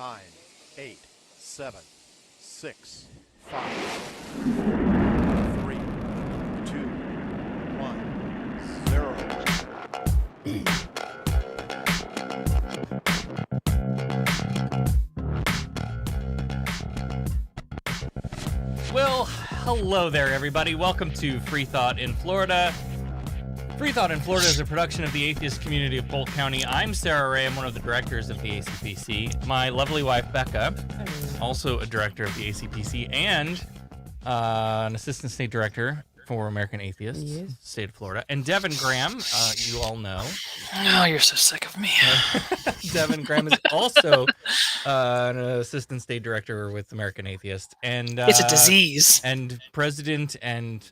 9, 8, 7, 6, 5, 3, 2, 1, 0. Well, hello there, everybody. Welcome to Freethought in Florida. Freethought in Florida is a production of the Atheist community of Polk County. I'm Sarah Ray. I'm one of the directors of the ACPC. My lovely wife, Becca, also a director of the ACPC and an assistant state director for American Atheists, state of Florida. And Devon Graham, you all know. Oh, you're so sick of me. Devon Graham is also an assistant state director with American Atheist, and it's a disease. And president and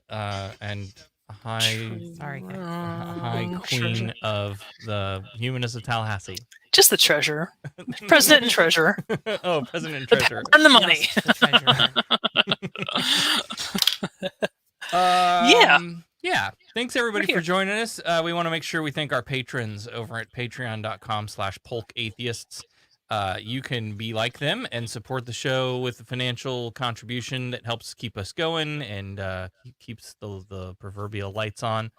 high queen of the Humanists of Tallahassee. Just the treasurer, president and treasurer. Oh, president and treasurer, and the money. Yes, the treasurer. Yeah. Thanks everybody for joining us. We want to make sure we thank our patrons over at patreon.com/polkatheists. You can be like them and support the show with a financial contribution that helps keep us going and keeps the proverbial lights on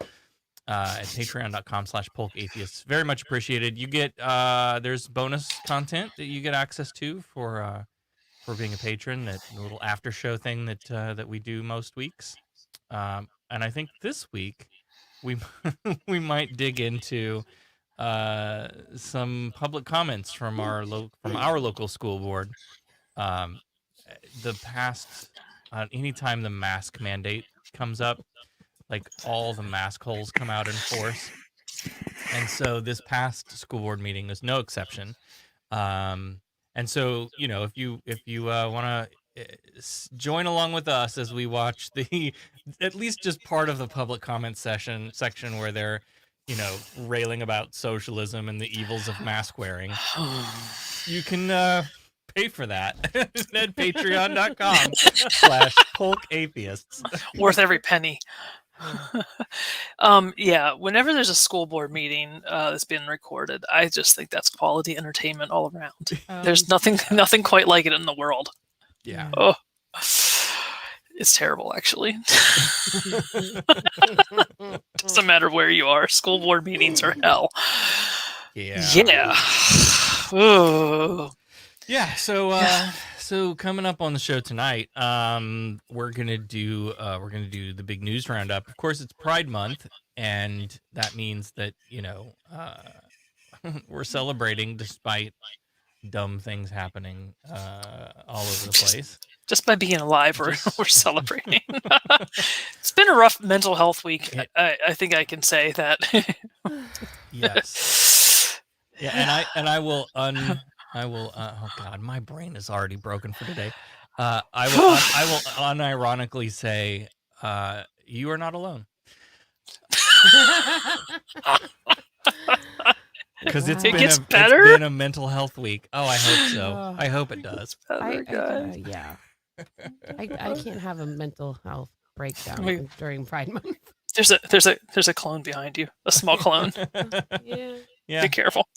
at patreon.com/polkatheists. Very much appreciated. You get there's bonus content that you get access to for being a patron. That little after show thing that we do most weeks. And I think this week we might dig into some public comments from our local school board. The past anytime the mask mandate comes up, like all the mask holes come out in force, and so this past school board meeting is no exception. And so if you want to join along with us as we watch at least just part of the public comment section where they're railing about socialism and the evils of mask wearing, you can pay for that at patreon.com/polkatheists. Worth every penny. Yeah, whenever there's a school board meeting that's being recorded, I just think that's quality entertainment all around. There's nothing quite like it in the world. Yeah. Oh, it's terrible, actually. Doesn't matter where you are. School board meetings are hell. Yeah. Yeah. Ooh. Yeah. So coming up on the show tonight, we're gonna do the big news roundup. Of course, it's Pride Month, and that means that we're celebrating despite dumb things happening all over the place. Just by being alive, we're celebrating. It's been a rough mental health week. I think I can say that. Yes. Yeah, and I will. Oh God, my brain is already broken for today. I will unironically say, you are not alone. Because it's been a mental health week. Oh, I hope so. I hope it does. I can't have a mental health breakdown during Pride Month. There's a clone behind you, a small clone. Yeah. Be careful.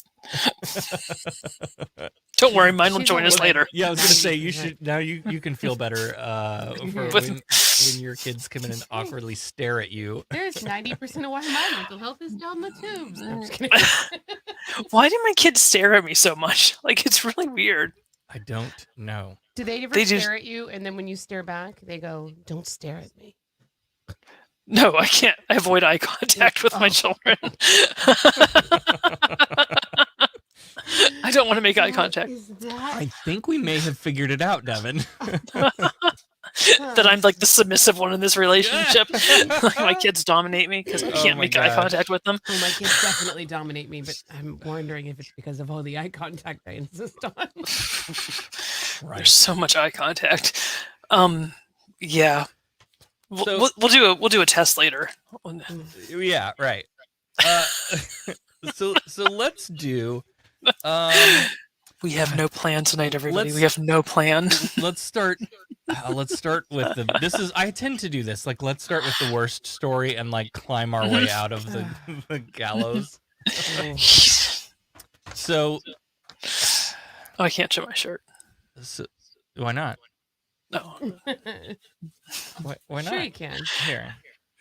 Don't worry, mine will join us later. Yeah, I was gonna say you should now. You can feel better when your kids come in and awkwardly stare at you. There's 90% of why my mental health is down the tubes. I'm just kidding. Why do my kids stare at me so much? Like, it's really weird. I don't know. Do they ever stare at you, and then when you stare back, they go, "Don't stare at me"? No, I can't. I avoid eye contact with my children. I don't want to make eye contact. I think we may have figured it out, Devon. That I'm like the submissive one in this relationship. Like, my kids dominate me because I can't make eye contact with them. Oh, my kids definitely dominate me, but I'm wondering if it's because of all the eye contact I insist on. Right. There's so much eye contact. Yeah. We'll do a test later. Yeah, right. So let's do. We have no plan tonight, everybody. We have no plan. Let's start with I tend to do this. Like, let's start with the worst story and like climb our way out of the gallows. So Oh, I can't show my shirt. So, why not? No. Why not? Sure you can. Here.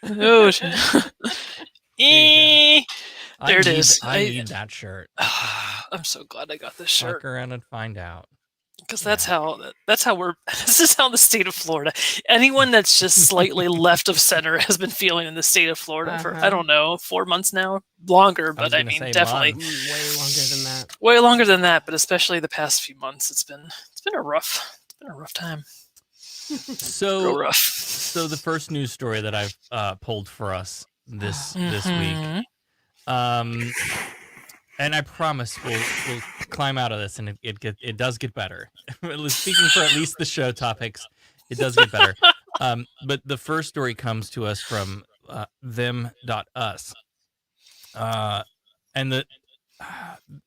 Oh, you there it is. I need that shirt. I'm so glad I got this shirt. Fuck around and find out. Because that's how we're. This is how the state of Florida. Anyone that's just slightly left of center has been feeling in the state of Florida for I don't know 4 months now, longer. But I mean, definitely way longer than that. Way longer than that. But especially the past few months, it's been a rough time. So Real rough. So the first news story that I've pulled for us this week, and I promise we'll climb out of this, and it does get better. Speaking for at least the show topics, it does get better. But the first story comes to us from them.us, and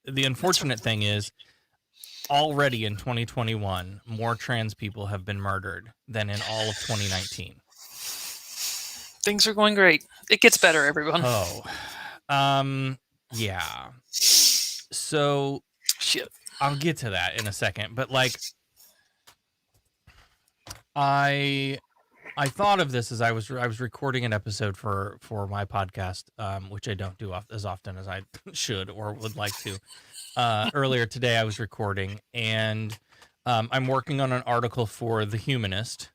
the unfortunate thing is, already in 2021, more trans people have been murdered than in all of 2019. Things are going great. It gets better, everyone. Oh, yeah. So, shit. I'll get to that in a second, but like, I thought of this as I was recording an episode for my podcast, which I don't do as often as I should or would like to. Earlier today, I was recording, and I'm working on an article for The Humanist,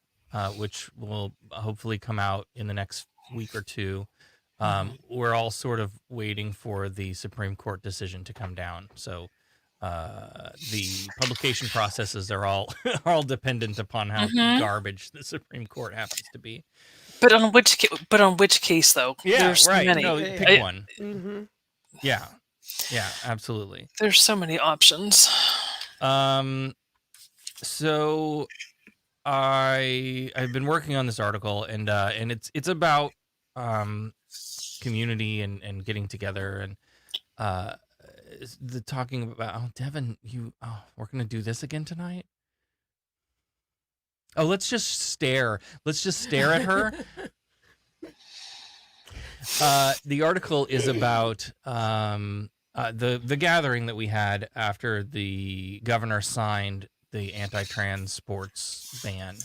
which will hopefully come out in the next week or two. We're all sort of waiting for the Supreme Court decision to come down. So the publication processes are all dependent upon how garbage the Supreme Court happens to be. But on which case though? Yeah, there's right. many. No, pick one. Mm-hmm. Yeah, absolutely. There's so many options. So I've been working on this article, and it's about community and getting together, and the talking about Devon, we're gonna do this again tonight. Oh, let's just stare at her. The article is about the gathering that we had after the governor signed the anti-trans sports ban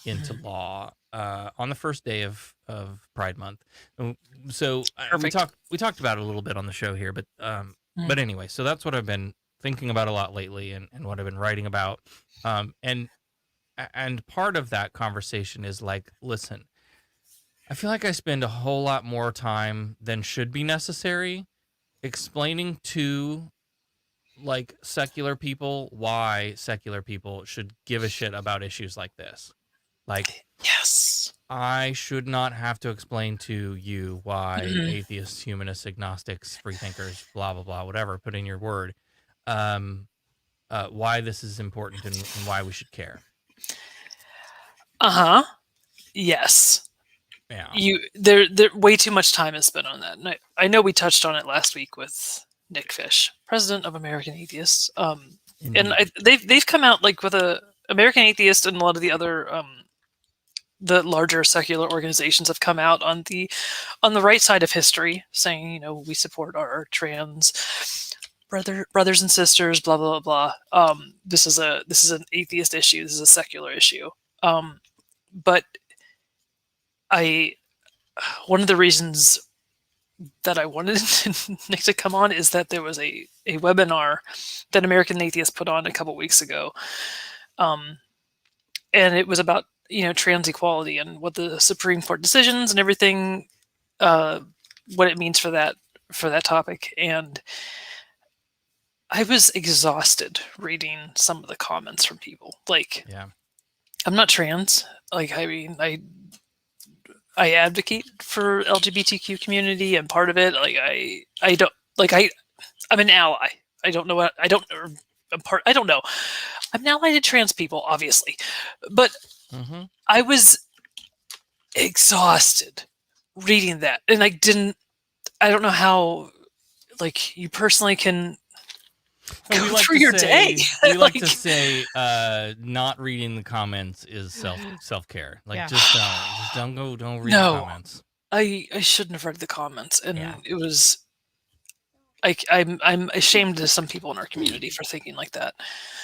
into law on the first day of Pride Month. So we talked about it a little bit on the show here, but anyway, so that's what I've been thinking about a lot lately, and what I've been writing about. And part of that conversation is like, listen, I feel like I spend a whole lot more time than should be necessary explaining to like secular people why secular people should give a shit about issues like this. Like, yes, I should not have to explain to you why atheists, humanists, agnostics, freethinkers, blah, blah, blah, whatever, put in your word, why this is important and why we should care. Yes. Yeah. There way too much time is spent on that. And I know we touched on it last week with Nick Fish, president of American Atheists. And they've come out like with a American Atheist, and a lot of the other the larger secular organizations have come out on the right side of history, saying, we support our trans brothers and sisters, blah blah blah. This is an atheist issue. This is a secular issue. But one of the reasons that I wanted Nick to come on is that there was a webinar that American Atheist put on a couple weeks ago. And it was about, trans equality and what the Supreme Court decisions and everything, what it means for that topic. And I was exhausted reading some of the comments from people. Like, yeah. I'm not trans. Like, I mean, I advocate for LGBTQ community and part of it. Like, I'm an ally. I don't know. I'm an ally to trans people, obviously, but I was exhausted reading that, and I don't know how, like, you personally can go through your day. We like to say, not reading the comments is self-care. Like, just don't read the comments. I shouldn't have read the comments, and it I'm ashamed of some people in our community for thinking like that.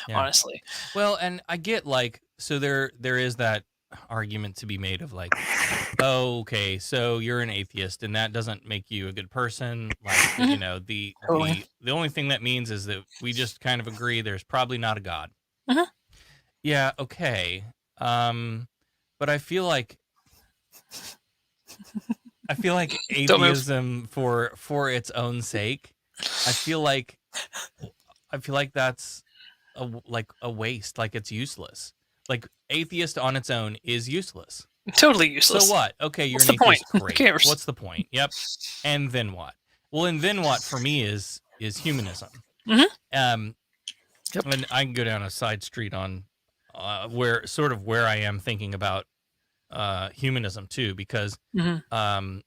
Yeah. Honestly. Well, and I get like, so there is that argument to be made of like, oh, okay, so you're an atheist and that doesn't make you a good person. Like, you know, Totally. the only thing that means is that we just kind of agree there's probably not a God. Mhm. Yeah, okay. But I feel like atheism for its own sake, I feel like that's a waste. Like, it's useless. Like, atheist on its own is useless. Totally useless. So what? Okay, you're What's an the point? atheist. Who Great. cares? What's the point? Yep. And then what? Well, and then what for me is humanism. Mhm. Yep. And I can go down a side street on where I am thinking about humanism too, because Mhm.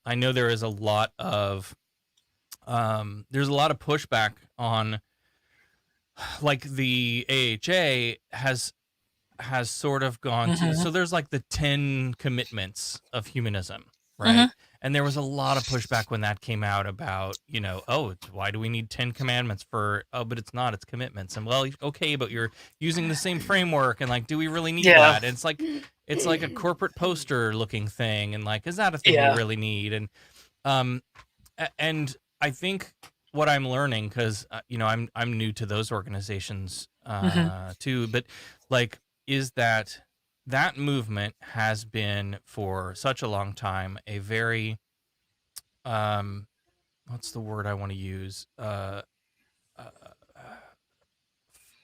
I know there is a lot of pushback on, like, the AHA has sort of gone to, so there's like the 10 commitments of humanism, right? And there was a lot of pushback when that came out about, you know, oh, why do we need 10 commandments for, oh, but it's not, it's commitments. And well, okay, but you're using the same framework, and like, do we really need that? And it's like a corporate poster looking thing, and like, is that a thing we really need? And I think what I'm learning, because you know, I'm new to those organizations too, but like, is that movement has been for such a long time a very what's the word I want to use,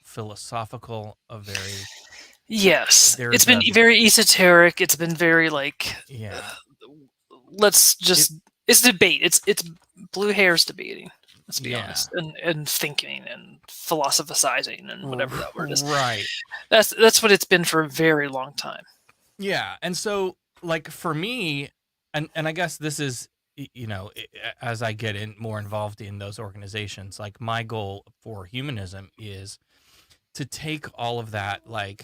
philosophical, a very It's been very esoteric. It's been very like, let's just it's debate. It's blue hairs debating. Let's be honest, and thinking and philosophizing and whatever that word is. Right. That's what it's been for a very long time. Yeah, and so like for me, and I guess this is, you know, as I get more involved in those organizations, like my goal for humanism is to take all of that, I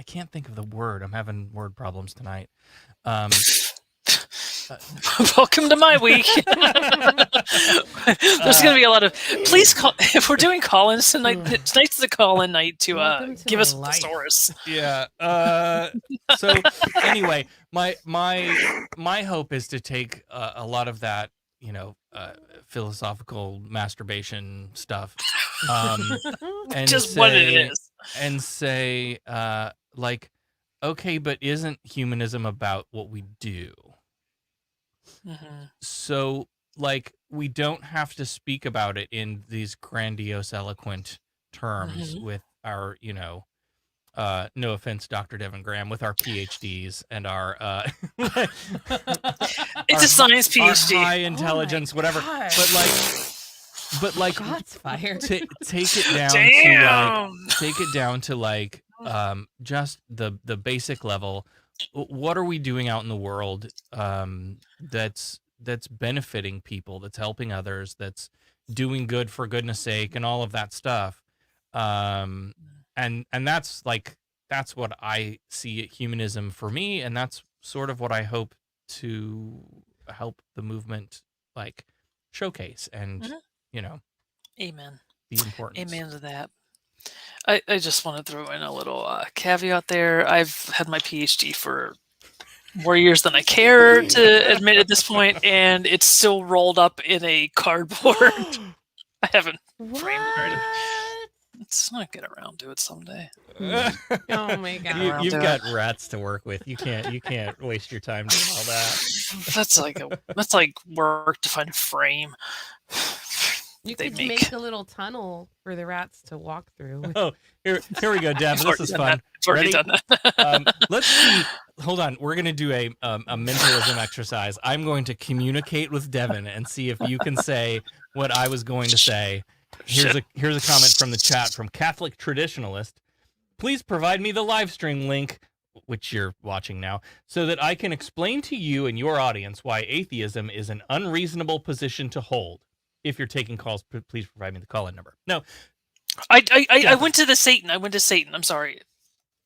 can't think of the word. I'm having word problems tonight. Welcome to my week. There's going to be a lot of, please call, if we're doing call-ins tonight, tonight's the call-in night to give us a thesaurus. Yeah. So anyway, my hope is to take a lot of that, you know, philosophical masturbation stuff, and just say, what it is, and say, like, okay, but isn't humanism about what we do? So, like, we don't have to speak about it in these grandiose, eloquent terms with our, you know, no offense, Dr. Devon Graham, with our PhDs and our it's a science PhD, our high intelligence, whatever. But like, shots fired. Take it down to like just the basic level. What are we doing out in the world that's benefiting people, that's helping others, that's doing good for goodness sake, and all of that stuff? And that's what I see at humanism for me, and that's sort of what I hope to help the movement like showcase and you know, amen, the importance. Amen to that. I just want to throw in a little caveat there. I've had my PhD for more years than I care to admit at this point, and it's still rolled up in a cardboard. I haven't framed it. It's not get around to it someday. Oh my god! You've got rats to work with. You can't waste your time doing all that. That's like work to find a frame. You could make a little tunnel for the rats to walk through. Oh, here we go, Devon. This is fun. I've already done that. Let's see. Hold on. We're going to do a mentalism exercise. I'm going to communicate with Devon and see if you can say what I was going to say. Here's a comment from the chat from Catholic Traditionalist. Please provide me the live stream link, which you're watching now, so that I can explain to you and your audience why atheism is an unreasonable position to hold. If you're taking calls, please provide me the call-in number. No, I went to Satan. I'm sorry.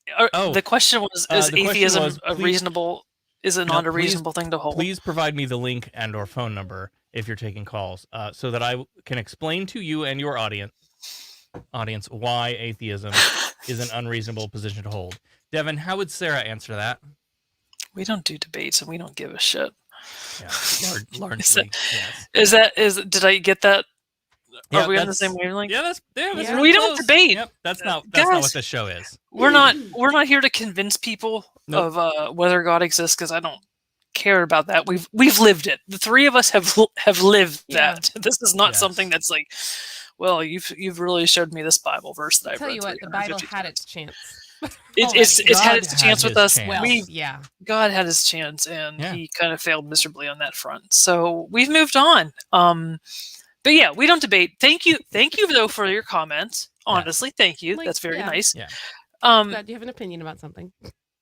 The question was: is atheism a reasonable? is it No, not a please- reasonable thing to hold? Please provide me the link and or phone number if you're taking calls, so that I can explain to you and your audience why atheism is an unreasonable position to hold. Devon, how would Sarah answer that? We don't do debates and we don't give a shit. Yeah, largely, yes. Did I get that? Yeah, Are we on the that's- same wavelength? Yeah, that's Yeah. really We don't close. debate. Yep, that's not Guys. what the show is. We're not here to convince people Nope. of whether God exists, because I don't care about that. We've lived it. The three of us have lived Yeah. that. This is not Yes. something that's like, well, you've really showed me this Bible verse that I'll I've tell read you what, the Bible 350 had times. its chance. It's God had its had chance with his us. chance. Well, yeah. God had his chance, and Yeah. he kind of failed miserably on that front. So we've moved on. But yeah, we don't debate. Thank you though for your comments. Honestly, thank you. Like, That's very yeah. nice. Yeah. Glad you have an opinion about something.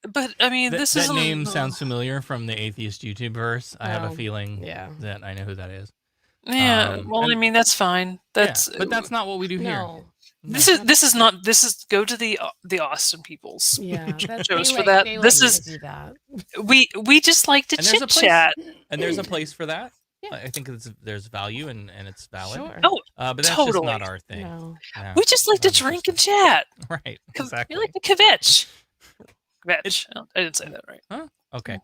But I mean, this that is name sounds familiar from the Atheist YouTube verse. I have a Oh, feeling Yeah. that I know who that is. Yeah. and- I mean, that's fine. That's but that's not what we do here. No. This is go to the Austin peoples. Yeah. That's, Shows they for like- that. they This like is- to do that. We just like to And there's a chit place- chat. And there's a place for that. Yeah. I think there's value and it's valid. Sure. Oh, But that's just totally. not our thing. No. Yeah. we just like to Not drink and interested. chat. Right. We Exactly. like to kvetch. Kvetch. It's- Oh, I didn't say that right. Okay.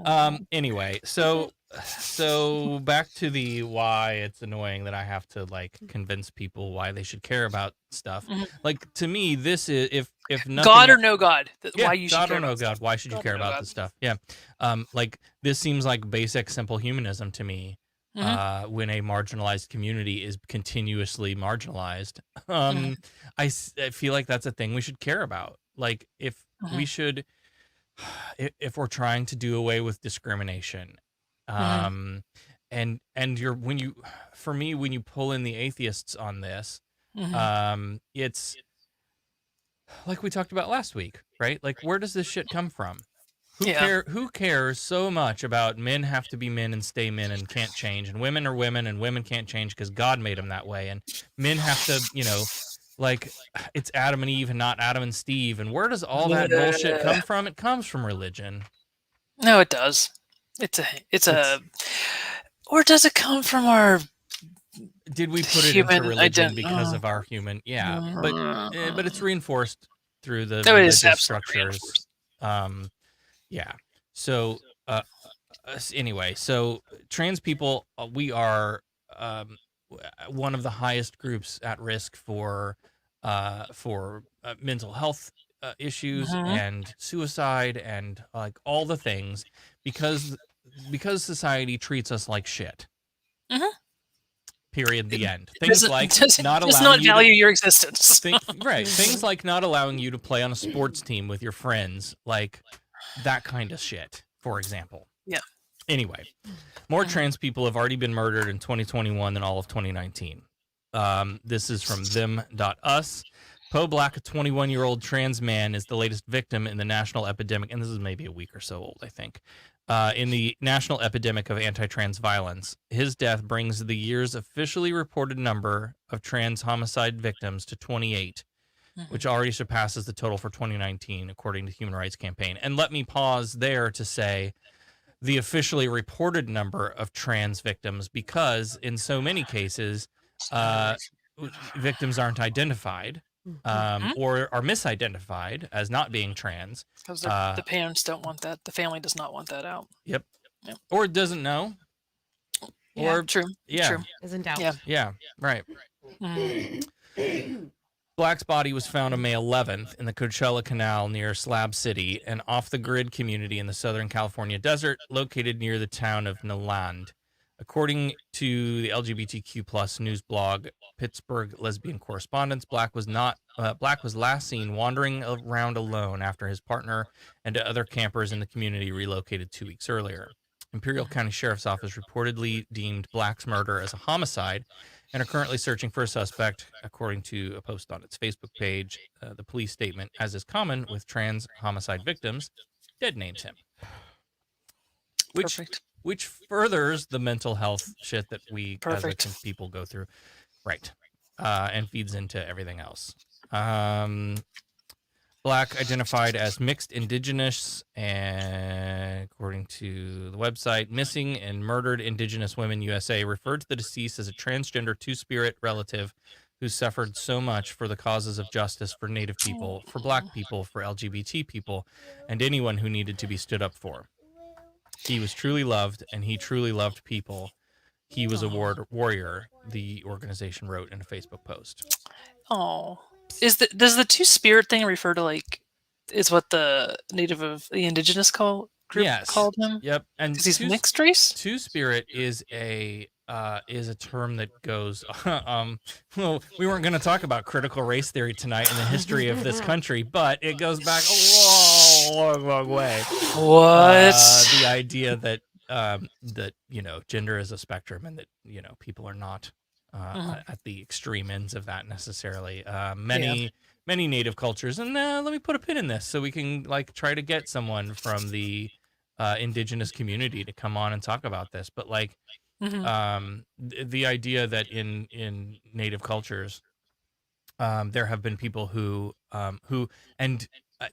Uh, Anyway, so back to the why it's annoying that I have to like convince people why they should care about stuff. Mhm. Like to me, this is if nothing God or no God. yeah, Why you should God care or no about God, why should you God care or no about God. this stuff? Yeah. Like this seems like basic simple humanism to me. Mhm. When a marginalized community is continuously marginalized. Mhm. I feel like that's a thing we should care about. Like if Mhm. we should if we're trying to do away with discrimination, Mhm. and when you pull in the atheists on this, Mhm. it's like we talked about last week, right? Like where does this shit come from? Who cares so much about men have to be men and stay men and can't change, and women are women and women can't change because God made them that way, and men have to, like it's Adam and Eve and not Adam and Steve. And where does all that bullshit come from? It comes from religion. No, it does. Or does it come from our Did we put it human into religion ident- because oh. of our human? Yeah, but it's reinforced through the No, it is religious absolutely structures. Yeah. So anyway, so trans people, we are one of the highest groups at risk for mental health issues Mhm. and suicide and like all the things because society treats us like shit. Mhm. Period. The end. Things like does not not allowing you value to, your existence. right. Things like not allowing you to play on a sports team with your friends, like that kind of shit, for example. Yeah. Anyway, more trans people have already been murdered in 2021 than all of 2019. This is from them.us. Poe Black, a 21-year-old trans man, is the latest victim in the national epidemic, and this is maybe a week or so old, I think, in the national epidemic of anti-trans violence. His death brings the year's officially reported number of trans homicide victims to 28, which already surpasses the total for 2019, according to Human Rights Campaign. And let me pause there to say the officially reported number of trans victims, because in so many cases, victims aren't identified or are misidentified as not being trans. Because the parents don't want that. The family does not want that out. Yep. Yep. Or doesn't know. Yeah. Or True. yeah. True. Isn't doubt. Yeah. Yeah, right. Mm. Black's body was found on May 11th in the Coachella Canal near Slab City, an off-the-grid community in the Southern California desert located near the town of Naland. According to the LGBTQ+ news blog Pittsburgh Lesbian Correspondence, Black was last seen wandering around alone after his partner and other campers in the community relocated 2 weeks earlier. Imperial County Sheriff's Office reportedly deemed Black's murder as a homicide and are currently searching for a suspect, according to a post on its Facebook page. The police statement, as is common with trans homicide victims, dead names him. Perfect. Which furthers the mental health shit that we Perfect. as people go through. Right. And feeds into everything else. Black identified as mixed indigenous, and according to the website, Missing and Murdered Indigenous Women USA referred to the deceased as a transgender two-spirit relative who suffered so much for the causes of justice for Native people, for Black people, for LGBT people, and anyone who needed to be stood up for. He was truly loved, and he truly loved people. He was a warrior, the organization wrote in a Facebook post. Oh, does the two-spirit thing refer to is what the the indigenous group called him? Yep, and because he's mixed race. Two-spirit is a term that goes. Well, we weren't going to talk about critical race theory tonight in the history of this country, but it goes back a long way. What? The idea that gender is a spectrum, and that people are not at the extreme ends of that necessarily. Many Native cultures, and let me put a pin in this so we can try to get someone from the indigenous community to come on and talk about this. But the idea that in Native cultures, there have been people who and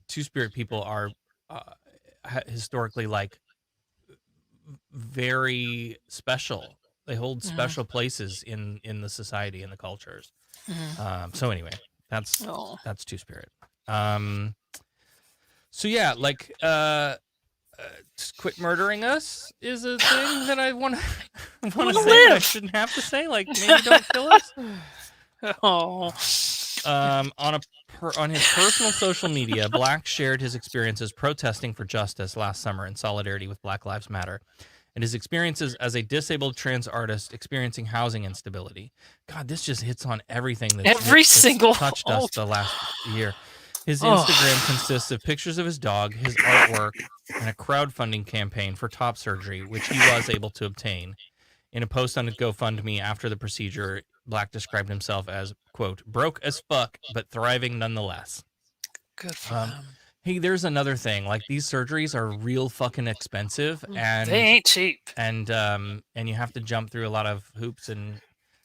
two-spirit people are historically very special. They hold special places in the society and the cultures. So anyway, that's two-spirit. So yeah, just quit murdering us is a thing that I want to say. But I shouldn't have to say. Maybe don't kill us. On his personal social media, Black shared his experiences protesting for justice last summer in solidarity with Black Lives Matter, and his experiences as a disabled trans artist experiencing housing instability. God, this just hits on everything that's touched us the last year. His Instagram consists of pictures of his dog, his artwork, and a crowdfunding campaign for top surgery, which he was able to obtain. In a post on GoFundMe after the procedure, Black described himself as, quote, broke as fuck, but thriving nonetheless. Good for him. Hey, there's another thing. Like, these surgeries are real fucking expensive, and they ain't cheap. And you have to jump through a lot of hoops and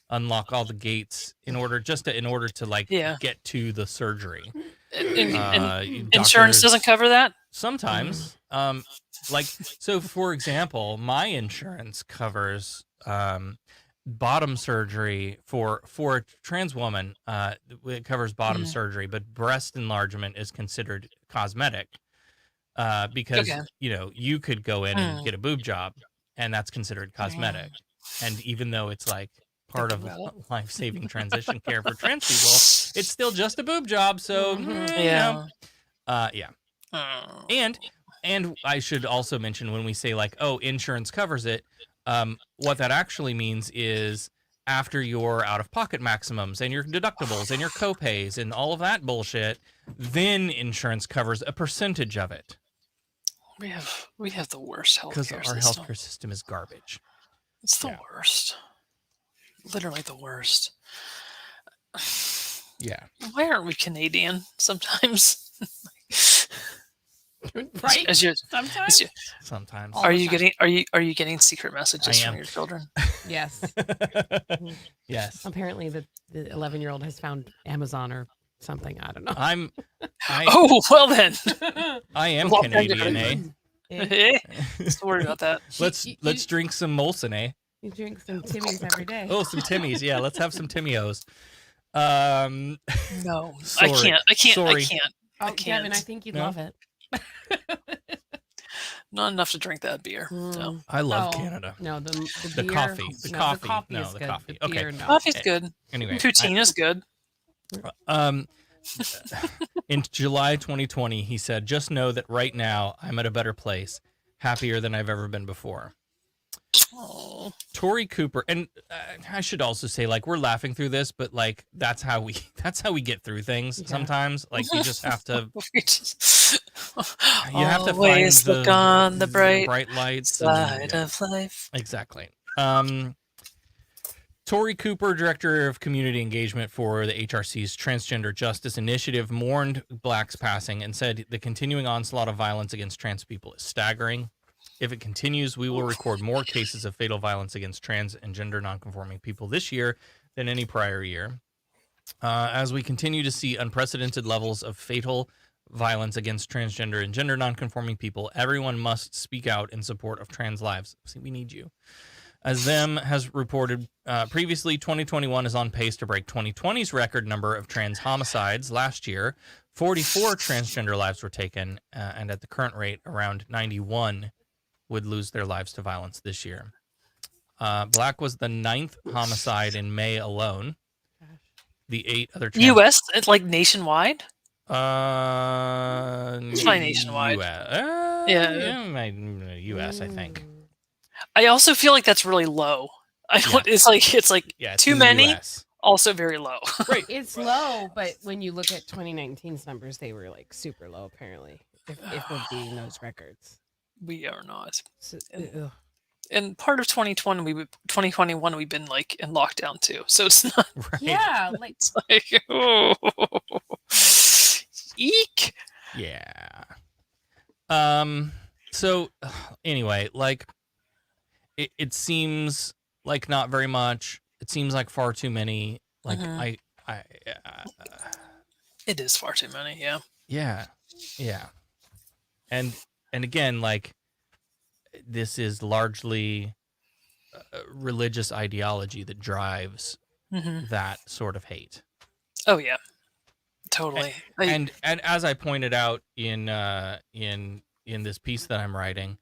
unlock all the gates in order to get to the surgery. And insurance doesn't cover that? Sometimes. So for example, my insurance covers bottom surgery for a trans woman. It covers bottom surgery, but breast enlargement is considered cosmetic because you could go in and get a boob job, and that's considered cosmetic. And even though it's part of life-saving transition care for trans people, it's still just a boob job. So And I should also mention, when we say insurance covers it, what that actually means is after your out-of-pocket maximums and your deductibles and your copays and all of that bullshit, then insurance covers a percentage of it. We have the worst healthcare system. Because our healthcare system is garbage. It's the worst. Literally the worst. Yeah. Why aren't we Canadian sometimes? Right? Sometimes. Are you getting secret messages from your children? Yes. Yes. Apparently the 11-year-old has found Amazon or something. I don't know. Oh, well then. I am Canadian, eh? Don't worry about that. Let's drink some Molson, eh? You drink some Timmy's every day. Oh, some Timmy's. Yeah, let's have some Timmy-O's. No, sorry. I can't. Sorry. I can't. Kevin, I think you'd love it. Not enough to drink that beer. No. I love Canada. No, the beer, coffee. The coffee. Is the good. coffee. The Okay. beer, no. Coffee's good. Anyway, poutine is good. In July 2020, he said, "Just know that right now I'm at a better place, happier than I've ever been before." Oh. Tori Cooper, and I should also say, we're laughing through this, but that's how we get through things sometimes. You just have to. You have to always find look on the bright lights side of life. Exactly. Tori Cooper, Director of Community Engagement for the HRC's Transgender Justice Initiative, mourned Black's passing and said the continuing onslaught of violence against trans people is staggering. If it continues, we will record more cases of fatal violence against trans and gender nonconforming people this year than any prior year. As we continue to see unprecedented levels of fatal violence against transgender and gender nonconforming people. Everyone must speak out in support of trans lives. See, we need you. As Them has reported previously, 2021 is on pace to break 2020's record number of trans homicides. Last year, 44 transgender lives were taken, and at the current rate, around 91 would lose their lives to violence this year. Black was the 9th homicide in May alone. The 8 other trans... U.S. It's like nationwide. It's probably nationwide. U.S. I think. I also feel like that's really low. It's like it's too many. US. Also very low. Right. It's low, but when you look at 2019's numbers, they were like super low. Apparently, if we're beating those records, We are not. so, And part of 2021, we've been like in lockdown too. So it's not. Right. yeah, like It's like, oh, eek. Yeah. So anyway, like it seems like not very much. It seems like far too many. Like It is far too many. Yeah. Yeah. And again, like this is largely religious ideology that drives that sort of hate. Oh yeah. Totally. And as I pointed out in this piece that I'm writing,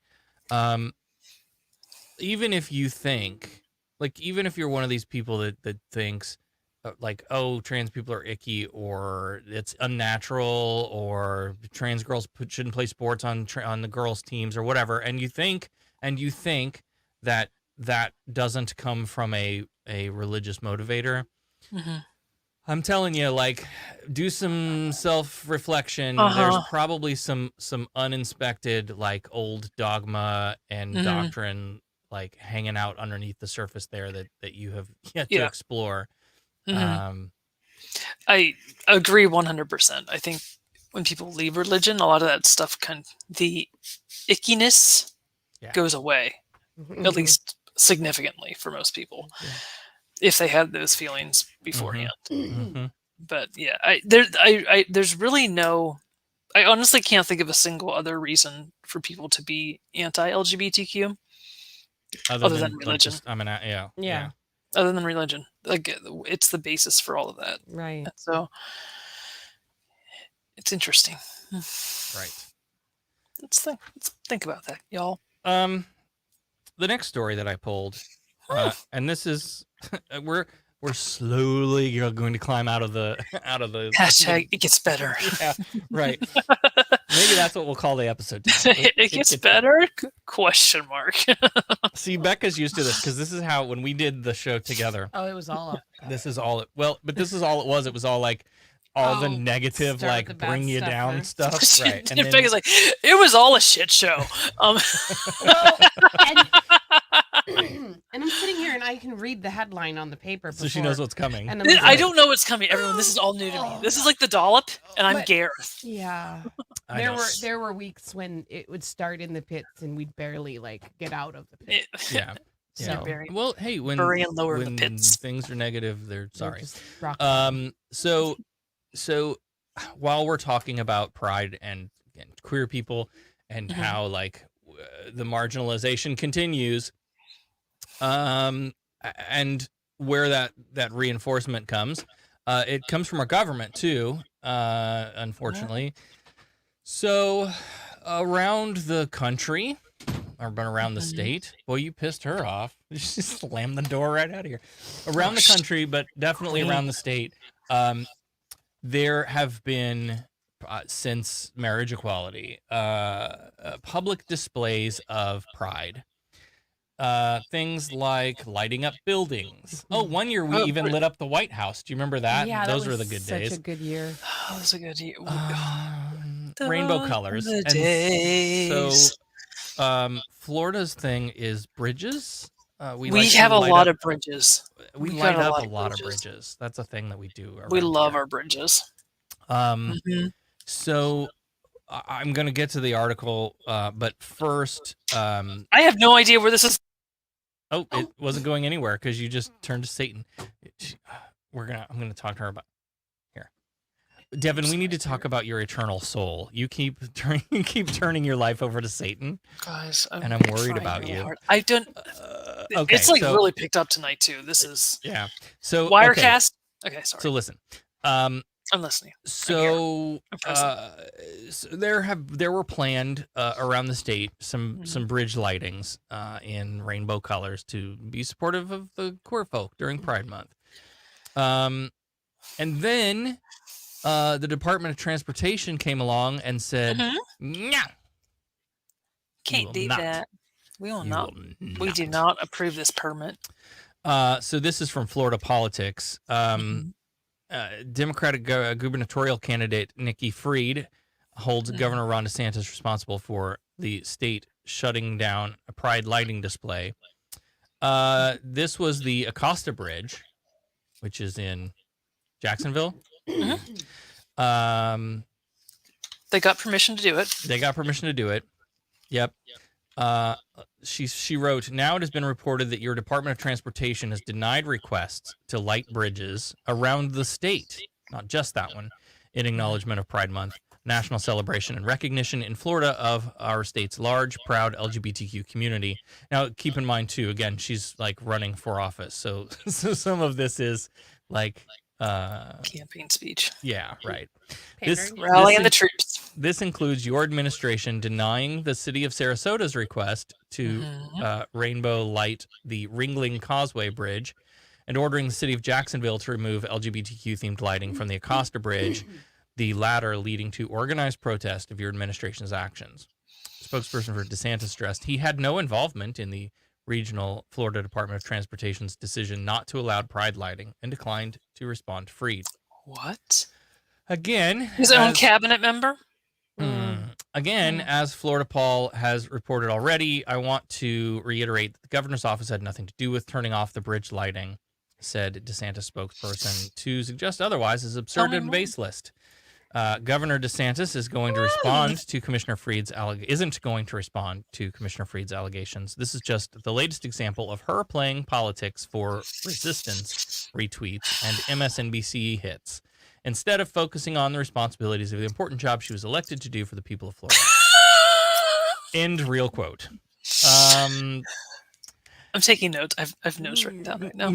even if you think, like, even if you're one of these people that thinks like, oh, trans people are icky, or it's unnatural, or trans girls shouldn't play sports on the girls' teams or whatever, and you think that doesn't come from a religious motivator, I'm telling you, like, do some self-reflection. There's probably some uninspected, like, old dogma and doctrine, like, hanging out underneath the surface there that you have yet to explore. I agree 100%. I think when people leave religion, a lot of that stuff the ickiness goes away, at least significantly for most people, if they had those feelings beforehand. But yeah, there's really no. I honestly can't think of a single other reason for people to be anti-LGBTQ other than religion. Yeah. Other than religion, like it's the basis for all of that, right. So it's interesting, right? Let's think about that, y'all. The next story that I pulled, and this is we're slowly going to climb out of the hashtag. It gets better. Yeah, right. Maybe that's what we'll call the episode. It gets better? Question mark. See, Becca's used to this because this is how, when we did the show together. Oh, it was all. This is all. But this is all it was. It was all like all the negative, like bring you down stuff. Right. And Becca's like, it was all a shit show. And I'm sitting here and I can read the headline on the paper. So she knows what's coming. And I don't know what's coming. Everyone, this is all new to me. This is like the dollop, and I'm Gareth. Yeah. There were weeks when it would start in the pits and we'd barely like get out of the pits. Yeah. So, well, hey, when the pits. Things are negative, they're sorry. So while we're talking about pride and queer people and how like the marginalization continues, and where that reinforcement comes, it comes from our government too, unfortunately. So around the country, or around the state, boy, you pissed her off. You just slammed the door right out of here. Around the country, but definitely around the state, there have been, since marriage equality, public displays of pride. Things like lighting up buildings. Oh, one year we even lit up the White House. Do you remember that? Yeah, those were the good days. Such a good year. Oh, that was a good year. Rainbow colors. Days. So, Florida's thing is bridges. We have a lot of bridges. We light up a lot of bridges. That's a thing that we do. We love our bridges. So I'm going to get to the article, but first, I have no idea where this is. Oh, it wasn't going anywhere because you just turned to Satan. I'm going to talk to her about here. Devon, we need to talk about your eternal soul. You keep turning your life over to Satan, Guys, and I'm worried trying about really you. hard. I don't. Okay, It's like so, really picked up tonight too. This is yeah. So okay, Wirecast. Okay, sorry. so listen. I'm listening. So, I'm present. so there were planned around the state some bridge lightings in rainbow colors to be supportive of the queer folk during Pride Month. And then the Department of Transportation came along and said, "Nah, Can't do not. that. We will You not. will We do not approve this permit." So this is from Florida Politics. Democratic gubernatorial candidate Nikki Fried holds Governor Ron DeSantis responsible for the state shutting down a pride lighting display. This was the Acosta Bridge, which is in Jacksonville. They got permission to do it. They got permission to do it. Yep. She wrote, "Now it has been reported that your Department of Transportation has denied requests to light bridges around the state, not just that one, in acknowledgement of Pride Month, national celebration and recognition in Florida of our state's large, proud LGBTQ community." Now, keep in mind, too, again, she's like running for office. So some of this is like... campaign speech. Yeah, right. Rallying the troops. This includes your administration denying the city of Sarasota's request to rainbow light the Ringling Causeway Bridge and ordering the city of Jacksonville to remove LGBTQ-themed lighting from the Acosta Bridge, the latter leading to organized protest of your administration's actions. Spokesperson for DeSantis stressed he had no involvement in the regional Florida Department of Transportation's decision not to allow pride lighting and declined to respond to Fried. What? Again, his own cabinet member? Again, as Florida Paul has reported already, I want to reiterate that the governor's office had nothing to do with turning off the bridge lighting, said DeSantis spokesperson. To suggest otherwise is absurd and baseless. Governor DeSantis is going to respond to Commissioner Fried's isn't going to respond to Commissioner Fried's allegations. This is just the latest example of her playing politics for resistance retweets and MSNBC hits, instead of focusing on the responsibilities of the important job she was elected to do for the people of Florida. End real quote. I'm taking notes. I've notes written down right now.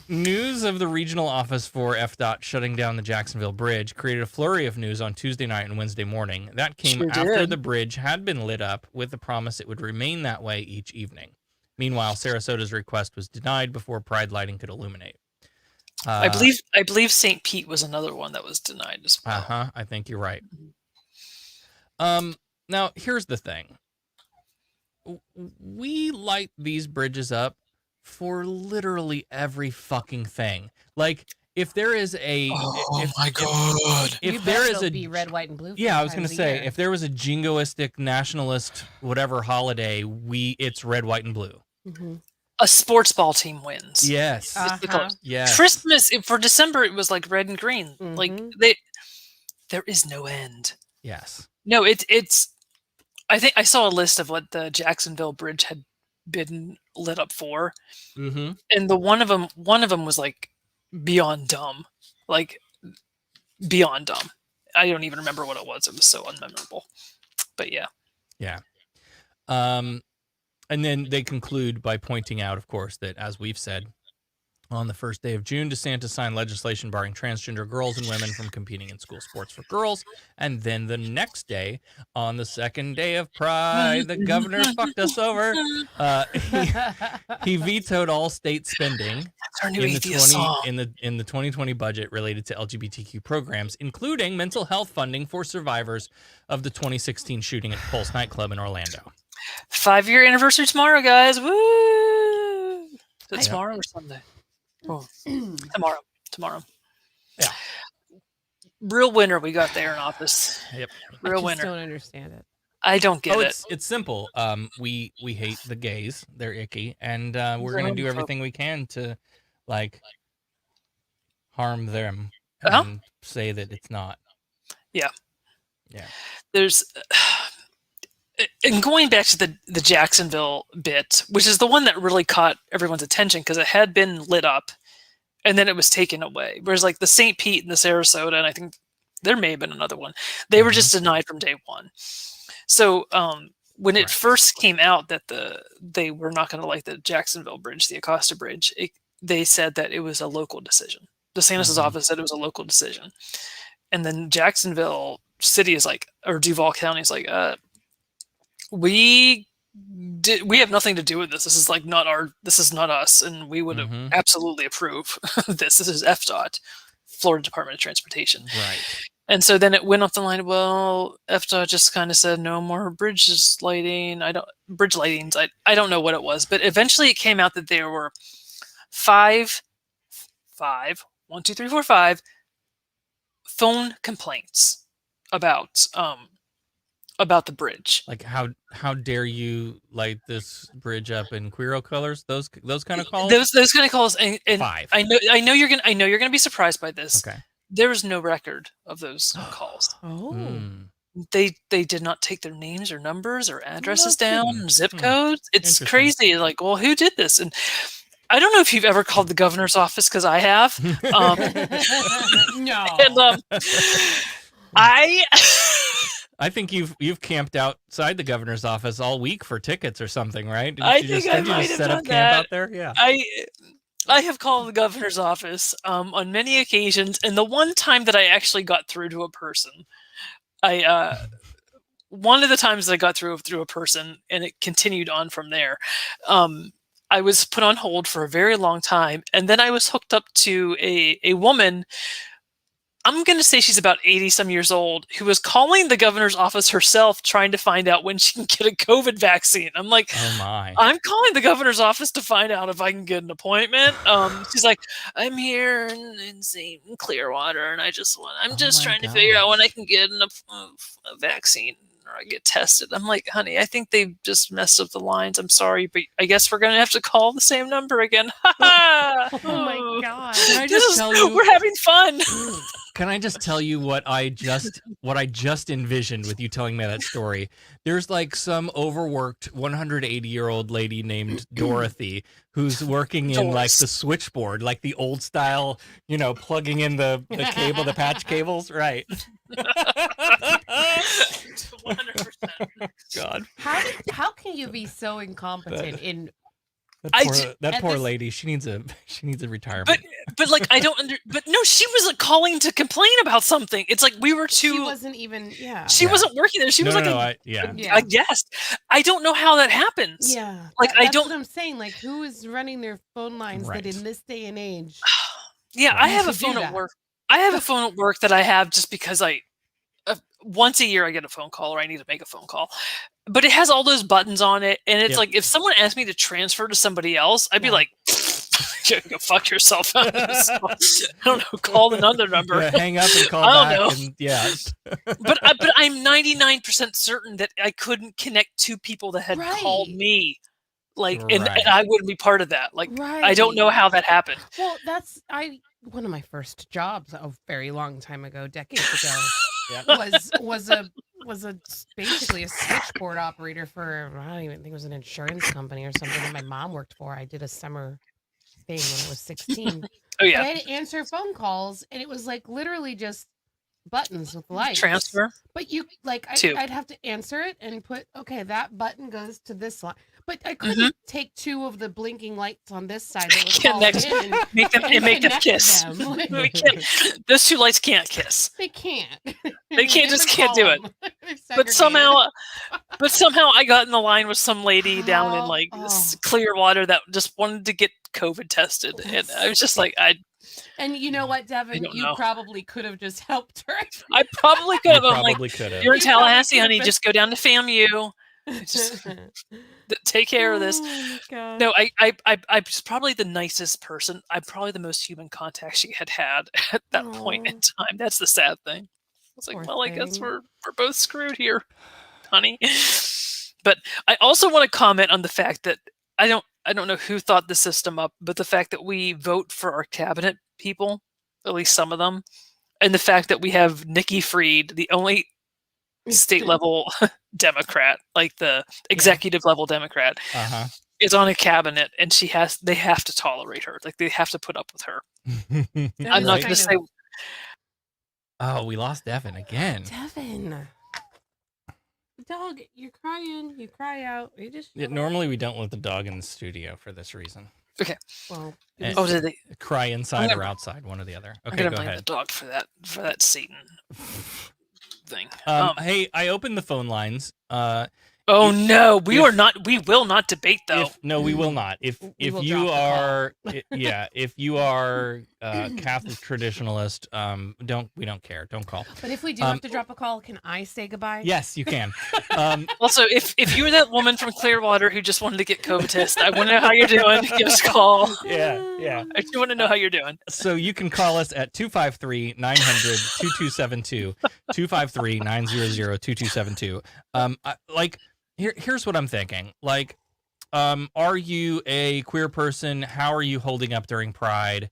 News of the regional office for FDOT shutting down the Jacksonville Bridge created a flurry of news on Tuesday night and Wednesday morning. That came after the bridge had been lit up with the promise it would remain that way each evening. Meanwhile, Sarasota's request was denied before pride lighting could illuminate. I believe St. Pete was another one that was denied as well. I think you're right. Now, here's the thing. We light these bridges up for literally every fucking thing. Like, if there is a... If there is be red, white, and blue. Yeah, I was going to say, if there was a jingoistic, nationalist, whatever holiday, it's red, white, and blue. A sports ball team wins. Yes. Yes. Christmas, for December, it was like red and green. Like, there is no end. Yes. No, it's... I think I saw a list of what the Jacksonville Bridge had been lit up for, and one of them was like beyond dumb, like beyond dumb. I don't even remember what it was. It was so unmemorable. But yeah. And then they conclude by pointing out, of course, that as we've said, on the first day of June, DeSantis signed legislation barring transgender girls and women from competing in school sports for girls. And then the next day, on the second day of Pride, the governor fucked us over. He vetoed all state spending in the 2020 budget related to LGBTQ programs, including mental health funding for survivors of the 2016 shooting at Pulse nightclub in Orlando. 5-year anniversary tomorrow, guys. Woo! Is it tomorrow or Sunday? Oh, tomorrow. Yeah. Real winner we got there in office. Yep. Real I winner. don't understand it. I don't get it. It's simple. We hate the gays. They're icky, and we're gonna do everything we can to like harm them and say that it's not. Yeah. There's and going back to the Jacksonville bit, which is the one that really caught everyone's attention because it had been lit up and then it was taken away. Whereas like the St. Pete and the Sarasota, and I think There may have been another one. They were just denied from day one. So when it first came out that they were not going to light the Jacksonville Bridge, the Acosta Bridge, they said that it was a local decision. DeSantis' office said it was a local decision. And then Jacksonville City is like, or Duval County is like, we have nothing to do with this. This is like this is not us, and we would absolutely approve this. This is FDOT, Florida Department of Transportation. Right. And so then it went off the line. Well, FDOT just kind of said no more bridge lightings. I don't know what it was, but eventually it came out that there were five phone complaints about the bridge. Like how dare you light this bridge up in Queero colors? Those kind of calls. Those kind of calls. And 5. I know you're gonna be surprised by this. Okay. There was no record of those calls. They did not take their names or numbers or addresses down, zip codes. It's crazy. Like, well, who did this? And I don't know if you've ever called the governor's office, because I have. No. And I think you've camped outside the governor's office all week for tickets or something, right? Did I you think just, I did you might just have set done up camp that. out there? Yeah. I have called the governor's office on many occasions, and the one time that I actually got through to a person, one of the times that I got through a person, and it continued on from there. I was put on hold for a very long time, and then I was hooked up to a woman. I'm going to say she's about 80 some years old, who was calling the governor's office herself, trying to find out when she can get a COVID vaccine. I'm like, oh my! I'm calling the governor's office to find out if I can get an appointment. She's like, I'm here in Clearwater, and I'm just trying to figure out when I can get a vaccine or I get tested. I'm like, honey, I think they've just messed up the lines. I'm sorry, but I guess we're going to have to call the same number again. Oh my God. Can I just tell you? We're having fun. Can I just tell you what I just envisioned with you telling me that story? There's like some overworked 180-year-old lady named Dorothy who's working in like the switchboard, like the old style, plugging in the cable, the patch cables, right? 100%. God. How can you be so incompetent in? That poor lady. She needs a retirement. But like But no, she was like calling to complain about something. It's like we were too. She wasn't even. Yeah. She wasn't working there. She was a guest. I don't know how that happens. Yeah. Like that's I don't. What I'm saying. Like, who is running their phone lines that in this day and age? Yeah, I have a phone at work. I have a phone at work that I have just because once a year I get a phone call or I need to make a phone call. But it has all those buttons on it, and it's like if someone asked me to transfer to somebody else, I'd be like, "Go fuck yourself." I don't know. Call another number. Yeah, hang up and call back. But I'm 99% certain that I couldn't connect two people that had called me, and I wouldn't be part of that. I don't know how that happened. Well, one of my first jobs a very long time ago, decades ago. was basically a switchboard operator for, I don't even think it was an insurance company or something that my mom worked for. I did a summer thing when I was 16. Oh yeah. I had to answer phone calls, and it was like literally just buttons with lights. Transfer. But I'd have to answer it and put, okay, that button goes to this line. But I couldn't take two of the blinking lights on this side that was in and make them kiss. We can't. Those two lights can't kiss. They can't. They can't do it. But somehow I got in the line with some lady down in Clearwater that just wanted to get COVID tested, and I was just like, And you know what, Devon? You probably could have just helped her. I probably could have. I'm like, could have. You're in Tallahassee, honey. Just go down to FAMU. Just take care of this. Oh, no, I was probably the nicest person. I'm probably the most human contact she had at that point in time. That's the sad thing. I was like, I guess we're both screwed here, honey. But I also want to comment on the fact that I don't know who thought the system up, but the fact that we vote for our cabinet people, at least some of them, and the fact that we have Nikki Fried, the only state level Democrat, like the executive level Democrat, is on a cabinet, and they have to tolerate her. Like they have to put up with her. I'm not going to say. Oh, we lost Devon again. Devon. Dog, you're crying. You cry out. You just. Normally, we don't let the dog in the studio for this reason. Okay. Well, did they cry inside or outside? One or the other. Okay, I'm go blame ahead. the dog for that Satan thing. Hey, I opened the phone lines. Oh no, we will not debate though. No, we will not. If you are if you are Catholic traditionalist, we don't care. Don't call. But if we do have to drop a call, can I say goodbye? Yes, you can. Also, if you were that woman from Clearwater who just wanted to get COVID tested, I want to know how you're doing. Give us a call. Yeah. I do want to know how you're doing. So you can call us at 253-900-2272, 253-900-2272. Here's what I'm thinking. Like, are you a queer person? How are you holding up during Pride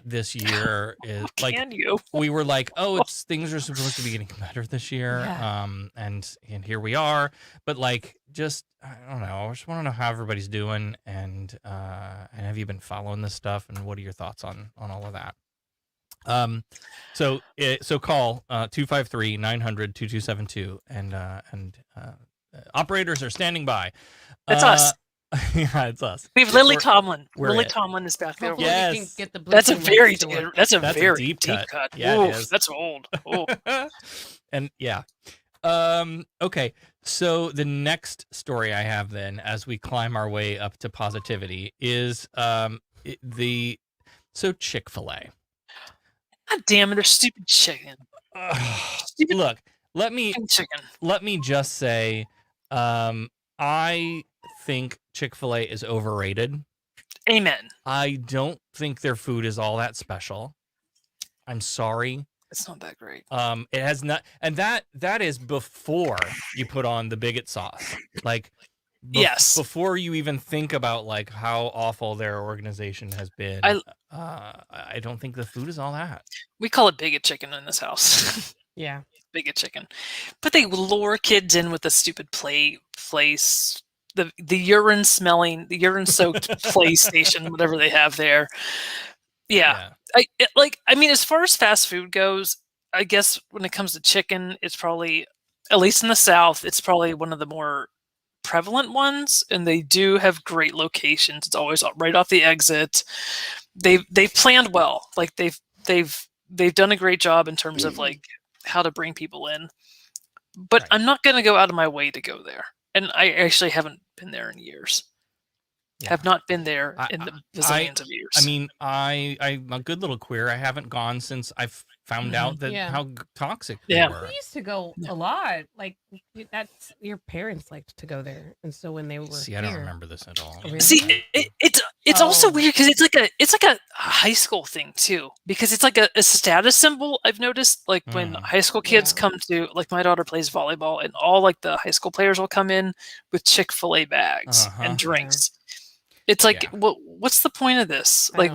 this year? We were like, oh, things are supposed to be getting better this year. Yeah. And here we are. But like, just I don't know. I just want to know how everybody's doing, and have you been following this stuff? And what are your thoughts on all of that? So call 253-900-2272, and operators are standing by. That's us. Yeah, it's us. We have Lily Tomlin. Lily Tomlin is back there. Hopefully Yes. we can get the That's a very deep cut. Yeah, Oof, it is. that's old. Oh. And yeah. Okay. So the next story I have then, as we climb our way up to positivity, is Chick-fil-A. God damn it, they're stupid chicken. Look, let me just say, I think Chick-fil-A is overrated. Amen. I don't think their food is all that special. I'm sorry. It's not that great. It has not, and that is before you put on the Bigot sauce. Like, yes, before you even think about like how awful their organization has been. I don't think the food is all that. We call it Bigot Chicken in this house. Yeah, Bigot Chicken, but they lure kids in with the stupid place, the urine smelling, the urine soaked PlayStation, whatever they have there. Yeah. I mean, as far as fast food goes, I guess when it comes to chicken, it's probably, at least in the South, it's probably one of the more prevalent ones, and they do have great locations. It's always right off the exit. They've planned well. Like they've done a great job in terms of like how to bring people in. But I'm not going to go out of my way to go there, and I actually haven't been there in years. Yeah. Have not been there in the zillions of years. I mean, I'm a good little queer. I haven't gone since I've found out that how toxic they were. We used to go a lot. Like that's your parents liked to go there, and so when they were I don't remember this at all. Really? See, it's also weird because it's like a high school thing too, because it's like a status symbol. I've noticed like when high school kids come to, like my daughter plays volleyball, and all like the high school players will come in with Chick-fil-A bags and drinks. It's like, what's the point of this? Like,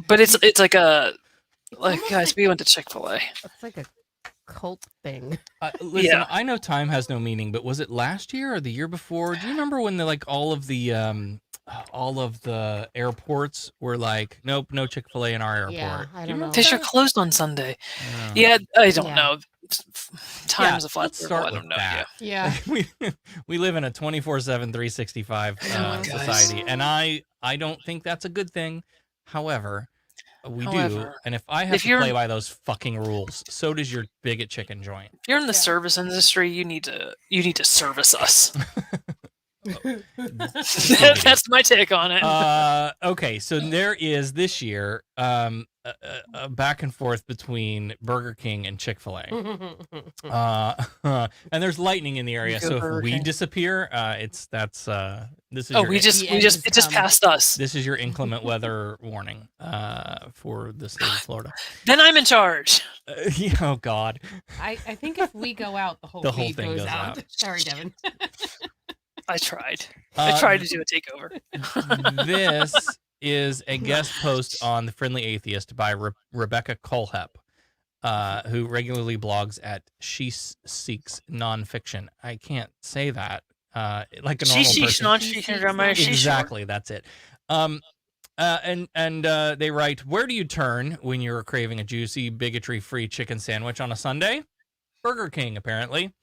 but it's like guys, we went to Chick-fil-A. It's like a cult thing. Listen, I know time has no meaning, but was it last year or the year before? Do you remember when all of the airports were like, nope, no Chick-fil-A in our airport? Yeah, I don't know. Because you're closed on Sunday. Yeah, I don't know. Time's a flat circle. I don't know. Yeah. we live in a 24/7, 365 society, and I don't think that's a good thing. However, we do, and if I have to play by those fucking rules, so does your Bigot Chicken joint. If you're in the service industry, you need to service us. That's my take on it. Okay, so there is this year a back and forth between Burger King and Chick-fil-A. And there's lightning in the area, so if we disappear, this is it just passed us. This is your inclement weather warning for the state of Florida. Then I'm in charge. Oh God. I think if we go out, the whole thing goes out. Sorry, Devon. I tried. I tried to do a takeover. This is a guest post on The Friendly Atheist by Rebecca Colhep, who regularly blogs at She Seeks Nonfiction. I can't say that like a normal person. Nonfiction. Exactly, that's it. And they write, where do you turn when you're craving a juicy, bigotry-free chicken sandwich on a Sunday? Burger King, apparently.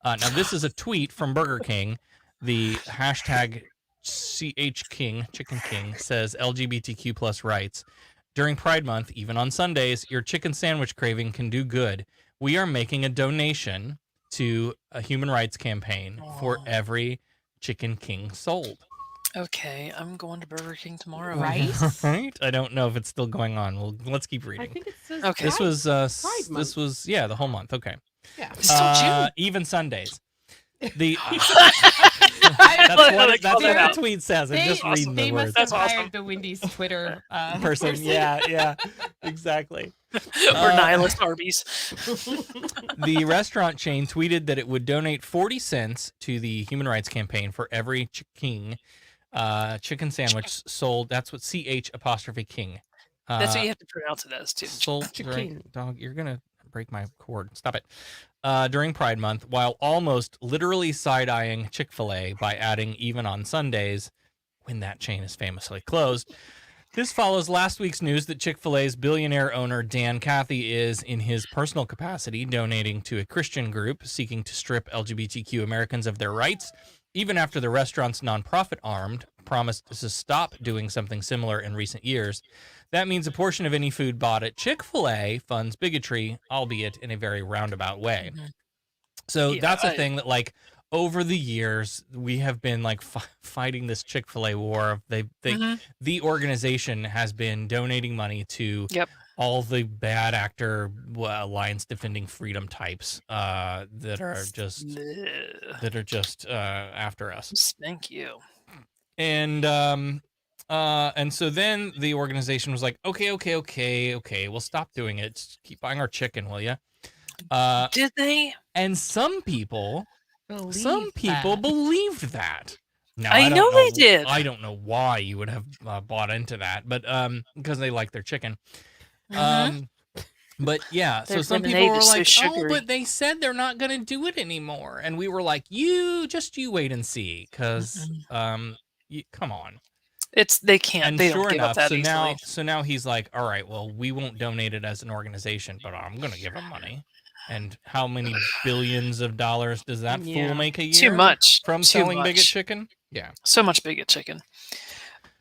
Now, this is a tweet from Burger King. The hashtag CHKing, Chicken King, says LGBTQ plus rights. During Pride Month, even on Sundays, your chicken sandwich craving can do good. We are making a donation to a human rights campaign for every Chicken King sold. Okay, I'm going to Burger King tomorrow. Right? Right? I don't know if it's still going on. Well, let's keep reading. I think it says Okay. This was Pride month. this was the whole month. Okay. Yeah. It's still June. Even Sundays. The That's that's what the tweet says. I'm just reading They the words. must have That's awesome. hired the Wendy's Twitter Person. Yeah, exactly. We're nihilist Arby's. The restaurant chain tweeted that it would donate 40 cents to the Human Rights Campaign for every chicken sandwich sold. That's what Ch''King. That's what you have to pronounce it as, too. Sold during, Chicken. dog, you're gonna break my cord. Stop it. During Pride Month, while almost literally side-eyeing Chick-fil-A by adding even on Sundays, when that chain is famously closed. This follows last week's news that Chick-fil-A's billionaire owner Dan Cathy is, in his personal capacity, donating to a Christian group seeking to strip LGBTQ Americans of their rights, even after the restaurant's nonprofit arm promised to stop doing something similar in recent years. That means a portion of any food bought at Chick-fil-A funds bigotry, albeit in a very roundabout way. Mhm. So Yeah, that's a thing that, like, over the years, we have been like fighting this Chick-fil-A war. The organization has been donating money to all the bad actor Alliance Defending Freedom types that are just after us. Thank you. And so then the organization was like, okay, we'll stop doing it. Just keep buying our chicken, will you? Did they? And some people believed that. Now, I know they did. I don't know why you would have bought into that, but because they like their chicken. But yeah, so some people were like, "Oh, but they said they're not going to do it anymore," and we were like, "You wait and see, because come on." They can't. And they sure don't give enough, up that easily. So now he's like, "All right, well, we won't donate it as an organization, but I'm going to give them money." And how many billions of dollars does that fool make a year? Too much. From selling Bigot Chicken? Yeah. So much Bigot Chicken.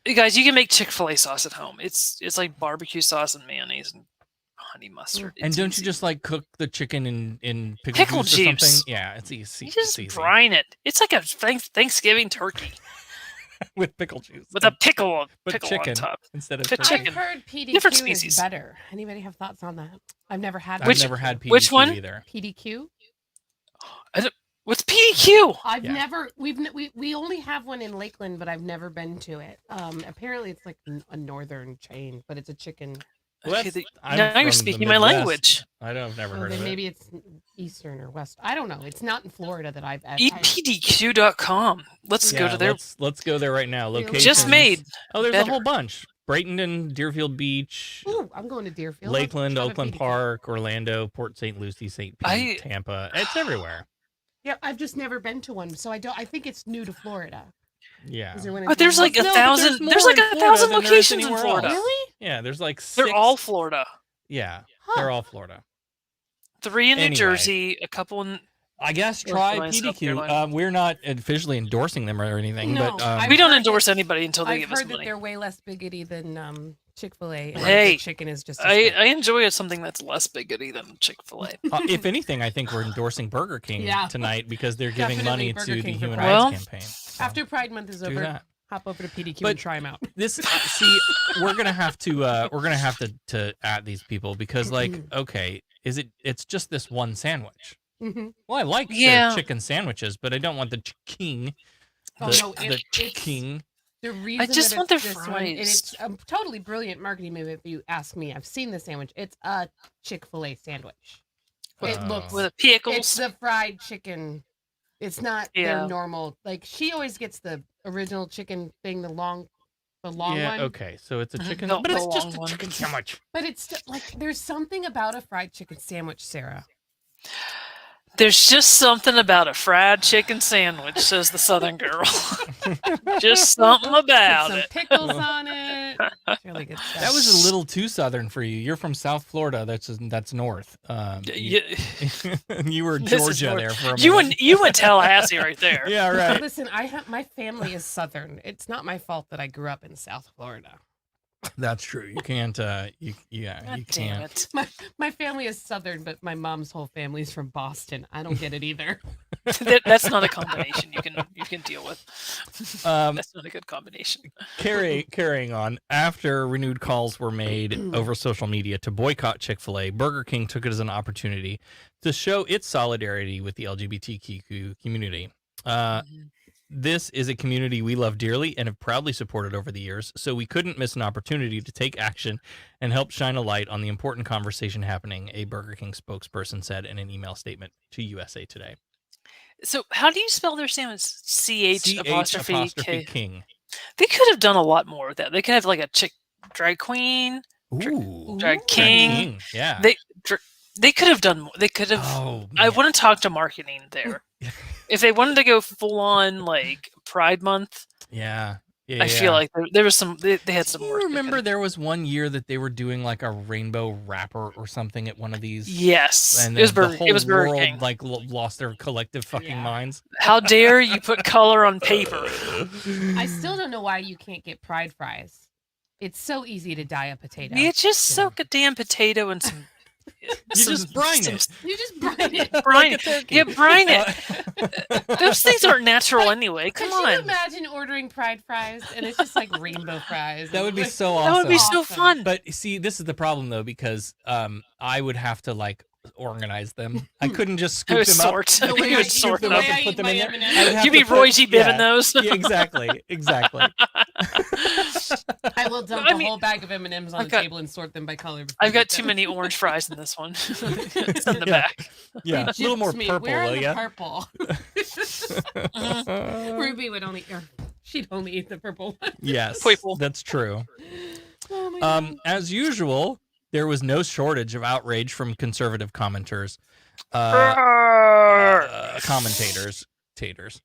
You guys, you can make Chick-fil-A sauce at home. It's like barbecue sauce and mayonnaise and honey mustard. And don't easy. you just like cook the chicken in pickle juice or juice? Something? Yeah, it's easy. You just brine it. It's like a Thanksgiving turkey. With pickle juice. With a pickle chicken on top. Instead of chicken. I've heard PDQ Different is species. better. Anybody have thoughts on that? I've never had I've never had PDQ which one? either. PDQ. What's PDQ? I've never. We only have one in Lakeland, but I've never been to it. Apparently, it's like a northern chain, but it's a chicken. Well, now you're speaking my language. I've never heard of it. Maybe it's eastern or west. I don't know. It's not in Florida that I've. EatPDQ.com. Let's go to there. Let's go there right now. Location just made. Oh, there's a whole bunch. Brayton and Deerfield Beach. Ooh, I'm going to Deerfield. Lakeland, Oakland Park, Orlando, Port St. Lucie, St. Pete, Tampa. It's everywhere. Yeah, I've just never been to one, so I think it's new to Florida. Yeah. But there's like 1,000. There's like 1,000 locations in Florida. Really? Yeah, there's like 6. They're all Florida. Yeah, they're all Florida. 3 in New Jersey, a couple in. I guess try PDQ. We're not officially endorsing them or anything, but we don't endorse anybody until they give us money. I've heard that they're way less bigoty than Chick-fil-A. Hey, chicken is just. I enjoy something that's less bigoty than Chick-fil-A. If anything, I think we're endorsing Burger King tonight because they're giving money to the Human Rights Campaign. So after Pride Month is over, hop over to PDQ and try them out. We're gonna have to add these people because, like, okay, it's just this one sandwich. Mm-hmm. Well, I like their chicken sandwiches, but I don't want the king. The king. The reason I just want their fries. And it's a totally brilliant marketing move if you ask me. I've seen the sandwich. It's a Chick-fil-A sandwich. It looks with pickles. It's the fried chicken. It's not their normal. Like she always gets the original chicken thing, the long one. Yeah, okay. So it's a chicken, but it's just a chicken sandwich. But it's like there's something about a fried chicken sandwich, Sarah. There's just something about a fried chicken sandwich, says the Southern girl. Just something about Put some it. pickles on it. It's really good stuff. That was a little too southern for you. You're from South Florida. That's north. You were Georgia there for a minute. You went Tallahassee right there. Yeah, right. Listen, my family is Southern. It's not my fault that I grew up in South Florida. That's true. You can't. You Damn can't. it. My family is Southern, but my mom's whole family's from Boston. I don't get it either. That's not a combination you can deal with. That's not a good combination. Carrying on. After renewed calls were made over social media to boycott Chick-fil-A, Burger King took it as an opportunity to show its solidarity with the LGBTQ community. This is a community we love dearly and have proudly supported over the years, so we couldn't miss an opportunity to take action and help shine a light on the important conversation happening, a Burger King spokesperson said in an email statement to USA Today. So how do you spell their sandwich? CH''K. King. They could have done a lot more with that. They could have like a drag queen, drag king. Yeah. They could have done more. They could have. Oh, I want to talk to marketing there. If they wanted to go full on like Pride Month, I feel like there was some. They had some. You remember there was one year that they were doing like a rainbow wrapper or something at one of these. Yes, and it was the whole Burger world King. like lost their collective fucking minds. How dare you put color on paper? I still don't know why you can't get Pride fries. It's so easy to dye a potato. You just soak a damn potato in some. You just brine it. You just brine it. Brine it. Yeah, brine it. Those things aren't natural anyway. Come on. Could you imagine ordering Pride fries and it's just like rainbow fries? That would be so awesome. That would be so fun. But see, this is the problem though, because I would have to like organize them. I couldn't just scoop them up. You would sort them up and put them in there. You'd be Roy G. Bibbing those. Yeah, exactly. I will dump a whole bag of M&Ms on the table and sort them by color. I've got too many orange fries in this one. It's on the back. Yeah, a little more purple, will you? Purple. Ruby would she'd only eat the purple one. Yes, purple. That's true. Oh my God. As usual, there was no shortage of outrage from conservative commentators. Taters.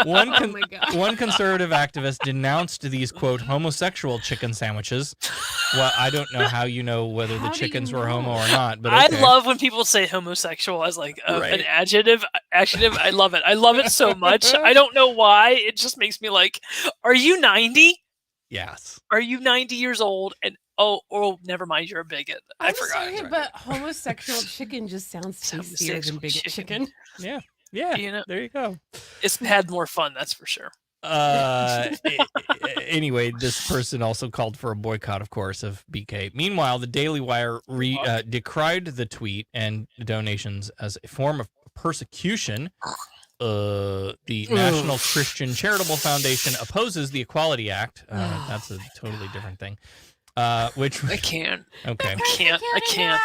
One conservative activist denounced these, quote, homosexual chicken sandwiches. Well, I don't know how you know whether the chickens were homo or not, but okay. I love when people say homosexual as like an adjective. I love it. I love it so much. I don't know why. It just makes me like, are you 90? Yes. Are you 90 years old? And oh, never mind, you're a bigot. I forgot. Sorry, but homosexual chicken just sounds tastier than bigot chicken. Yeah. You know, there you go. It's had more fun, that's for sure. Anyway, this person also called for a boycott, of course, of BK. Meanwhile, the Daily Wire decried the tweet and donations as a form of persecution. The National Christian Charitable Foundation opposes the Equality Act. That's a totally different thing. Which I can't. Okay. I can't.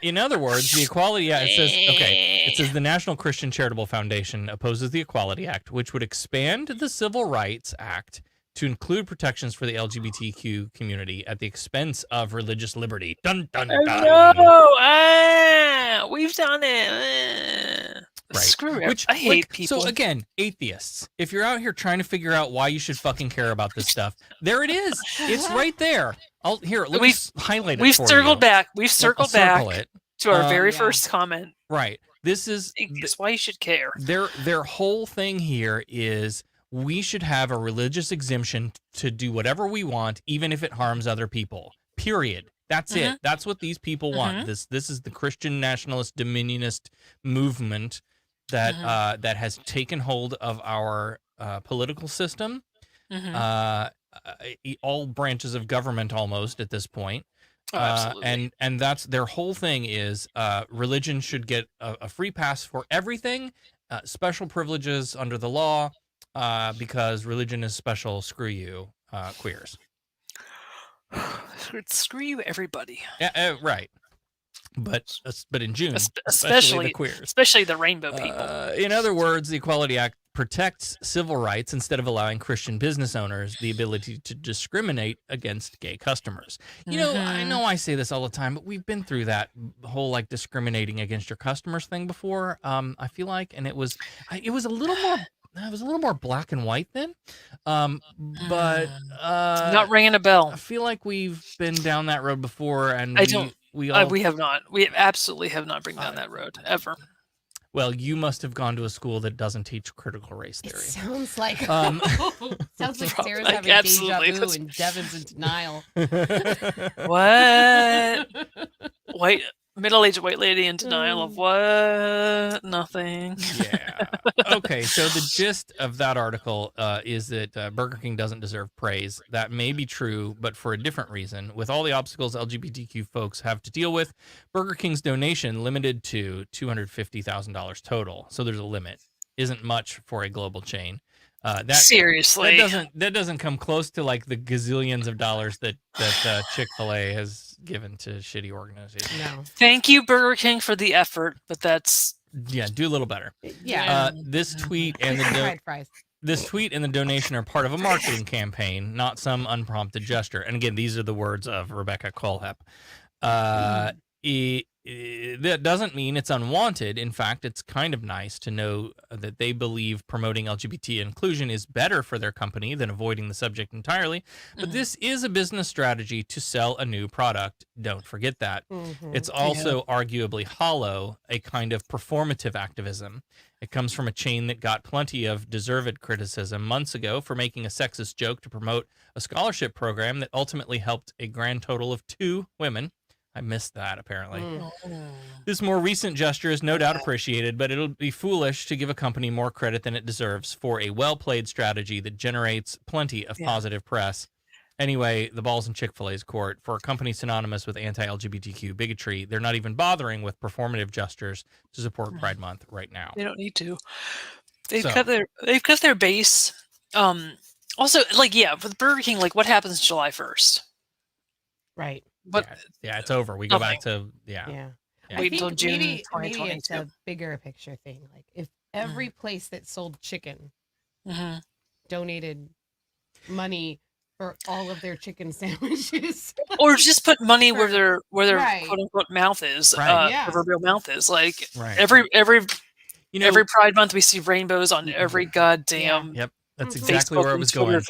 In other words, the Equality Act it says the National Christian Charitable Foundation opposes the Equality Act, which would expand the Civil Rights Act to include protections for the LGBTQ community at the expense of religious liberty. Dun dun dun. No, we've done it. Right. Screw it. I hate people. So again, atheists, if you're out here trying to figure out why you should fucking care about this stuff, there it is. It's right there. Let me highlight it. We've circled back. We've circled back to our very first comment. Right. This is why you should care. Their whole thing here is we should have a religious exemption to do whatever we want, even if it harms other people. Period. That's it. That's what these people want. This is the Christian nationalist dominionist movement that that has taken hold of our political system, all branches of government almost at this point. Absolutely. And that's their whole thing is religion should get a free pass for everything, special privileges under the law, because religion is special. Screw you, queers. Screw you, everybody. Yeah, right. but in June, especially the queers, especially the rainbow people. In other words, the Equality Act protects civil rights instead of allowing Christian business owners the ability to discriminate against gay customers. You know I say this all the time, but we've been through that whole like discriminating against your customers thing before. I feel like, and it was a little more. It was a little more black and white then, but not ringing a bell. I feel like we've been down that road before, and we have not. We absolutely have not been down that road ever. Well, you must have gone to a school that doesn't teach critical race theory. It sounds like sounds like Sarah's having deja vu and Devon's in denial. What? Middle-aged white lady in denial of what? Nothing. Yeah. Okay, so the gist of that article is that Burger King doesn't deserve praise. That may be true, but for a different reason. With all the obstacles LGBTQ folks have to deal with, Burger King's donation, limited to $250,000 total, so there's a limit, isn't much for a global chain. Seriously, that doesn't come close to like the gazillions of dollars that Chick-fil-A has given to shitty organizations. No. Thank you, Burger King, for the effort, but that's do a little better. Yeah. This tweet and the donation are part of a marketing campaign, not some unprompted gesture. And again, these are the words of Rebecca Kohlhepp. That doesn't mean it's unwanted. In fact, it's kind of nice to know that they believe promoting LGBT inclusion is better for their company than avoiding the subject entirely. But this is a business strategy to sell a new product. Don't forget that. It's also arguably hollow, a kind of performative activism. It comes from a chain that got plenty of deserved criticism months ago for making a sexist joke to promote a scholarship program that ultimately helped a grand total of 2 women. I missed that, apparently. This more recent gesture is no doubt appreciated, but it'll be foolish to give a company more credit than it deserves for a well-played strategy that generates plenty of positive press. Anyway, the ball's in Chick-fil-A's court. For a company synonymous with anti-LGBTQ bigotry, they're not even bothering with performative gestures to support Pride Month right now. They don't need to. They've cut their base. Also, with Burger King, what happens July 1st? Right. But it's over. We go back to wait until June maybe 2022. it's a bigger picture thing. Like if every place that sold chicken donated money for all of their chicken sandwiches, or just put money where their quote unquote mouth is, proverbial mouth is. Every Pride Month we see rainbows on every goddamn. Yep. That's exactly Facebook where it was going.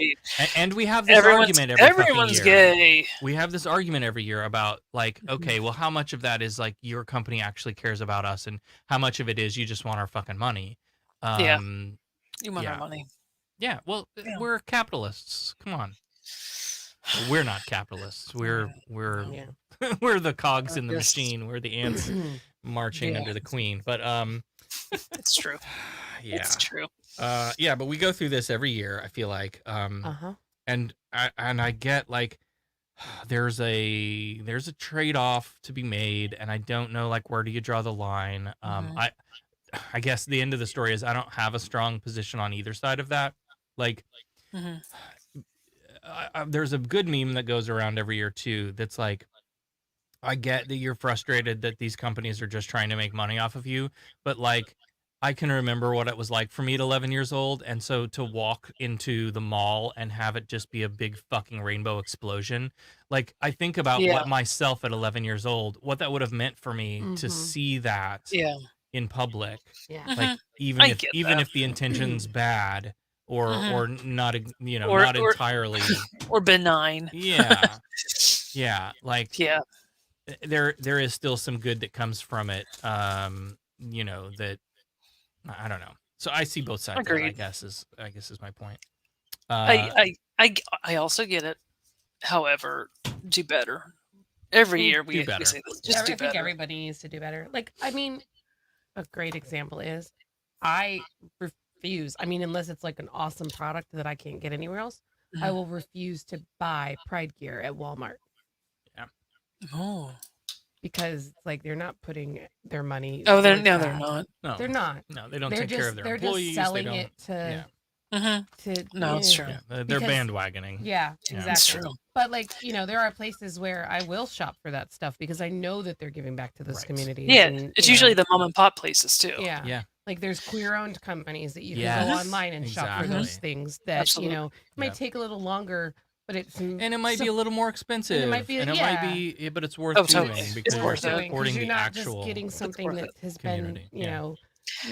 And we have this everyone's argument everyone's fucking year. Gay. We have this argument every year about okay, well, how much of that is your company actually cares about us, and how much of it is you just want our fucking money? You want our money. Yeah. Well, we're capitalists. Come on. Well, we're not capitalists. We're we're the cogs in the machine. We're the ants marching under the queen. But it's true. Yeah, it's true. But we go through this every year, I feel like. And I get there's a trade-off to be made, and I don't know where do you draw the line. I guess the end of the story is I don't have a strong position on either side of that. There's a good meme that goes around every year too that's I get that you're frustrated that these companies are just trying to make money off of you, but I can remember what it was like for me at 11 years old, and so to walk into the mall and have it just be a big fucking rainbow explosion. I think about what myself at 11 years old, what that would have meant for me to see that in public. Yeah. Even if the intention's bad or not, not entirely or benign. Yeah. There is still some good that comes from it. That I don't know. So I see both sides. Agreed. I guess is my point. I also get it. However, do better. Every year we say this. Just do better. I think everybody needs to do better. A great example is I refuse. Unless it's an awesome product that I can't get anywhere else, I will refuse to buy Pride gear at Walmart. Yeah. Oh. Because they're not putting their money. Oh, they're not. No, they're not. No, they don't take care of their employees. They're just selling it to Mhm. to No, it's true. They're Because- bandwagoning. Yeah, Yeah. It's exactly. true. But like, there are places where I will shop for that stuff because I know that they're giving back to those Right. communities. Yeah, and, it's you usually know, the mom and pop places too. yeah. Yeah. Like there's queer-owned companies that you can Yes, go online and shop for those exactly. things that Absolutely. it might Yeah. take a little longer, but it's And it might be a little more expensive. might be- but it's worth Oh, doing totally. It's because you're worth it. supporting you're the not actual. just getting something worth that it. has community, been, yeah.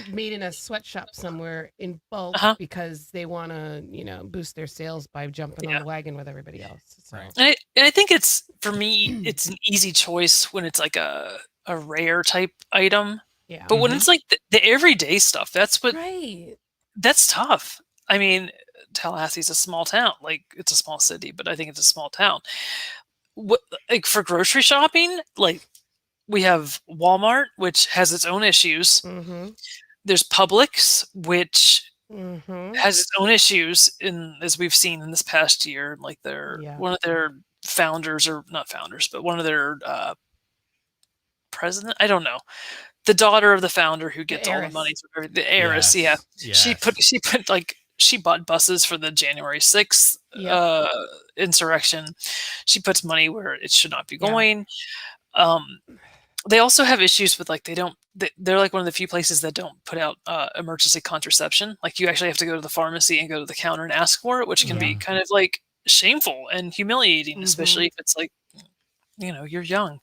made in a sweatshop somewhere in bulk because they want to, boost their sales by jumping on Yeah. the wagon with everybody else. So. Right. And I think it's, for me, it's an easy choice when it's like a rare type item. Yeah. But when it's like the everyday stuff, that's Right. that's tough. I mean, Tallahassee's a small town. Like, it's a small city, but I think it's a small town. What, like, for grocery shopping, like, we have Walmart, which has its own issues. Mm-hmm. There's Publix, which Mm-hmm. has its own issues, as we've seen in this past year. Like, one of their founders, or not founders, but one of their president, I don't know, the daughter of the founder who gets all the money, the heiress. Yes, Yeah, she put like, she bought buses for the January 6th insurrection. She puts money where it should not be going. They also have issues with, like, they're like one of the few places that don't put out emergency contraception. Like, you actually have to go to the pharmacy and go to the counter and ask for it, which can be kind of like shameful and humiliating, especially if it's like, you're young.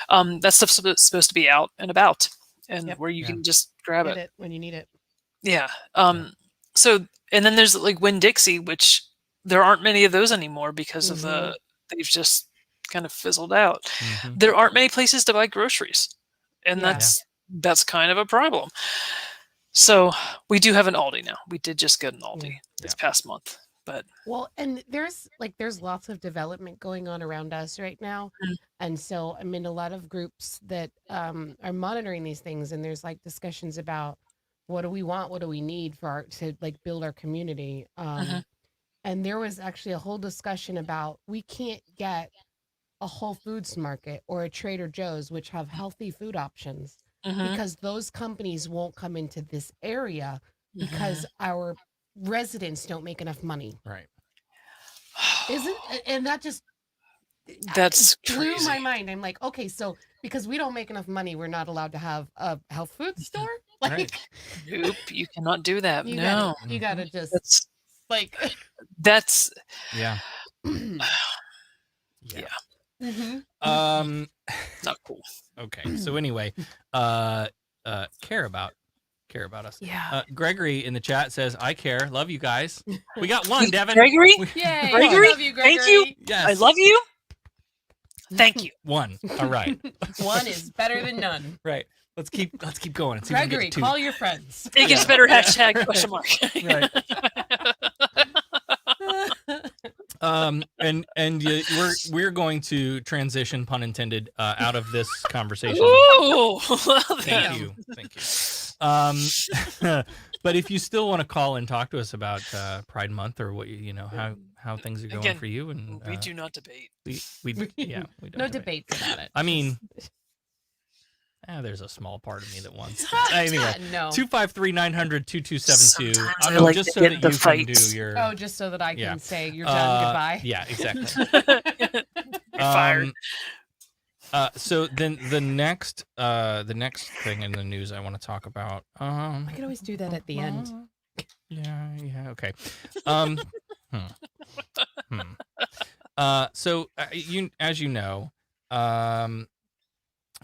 That stuff's supposed to be out and about, and where you can just grab Get it. it when you need it. Yeah. So, and then there's like Winn-Dixie, which there aren't many of those anymore because of they've just kind of fizzled out. There aren't many places to buy groceries, and that's kind of a problem. So we do have an Aldi now. We did just get an Aldi this past month, but and there's lots of development going on around us right now, and so I'm in a lot of groups that are monitoring these things, and there's like discussions about what do we want, what do we need to like build our community. And there was actually a whole discussion about we can't get a Whole Foods Market or a Trader Joe's, which have healthy food options, because those companies won't come into this area because our residents don't make enough money. Right. And that just that's blew crazy. my mind. I'm like, okay, so because we don't make enough money, we're not allowed to have a health food store? Like, Right. Nope, you cannot do that. you No. gotta just That's like that's Yeah. Yeah. Not cool. Okay. So anyway, care about us. Yeah. Gregory in the chat says, "I care. Love you guys." We got one, Devon. Gregory? Yay! Gregory? I love you, Gregory. Thank you. Yes. I love you. Thank you. One. All right. One is better than none. Right. Let's keep going. Let's see if we can Gregory, get to two. call your friends. It gets better. Hashtag question mark. Right. We're going to transition, pun intended, out of this conversation. Ooh. Thank you. But if you still want to call and talk to us about Pride Month or what how things are going Again, for you, and we do not debate. we don't No debates about it. I mean, there's a small part of me that wants. Anyway, no. 253-900-2272. Sometimes I like just to so get that the you can fights. do your. Oh, just so that I can Yeah. say you're done. Goodbye. Yeah, exactly. You're fired. So then the next thing in the news I want to talk about. I can always do that at the end. Yeah, okay. So as you know,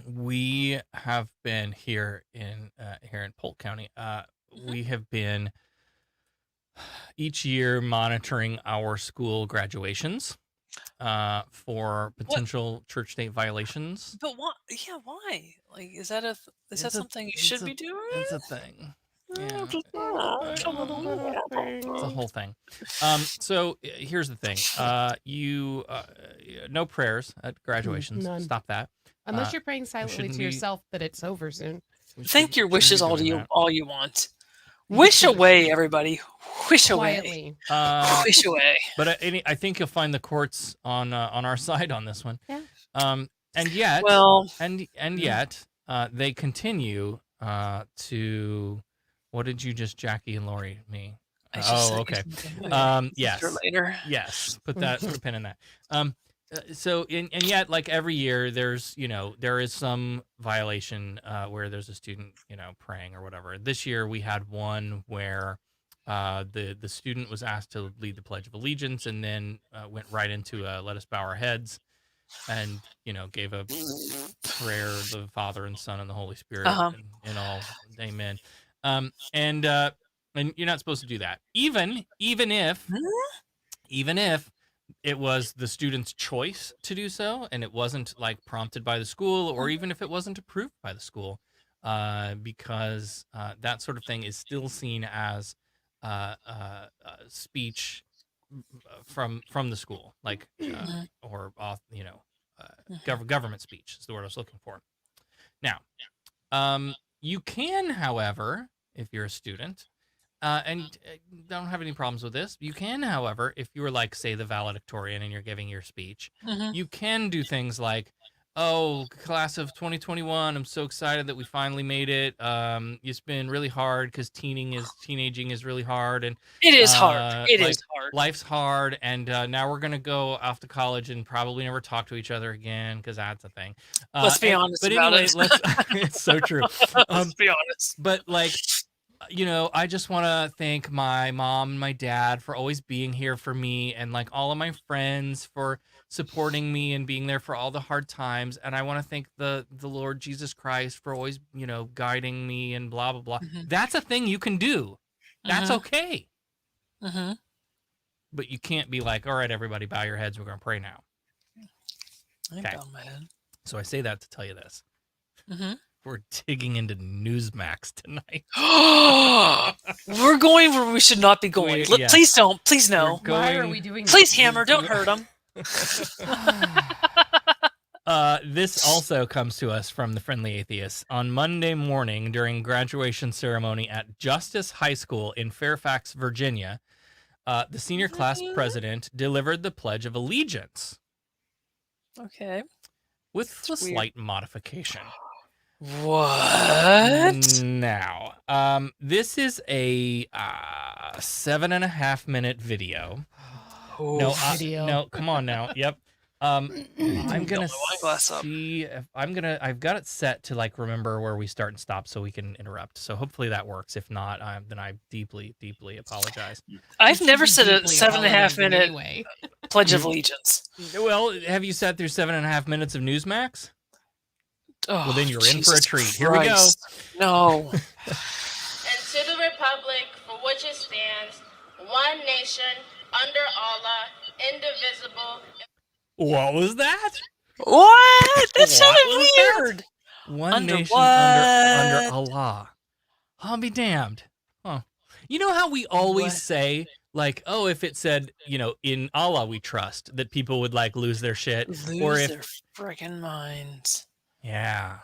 we have been here in Polk County. We have been each year monitoring our school graduations for potential church state violations. But why? Yeah, why? Like, is that something you should be doing? It's a thing. Yeah. Just a little bit of thing. It's a whole thing. So here's the thing. You no prayers at graduations. None. Stop that. Unless you're praying silently shouldn't to be- yourself that it's over soon. Think your wishes all you want. You Wish should- away, everybody. Wish away. Quietly. Wish away. But I think you'll find the courts on our side on this one. Yeah. And yet, Well, and yet, they continue to. What did you just Jackie and Lori me? I just sent you okay. something. Yes. Later. Yes. Put a pin in that. So and yet, like every year, there's there is some violation where there's a student praying or whatever. This year we had one where the student was asked to lead the Pledge of Allegiance and then went right into "Let us bow our heads," and gave a prayer of the Father and Son and the Holy Spirit and all, amen. And you're not supposed to do that, even if it was the student's choice to do so, and it wasn't like prompted by the school, or even if it wasn't approved by the school, because that sort of thing is still seen as speech from the school, like or government speech is the word I was looking for. Now, you can, however, if you're a student, and don't have any problems with this, you can, however, if you were like, say, the valedictorian and you're giving your speech, you can do things like, "Oh, class of 2021, I'm so excited that we finally made it. It's been really hard because teenaging is really hard, and it is hard. It is hard. Life's hard, and now we're gonna go off to college and probably never talk to each other again because that's a thing." Let's be honest. But about anyway, it. it's so true. Let's be honest. But like, I just want to thank my mom and my dad for always being here for me, and like all of my friends for supporting me and being there for all the hard times. And I want to thank the Lord Jesus Christ for always, guiding me and blah, blah, blah. That's a thing you can do. That's okay. But you can't be like, "All right, everybody, bow your heads. We're going to pray now." I'm down my head. So I say that to tell you this. We're digging into Newsmax tonight. We're going where we should not be going. Yes. Please don't. Please no. Why are we doing Please, this? Hammer, don't hurt him. This also comes to us from the Friendly Atheist. On Monday morning during graduation ceremony at Justice High School in Fairfax, Virginia, the senior class president delivered the Pledge of Allegiance. Okay. With a slight modification. What? Now, this is a 7.5 minute video. No, come on now. Yep. I'm gonna see if I've got it set to like remember where we start and stop so we can interrupt. So hopefully that works. If not, then I deeply, deeply apologize. I've never said a 7.5 minute anyway. Pledge of Allegiance. Well, have you sat through 7.5 minutes of Newsmax? Oh, well, then you're in for a Jesus treat. Christ. Here we go. No. And to the republic for which it stands, one nation, under Allah, indivisible. What was that? What? That What sounded was weird. One Under nation what? under Allah. I'll be damned. Huh. You know how we always say, like, oh, if it said, in Allah we trust, that people would like lose their shit. Or if their freaking minds. Yeah.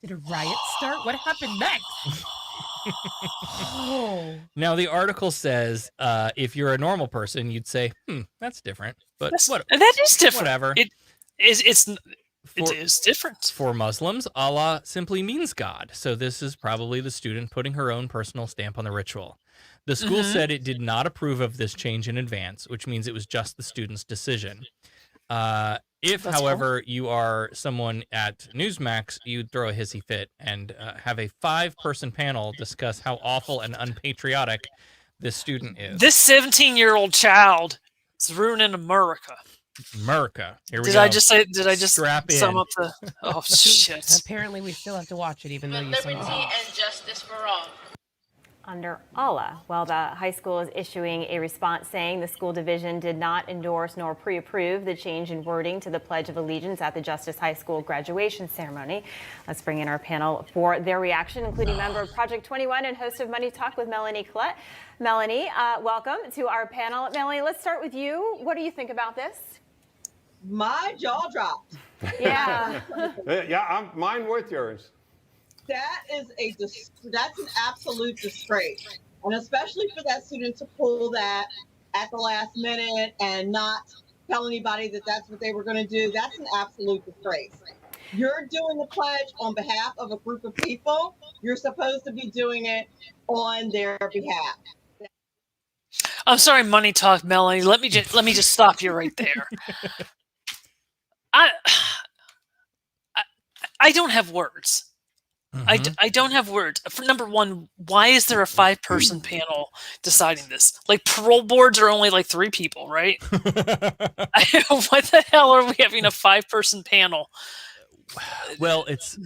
Did a riot start? What happened next? Oh. Now the article says, if you're a normal person, you'd say, that's different. But that is different. Whatever. It is different. For Muslims, Allah simply means God. So this is probably the student putting her own personal stamp on the ritual. The school said it did not approve of this change in advance, which means it was just the student's decision. However, you are someone at Newsmax, you'd throw a hissy fit and have a 5-person panel discuss how awful and unpatriotic this student is. This 17-year-old child is ruining America. America. Here we Did go. I just Strap sum in. up the... Oh, shit. Apparently, we still have to watch it, even though With you summed liberty it up. and justice for all. Under Allah. Well, the high school is issuing a response saying the school division did not endorse nor pre-approve the change in wording to the Pledge of Allegiance at the Justice High School graduation ceremony. Let's bring in our panel for their reaction, including member of Project 21 and host of Money Talk with Melanie Collette. Melanie, welcome to our panel. Melanie, let's start with you. What do you think about this? My jaw dropped. Yeah. Yeah, mine with yours. That's an absolute disgrace, and especially for that student to pull that at the last minute and not tell anybody that that's what they were going to do. That's an absolute disgrace. You're doing the pledge on behalf of a group of people. You're supposed to be doing it on their behalf. I'm sorry, money talk, Melanie. Let me just stop you right there. I don't have words. I don't have words. For number one, why is there a 5-person panel deciding this? Like, parole boards are only like 3 people, right? What the hell are we having a 5-person panel? Well, it's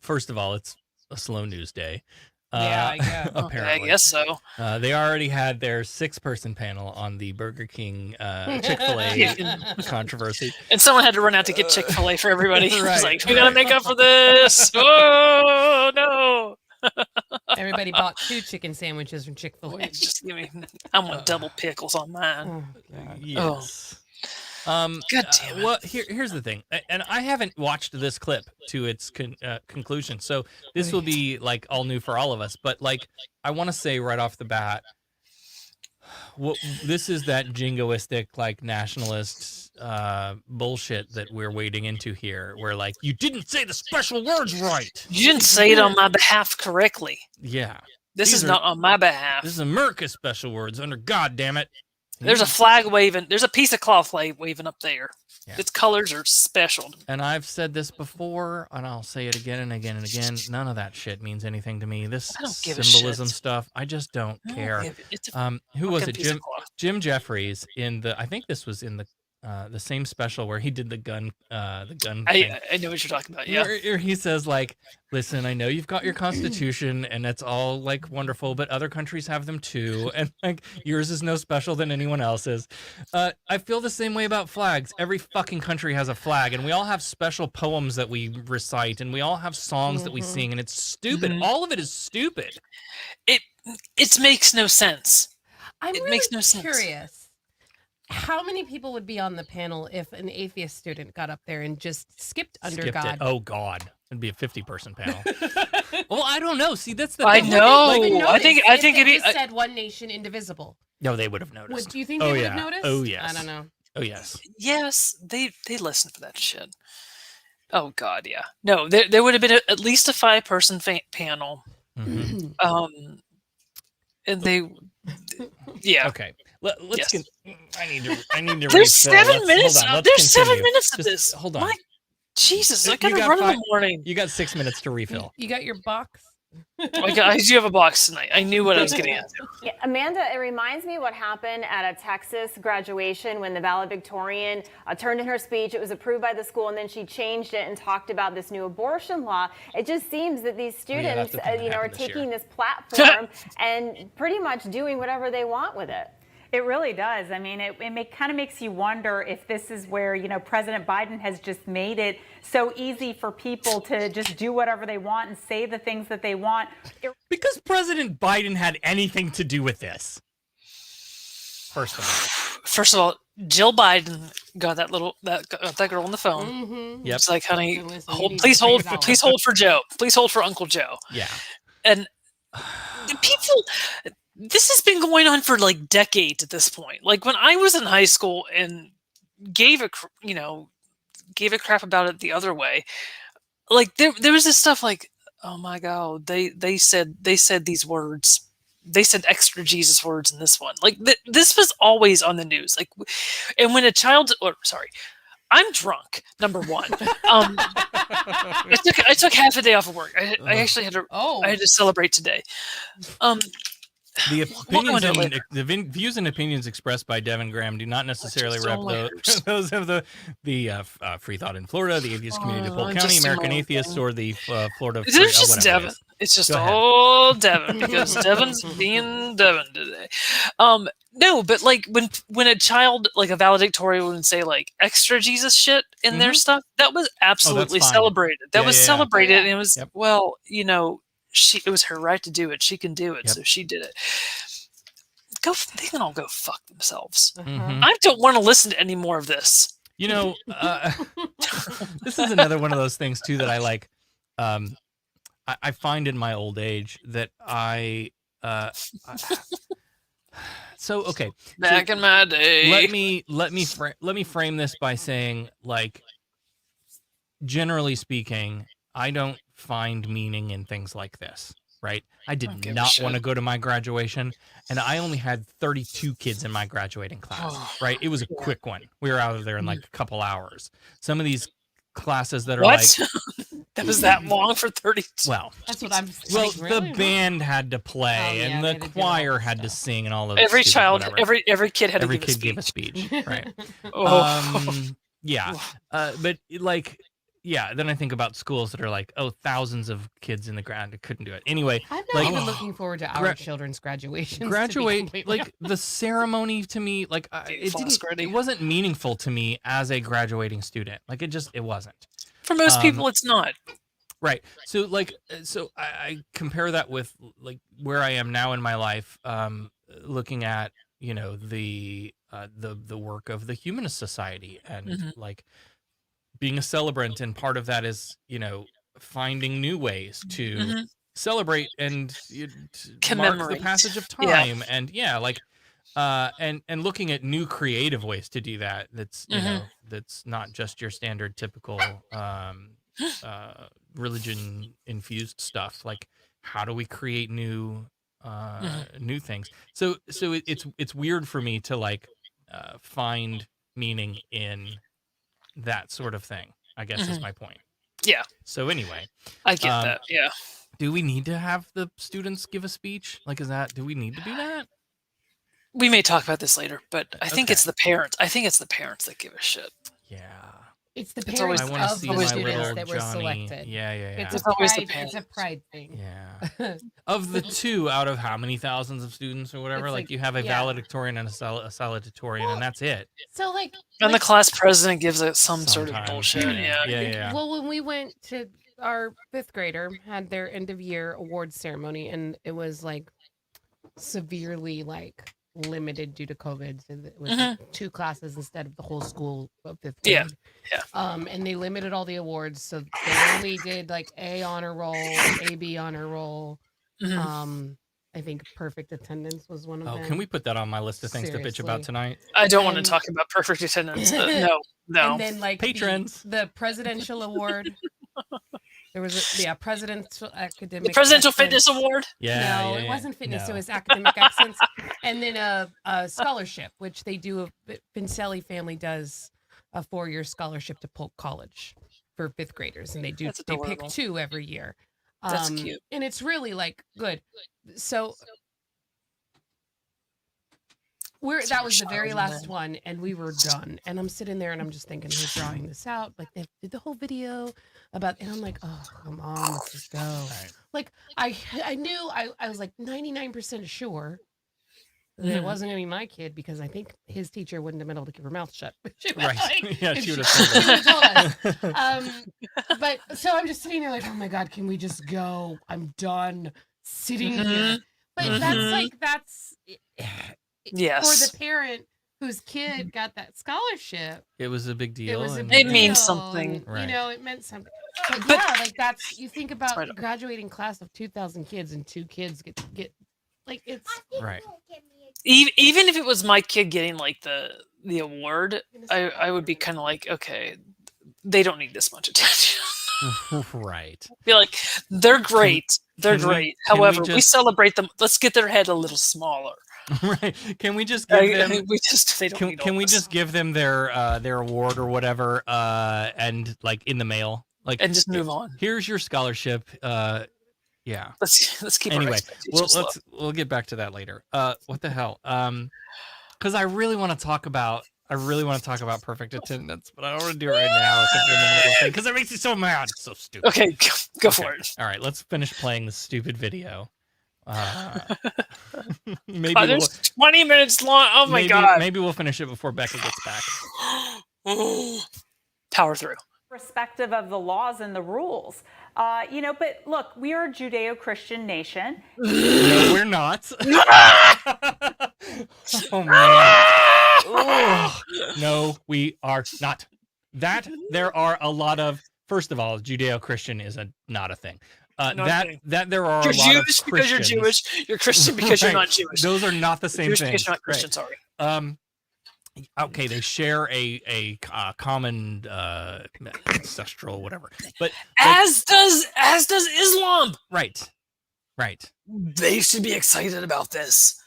first of all, it's a slow news day. Yeah, yeah. Apparently. I guess so. They already had their 6-person panel on the Burger King Chick-fil-A controversy. And someone had to run out to get Chick-fil-A for everybody. It was Right. like, we gotta make up for this. Oh no! Everybody bought 2 chicken sandwiches from Chick-fil-A. Just give me. I want double pickles on mine. Oh, God. Yes. God damn it. Well, here's the thing, and I haven't watched this clip to its conclusion, so this will be like all new for all of us. But like, I want to say right off the bat, this is that jingoistic, like, nationalist bullshit that we're wading into here, where like, you didn't say the special words right. You didn't say it on my behalf correctly. Yeah, This is not on my behalf. This is America's special words under God damn it. There's a flag waving. There's a piece of cloth waving up there. Yeah. Its colors are special. And I've said this before, and I'll say it again and again and again. None of that shit means anything to me. This I don't give a symbolism shit. stuff, I just don't care. It's a Who was fucking it? piece of cloth. Jim Jeffries in I think this was in the same special where he did the gun thing. I know what you're talking about. Yeah. Where he says, like, listen, I know you've got your constitution and it's all like wonderful, but other countries have them too, and like yours is no special than anyone else's. I feel the same way about flags. Every fucking country has a flag, and we all have special poems that we recite, and we all have songs that we sing, and it's stupid. All of it is stupid. It makes no sense. I'm It really makes no sense. curious. How many people would be on the panel if an atheist student got up there and just skipped under Skipped God? it. Oh God, it'd be a 50-person panel. Well, I don't know. See, that's the I thing. know. Would they I think notice if it'd they be. just said one nation indivisible. No, they would have noticed. Do you think they would have noticed? Oh yes. I don't know. Oh yes. Yes, they listen for that shit. Oh God, yeah. No, there would have been at least a 5-person panel. Mm-hmm. And they, yeah. Okay. Let's. Yes. I need to. There's refill. 7 minutes. Hold on, There's let's 7 continue. minutes of Just this. Hold on. My Jesus, I You gotta got run in 5 the morning. You got 6 minutes to refill. You got your box? I do have a box tonight. I knew what I was getting into. Yeah, Amanda, it reminds me what happened at a Texas graduation when the valedictorian turned in her speech. It was approved by the school, and then she changed it and talked about this new abortion law. It just seems that these students, are taking this platform and pretty much doing whatever they want with it. It really does. I mean, it kind of makes you wonder if this is where, President Biden has just made it so easy for people to just do whatever they want and say the things that they want. Because President Biden had anything to do with this. First of all, Jill Biden got that girl on the phone. Mm-hmm. Yep. It's like, honey, Listen, please hold for Joe. Please hold for Uncle Joe. Yeah. And the people. This has been going on for like decades at this point. Like when I was in high school and gave a crap about it the other way. Like there was this stuff like, oh my God, they said these words. They said extra Jesus words in this one. Like this was always on the news. Like, and when a child, I'm drunk. Number one, I took half a day off of work. I actually had to. Oh. I had to celebrate today. The opinions the views and opinions expressed by Devon Graham do not necessarily represent those of the Freethought in Florida, the Atheist Community of Polk County, American Atheists, or the Florida. It's just Devon. It's just all Devon because Devon's being Devon today. No, but like when a child, like a valedictorian, would say like extra Jesus shit in their stuff, that was absolutely celebrated. That was celebrated, and it was it was her right to do it. She can do it, so she did it. They can all go fuck themselves. I don't want to listen to any more of this. This is another one of those things too that I like. I find in my old age that Back in my day. Let me frame this by saying, like, generally speaking, I don't find meaning in things like this. right? I did give a not shit. want to go to my graduation, and I only had 32 kids in my graduating class, right? It was a quick one. We were out of there in like a couple hours. Some of these classes that are What? like, That was that long for 30. well, That's what I'm well, like, really? the band had to play, Oh, yeah, and they the had to do all choir that had to stuff. sing, and all of Every stupid child, whatever. every kid had Every to kid give gave a speech, right? Oh. Yeah, but like, yeah. Then I think about schools that are like, oh, thousands of kids in the ground that couldn't do it. Anyway, I'm not like, even looking forward to our children's graduations. graduate, like the ceremony to me, like it wasn't meaningful to me as a graduating student. Like it wasn't. For most people, it's not. Right. So like, so I compare that with like where I am now in my life, looking at, you know, the work of the Humanist Society and like being a celebrant. And part of that is, you know, finding new ways to celebrate and mark the passage of time. And like, and looking at new creative ways to do that. That's, you know, that's not just your standard typical, religion infused stuff. Like, how do we create new things? So it's weird for me to like find meaning in that sort of thing, I guess is my point. Yeah. So anyway, I get that. Yeah. Do we need to have the students give a speech? Like, do we need to do that? We may talk about this later, but I think it's the parents. I think it's the parents that give a shit. Yeah. It's the It's parents always- I want to of see the my students little that were Johnny. selected. Yeah. It's always the it's a parents. pride thing. Yeah. Of the two out of how many thousands of students or whatever, It's like like- you have a yeah. valedictorian and a salutatorian, and that's it. So like, And the class president gives it some sort of Sometimes, bullshit. Yeah. Well, when we went to our 5th grader had their end of year awards ceremony, and it was like severely like limited due to COVID. So it was like 2 classes instead of the whole school of 5th grade. Yeah. And they limited all the awards, so they only did like A honor roll, AB honor roll. I think perfect attendance was one of them. Oh, can we put that on my list of things to bitch about Seriously. tonight? I don't want to And- talk about perfect attendance. No. And then like Patrons. the presidential award. There was a presidential academic. The Presidential excellence. Fitness Award? Yeah. No, yeah, it wasn't fitness. no. It was academic excellence, and then a scholarship, which they do. Vincelli family does a 4-year scholarship to Polk College for 5th graders, and they That's pick adorable. 2 every year. That's cute. And it's really like good. So that was the very last one, and we were done. And I'm sitting there and I'm just thinking, who's drawing this out? Like they did the whole video about, and I'm like, oh come on, let's just go. Right. Like I knew I was like 99% sure that it wasn't gonna be my kid, because I think his teacher wouldn't have been able to keep her mouth shut. She was Right. like- Yeah, if she would she have would've told us. But so I'm just sitting there like, oh my god, can we just go? I'm done sitting here. But that's Yes. for the parent whose kid got that scholarship. It was a big deal. It was a and- big It means deal, something. and, Right. You know, it meant something. But, But- yeah, like that's, you think about right on. graduating class of 2,000 kids, and 2 kids get like, it's Right. Even if it was my kid getting like the award, I would be kind of like, okay, they don't need this much attention. Right. Be like, they're great. They're can we- great. can we However, we just- celebrate them. Let's get their head a little smaller. Right. Can we just give them? They don't need all Can we this. just give them their award or whatever, and like in the mail, like, and just move on? here's your scholarship. Yeah. Let's keep our Anyway, expectations low. we'll get back to that later. What the hell? Because I really want to talk about perfect attendance, but I don't want to do it right now because it makes me so mad. It's so stupid. Okay, go for it. All right, let's finish playing this stupid video. Maybe God, there's 20 minutes long. Oh my god. Maybe we'll finish it before Becca gets back. Power through. Perspective of the laws and the rules. But look, we are a Judeo-Christian nation. No, we're not. Oh man. Ugh. No, we are not. That there are a lot of. First of all, Judeo-Christian is not a thing. Not a thing. That there are You're a lot Jewish of because you're Christians. Jewish. You're Christian because you're Right. not Jewish. Those are not the same Jewish thing. because you're not Christian. Sorry. Okay, they share a common ancestral whatever, but As does Islam. right. Right. They should be excited about this.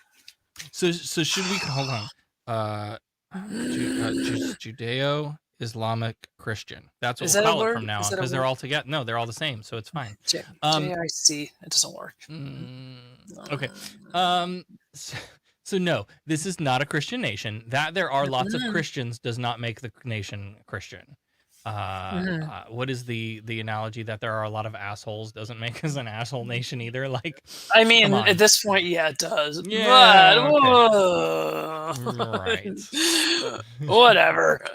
So should we hold on? Judeo-Islamic Christian. That's what Is we'll that a call it word? from now Is on that a because they're word? all together. No, they're all the same, so it's fine. JIC. It doesn't work. Okay. So no, this is not a Christian nation. That there are lots of Christians does not make the nation Christian. What is the analogy that there are a lot of assholes doesn't make us an asshole nation either? Like, I mean, come on. at this point, yeah, it does. Yeah, But right. whatever.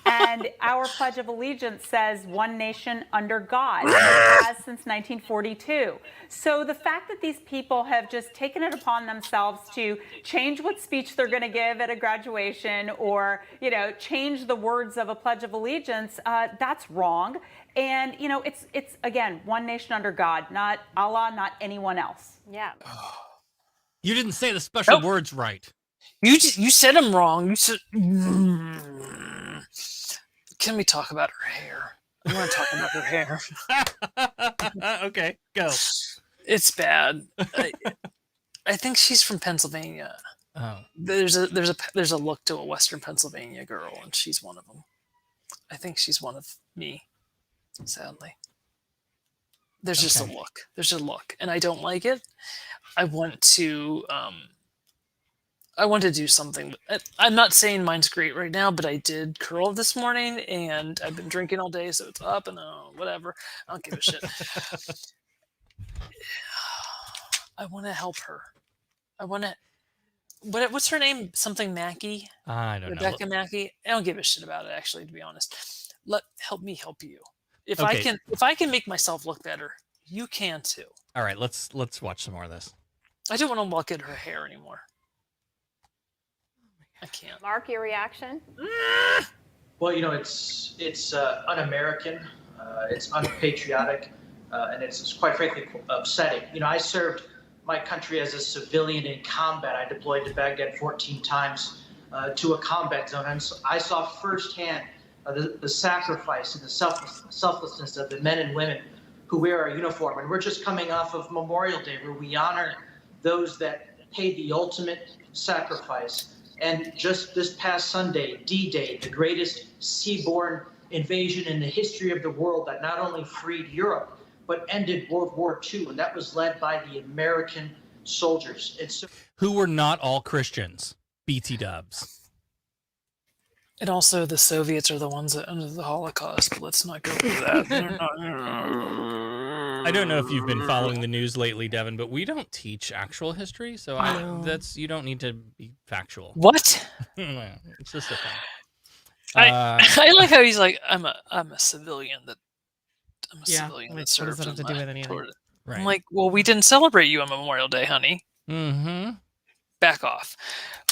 And our Pledge of Allegiance says one nation under God. It has since 1942. So the fact that these people have just taken it upon themselves to change what speech they're going to give at a graduation or, change the words of a Pledge of Allegiance, that's wrong. And, it's again, one nation under God, not Allah, not anyone else. Yeah. You didn't say the special words right. You said them wrong. You said. Can we talk about her hair? I want to talk about her hair. Okay, go. It's bad. I think she's from Pennsylvania. Oh. There's a look to a Western Pennsylvania girl, and she's one of them. I think she's one of me. Sadly, there's just a look. There's a look, and I don't like it. I want to do something. I'm not saying mine's great right now, but I did curl this morning, and I've been drinking all day, so it's up and whatever. I don't give a shit. I want to help her. I want to. What's her name? Something Mackey? I don't know. Rebecca Mackey. I don't give a shit about it, actually, to be honest. Help me help you. If I can make myself look better, you can too. All right, let's watch some more of this. I don't want to look at her hair anymore. I can't. Mark, your reaction? Well, it's un-American, it's unpatriotic, and it's quite frankly upsetting. I served my country as a civilian in combat. I deployed to Baghdad 14 times to a combat zone, and so I saw firsthand the sacrifice and the selflessness of the men and women who wear our uniform. And we're just coming off of Memorial Day, where we honor those that paid the ultimate sacrifice. And just this past Sunday, D-Day, the greatest seaborne invasion in the history of the world that not only freed Europe, but ended World War II. And that was led by the American soldiers. Who were not all Christians. BT dubs. And also, the Soviets are the ones that ended the Holocaust. But let's not go into that. I don't know if you've been following the news lately, Devon, but we don't teach actual history, so you don't need to be factual. What? It's just a thing. I like how he's like, I'm a civilian that civilian that what served. does that have to do with anything? Right. I'm like, well, we didn't celebrate you on Memorial Day, honey. Mm-hmm. Back off.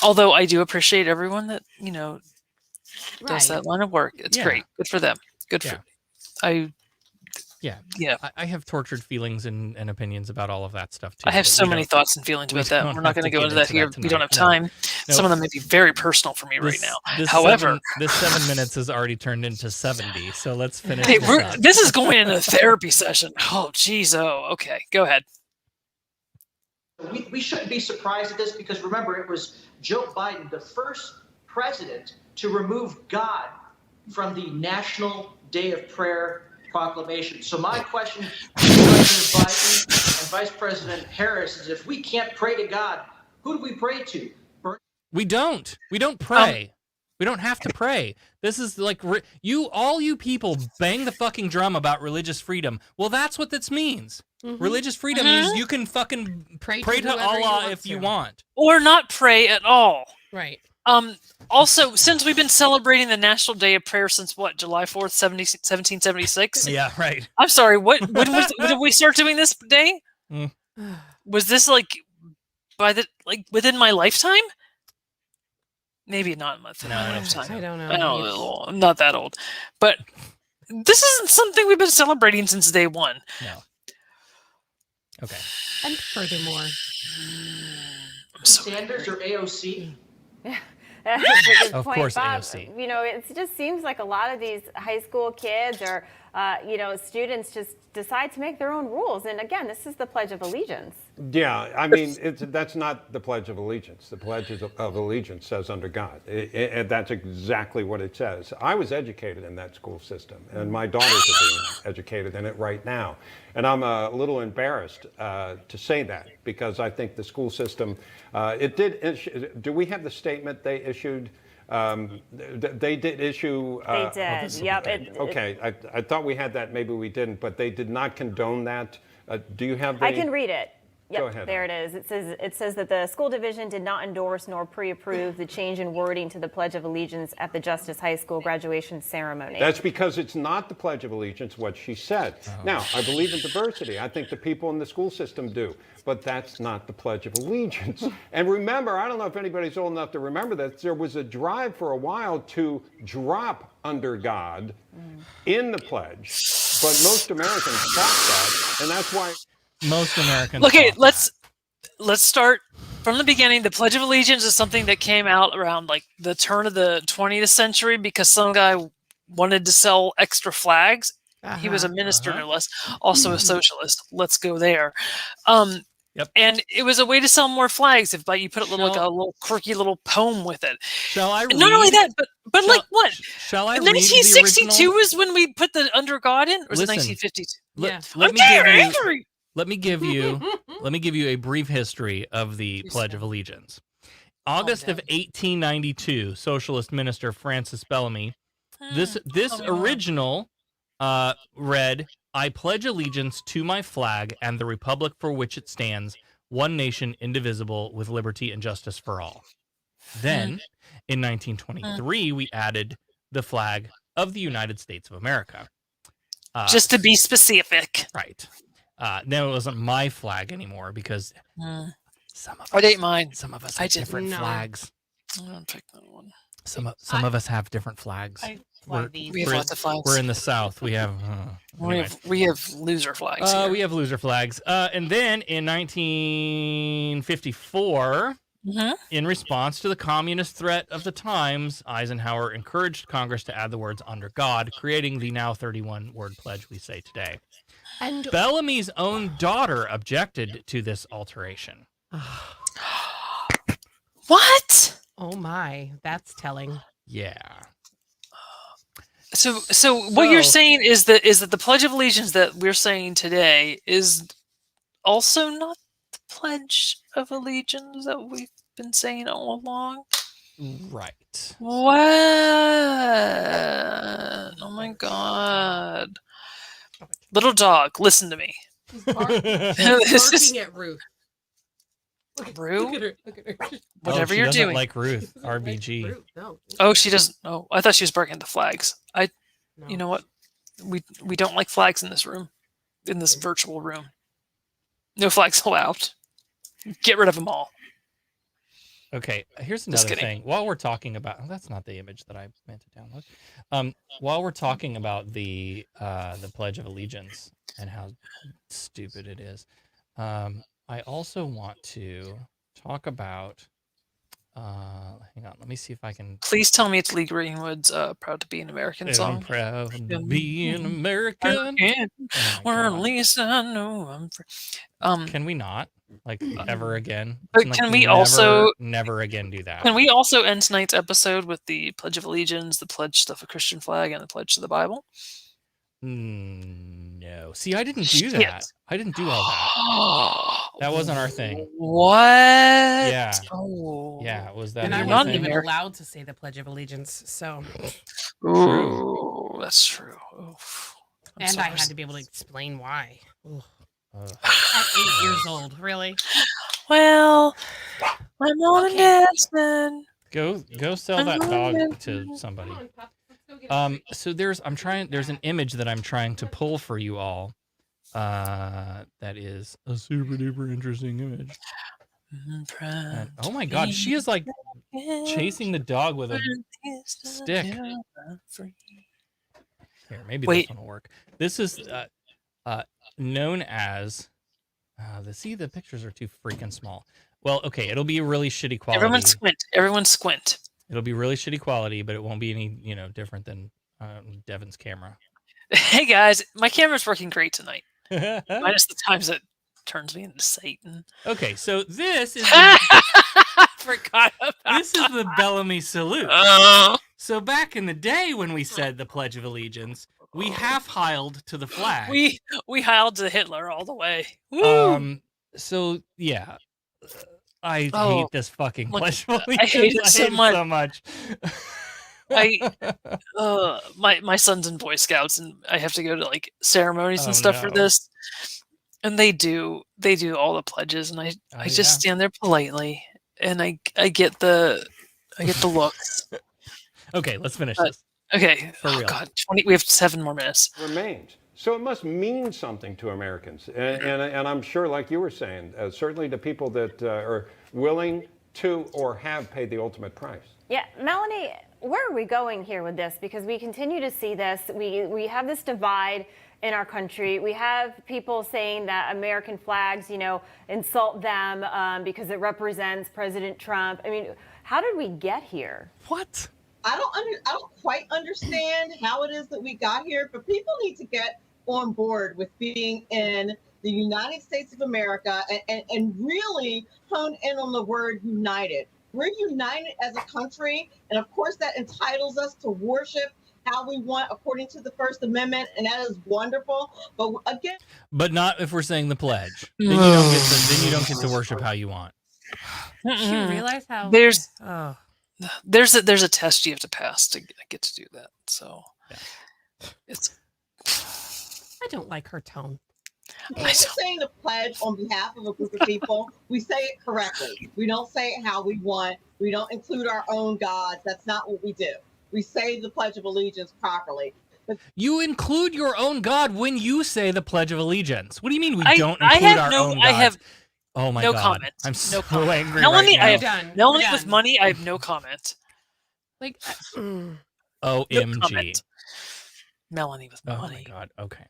Although I do appreciate everyone that does that line of work. It's great. Good for them. Good for. I have tortured feelings and opinions about all of that stuff too. I have so many thoughts and feelings about that. We're not going to go into that here. We don't have time. No. Some of them may be very personal for me right now. However, this 7 minutes has already turned into 70. So let's finish. Hey, this is going into a therapy session. Oh, geez. Oh, okay. Go ahead. We shouldn't be surprised at this because remember, it was Joe Biden, the first president to remove God from the National Day of Prayer proclamation. So my question to President Biden and Vice President Harris is, if we can't pray to God, who do we pray to? We don't pray. We don't have to pray. This is like all you people bang the fucking drum about religious freedom. Well, that's what this means. Mm-hmm. Religious freedom means you can fucking pray to Allah if you want, or not pray at all. Right. Also, since we've been celebrating the National Day of Prayer since what, July 4th, 1776? Yeah, right. I'm sorry. When did we start doing this day? Mm. Was this within my lifetime? Maybe not within my lifetime. I don't know. I'm not that old, but this isn't something we've been celebrating since day one. No. Okay. And furthermore, Sanders or AOC? Yeah. That's a good Of point, course, Bob. AOC. You know, it just seems like a lot of these high school kids or, students just decide to make their own rules. And again, this is the Pledge of Allegiance. Yeah, I mean, that's not the Pledge of Allegiance. The Pledge of Allegiance says under God. And that's exactly what it says. I was educated in that school system, and my daughters are being educated in it right now. And I'm a little embarrassed to say that, because I think the school system, it did issue, do we have the statement they issued? They did issue. They did. Yep. Okay, I thought we had that. Maybe we didn't, but they did not condone that. Do you have the? I can read it. Yep, Go ahead. there it is. It says that the school division did not endorse nor pre-approve the change in wording to the Pledge of Allegiance at the Justice High School graduation ceremony. That's because it's not the Pledge of Allegiance, what she said. Now, I believe in diversity. I think the people in the school system do. But that's not the Pledge of Allegiance. And remember, I don't know if anybody's old enough to remember that, there was a drive for a while to drop under God in the pledge. But most Americans thought that, and that's why... Most Americans. Okay, let's start from the beginning. The Pledge of Allegiance is something that came out around like the turn of the 20th century because some guy wanted to sell extra flags. He was a minister, no less, also a socialist. Let's go there. Yep. And it was a way to sell more flags if you put a little quirky little poem with it. Shall I read? Not only that, but like what? Shall I read 1962 is when we put the under God in, or was it 1952? Let me give you a brief history of the Pledge of Allegiance. August of 1892, Socialist Minister Francis Bellamy. This original read, "I pledge allegiance to my flag and the republic for which it stands, one nation, indivisible, with liberty and justice for all." Then, in 1923, we added the flag of the United States of America. Just to be specific. Right. Now it wasn't my flag anymore because some of us, it ain't mine. Some of us have different flags. I don't pick that one. Some of us have different flags. We have lots of flags. We're in the South. We have we have loser flags. Here. We have loser flags. And then in 1954, in response to the communist threat of the times, Eisenhower encouraged Congress to add the words "under God," creating the now 31-word pledge we say today. And Bellamy's own daughter objected to this alteration. What? Oh my, that's telling. Yeah. So what you're saying is that the Pledge of Allegiance that we're saying today is also not the Pledge of Allegiance that we've been saying all along? Right. What? Oh my God. Little dog, listen to me. He's barking at Ruth. Ruth? Look at her. Whatever she you're doesn't doing. like Ruth, RBG. No. Oh, she doesn't. Oh, I thought she was barking at the flags. You know what? We don't like flags in this room, in this virtual room. No flags allowed. Get rid of them all. Okay, here's another thing. While we're talking about, that's not the image that I meant to download. While we're talking about the Pledge of Allegiance and how stupid it is, I also want to talk about. Hang on, let me see if I can. Please tell me it's Lee Greenwood's "Proud to Be an American" song. I'm proud to be an American. Or at least I know I'm free. Can we not? Like ever again? But Like, can we also never again do that? Can we also end tonight's episode with the Pledge of Allegiance, the pledge to the Christian flag, and the pledge to the Bible? No. See, I didn't do that. I didn't do all that. That wasn't our thing. What? Yeah. Oh. Yeah, was that? And I'm not even allowed to say the Pledge of Allegiance, so. Ooh, that's true. Oof. And I had to be able to explain why. At 8 years old, really? Well, I'm on dancing. Go sell that dog to somebody. So there's an image that I'm trying to pull for you all. That is a super duper interesting image. And, oh my God, she is like chasing the dog with a stick. Here, maybe this one will work. This is known as. The pictures are too freaking small. Well, okay, it'll be a really shitty quality. Everyone squint. It'll be really shitty quality, but it won't be any, different than Devon's camera. Hey guys, my camera's working great tonight. Minus the times it turns me into Satan. Okay, so this is I forgot about this is the Bellamy salute. Oh. So back in the day when we said the Pledge of Allegiance, we half-hiled to the flag. We heiled to Hitler all the way. Woo! So yeah, I hate this fucking Pledge of Allegiance. I hate it so much. My son's in Boy Scouts, and I have to go to like ceremonies and stuff for this. And they do all the pledges, and I just stand there politely, and I get the looks. Okay, let's finish this. Okay. For real. God, we have 7 more minutes. Remains. So it must mean something to Americans. And I'm sure, like you were saying, certainly to people that are willing to or have paid the ultimate price. Yeah, Melanie, where are we going here with this? Because we continue to see this. We have this divide in our country. We have people saying that American flags, insult them because it represents President Trump. I mean, how did we get here? What? I don't quite understand how it is that we got here, but people need to get on board with being in the United States of America and really hone in on the word united. We're united as a country, and of course that entitles us to worship how we want according to the First Amendment, and that is wonderful. But again, but not if we're saying the pledge. Then you don't get to worship how you want. Do you realize how there's a test you have to pass to get to do that. So I don't like her tone. when we're saying the pledge on behalf of a group of people, we say it correctly. We don't say it how we want. We don't include our own gods. That's not what we do. We say the Pledge of Allegiance properly. You include your own God when you say the Pledge of Allegiance. What do you mean we don't include our own gods? I have oh my no God. comment. I'm so comment. angry Melanie, right now. Melanie with money, I have no comment. Like, OMG. Melanie with money. Oh my God. Okay.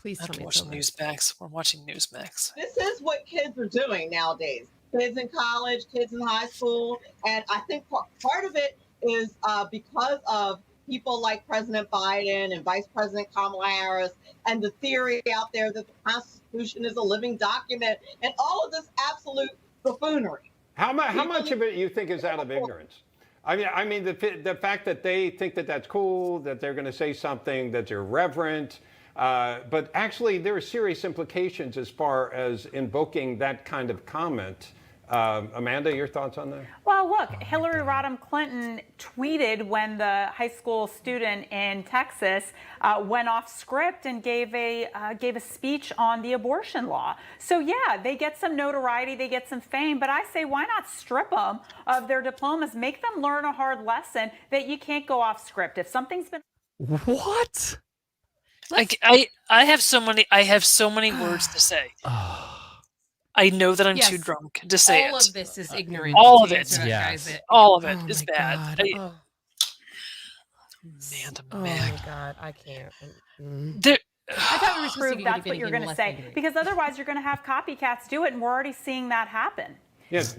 Please tell me watch Newsmax. We're watching Newsmax. This is what kids are doing nowadays. Kids in college, kids in high school. And I think part of it is because of people like President Biden and Vice President Kamala Harris and the theory out there that the Constitution is a living document and all of this absolute buffoonery. How much of it you think is out of ignorance? I mean, the fact that they think that that's cool, that they're going to say something that's irreverent, but actually there are serious implications as far as invoking that kind of comment. Amanda, your thoughts on that? Well, look, Hillary Rodham Clinton tweeted when the high school student in Texas went off script and gave a speech on the abortion law. So yeah, they get some notoriety, they get some fame, but I say why not strip them of their diplomas, make them learn a hard lesson that you can't go off script. If something's been what? I have so many words to say. I know that I'm too drunk to say it. All of this is ignorant. All of it. Yes. All of it is bad. God. Oh my God, I can't. I thought we were supposed to that's what you're going to say, because otherwise you're going to have copycats do it, and we're already seeing that happen. Yes.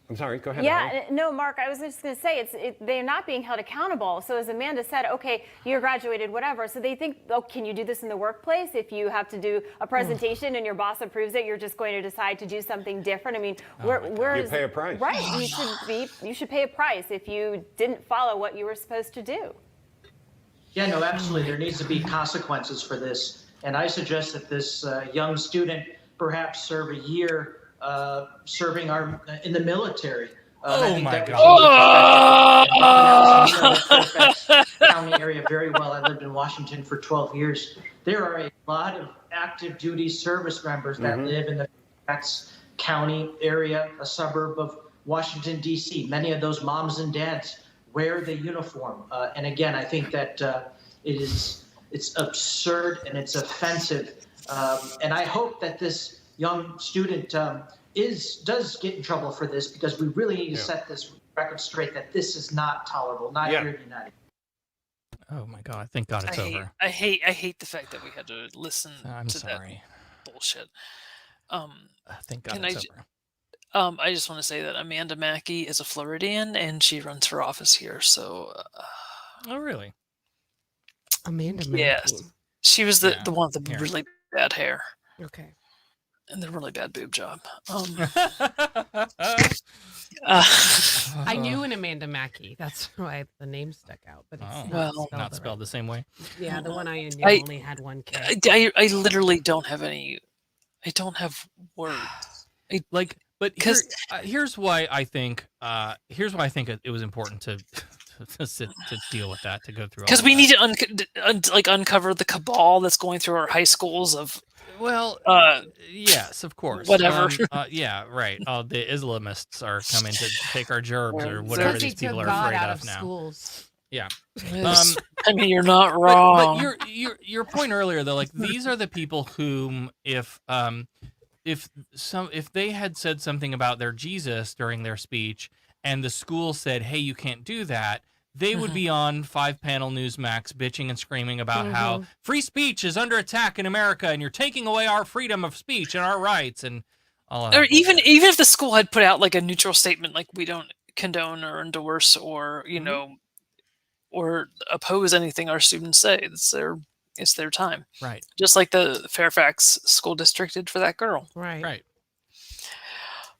I'm sorry, go ahead. Yeah, no, Mark, I was just going to say, they're not being held accountable. So as Amanda said, okay, you're graduated, whatever. So they think, oh, can you do this in the workplace? If you have to do a presentation and your boss approves it, you're just going to decide to do something different. I mean, you pay a price. Right, you should pay a price if you didn't follow what you were supposed to do. Yeah, no, absolutely. There needs to be consequences for this. And I suggest that this young student perhaps serve a year serving in the military. Oh my God! County area very well. I lived in Washington for 12 years. There are a lot of active duty service members that live in the Fairfax County area, a suburb of Washington D.C. Many of those moms and dads wear the uniform, and again, I think that it's absurd and it's offensive, and I hope that this young student does get in trouble for this, because we really need to set this record straight that this is not tolerable, not here in the United States. Oh my God! Thank God it's over. I hate the fact that we had to listen I'm to sorry. that bullshit. Thank God it's over. I just want to say that Amanda Mackey is a Floridian and she runs for office here. So, Oh, really? Amanda Mackey. yes, she was the Yeah, one with the here. really bad hair Okay. and the really bad boob job. Uh, I knew an Amanda Mackey. That's why the name stuck out, but it's Oh, not well, spelled, not spelled the same way. Yeah, the one I knew I- only had one K. I literally don't have any. I don't have words. Like, but Because- here's why I think it was important to deal with that, to go through. Because we need to uncover the cabal that's going through our high schools of yes, of course, whatever. Yeah, right. The Islamists are coming to take our gerbs or They're- whatever Because these they took people are God afraid out of of now. schools. Yeah. Yes. I mean, you're not wrong. But your point earlier though, like these are the people whom if they had said something about their Jesus during their speech and the school said, "Hey, you can't do that," they would be on 5-panel Newsmax bitching and screaming about how free speech is under attack in America and you're taking away our freedom of speech and our rights and all of that. Or even bullshit. if the school had put out like a neutral statement, like we don't condone or endorse or or oppose anything our students say. It's their time. Right. Just like the Fairfax school district did for that girl. Right. Right.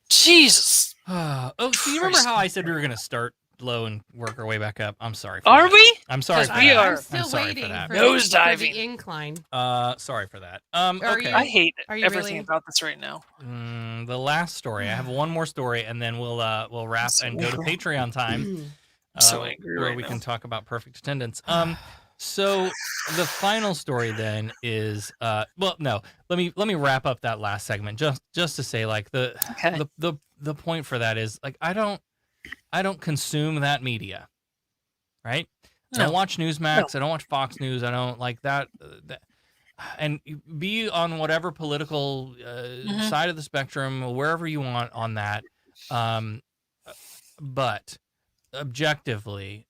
Jesus. Oh, so you remember how I said we were going to start low and work our way back up? I'm sorry. Are we? I'm sorry for we that. are. I'm still sorry waiting for that. for Nosediving. the incline. Sorry for that. Are Okay. you- I hate Are you everything really? about this right now. The last story. I have one more story, and then we'll wrap So and go to angry. Patreon time, I'm so angry where right we now. can talk about perfect attendance. So the final story then is well, no, let me wrap up that last segment just to say like the point for that is like I don't consume that media, right? I don't watch Newsmax. I don't watch Fox News. I don't like that. And be on whatever political side of the spectrum, wherever you want on that. But objectively,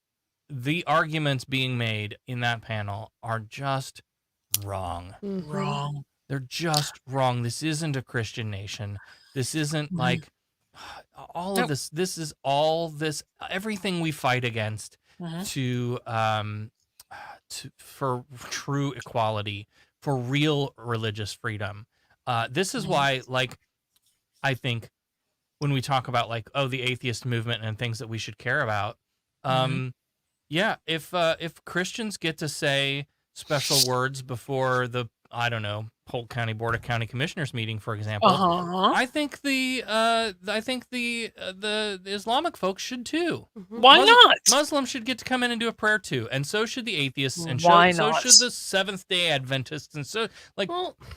the arguments being made in that panel are just wrong. Wrong. They're just wrong. This isn't a Christian nation. This isn't like all of this. This is all this, everything we fight against for true equality, for real religious freedom. This is why, like, I think when we talk about like, oh, the atheist movement and things that we should care about, yeah, if Christians get to say special words before the, I don't know, Polk County Board of County Commissioners meeting, for example, I think the Islamic folks should too. Why not? Muslims should get to come in and do a prayer too, and so should the atheists, and Why so not? should the Seventh-day Adventists, and so like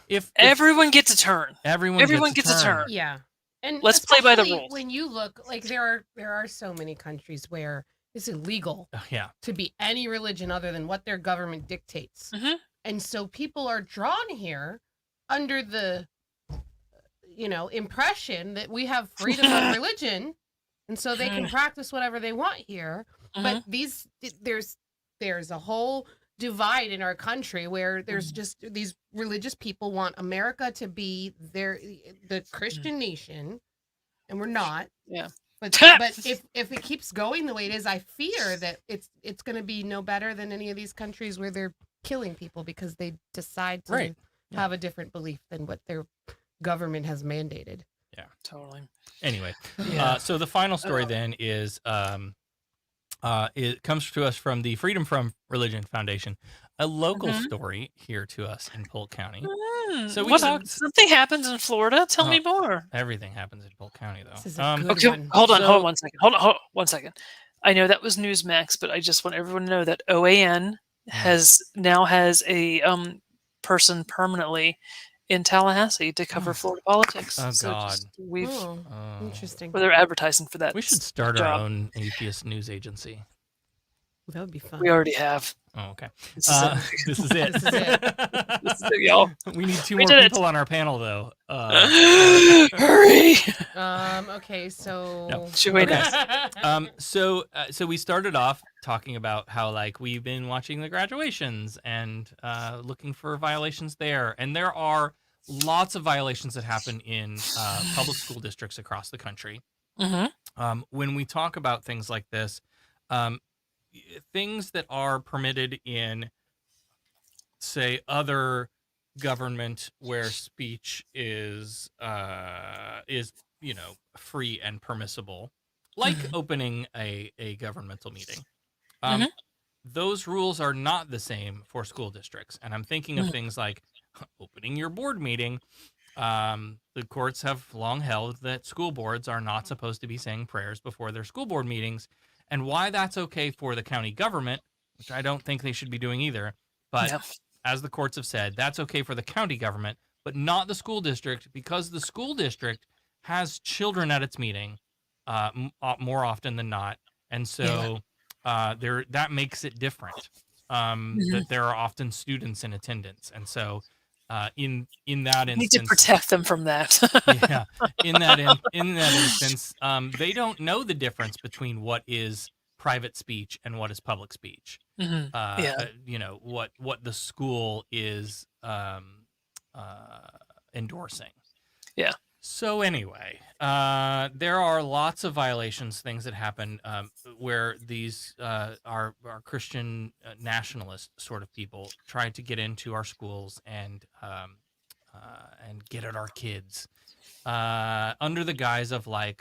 if Everyone gets a turn. everyone gets a turn. Yeah. And Let's play by the especially rules. When you look, like there are so many countries where it's illegal yeah, to be any religion other than what their government dictates. And so people are drawn here under the impression that we have freedom of religion, and so they can practice whatever they want here. But there's a whole divide in our country where there's just these religious people want America to be the Christian nation, and we're not. Yeah. But if it keeps going the way it is, I fear that it's going to be no better than any of these countries where they're killing people because they decide to have a different belief than what their government has mandated. Yeah, totally. Anyway, so the final story then is it comes to us from the Freedom From Religion Foundation, a local story here to us in Polk County. So we talked. Something happens in Florida. Tell me more. Everything happens in Polk County, though. This is a good Okay, one. hold on 1 second. Hold on 1 second. I know that was Newsmax, but I just want everyone to know that OAN has a person permanently in Tallahassee to cover Florida politics. Oh, So God. we've Interesting. well, they're advertising for that. We should start our job. own atheist news agency. That would be fun. We already have. Oh, okay. This is it. This is it. This is it. This is it, y'all. We need two We more did it. people on our panel, though. Hurry! Okay, so No. Join Okay. us. So we started off talking about how like we've been watching the graduations and looking for violations there, and there are lots of violations that happen in public school districts across the country. When we talk about things like this, things that are permitted in, say, other government where speech is free and permissible, like opening a governmental meeting. Those rules are not the same for school districts, and I'm thinking of things like opening your board meeting. The courts have long held that school boards are not supposed to be saying prayers before their school board meetings, and why that's okay for the county government, which I don't think they should be doing either. But as the courts have said, that's okay for the county government, but not the school district, because the school district has children at its meeting more often than not, and so that makes it different. That there are often students in attendance, and so in that instance, need to protect them from that. in that instance, they don't know the difference between what is private speech and what is public speech. What the school is endorsing. Yeah. So anyway, there are lots of violations, things that happen where these are Christian nationalist sort of people try to get into our schools and get at our kids under the guise of we're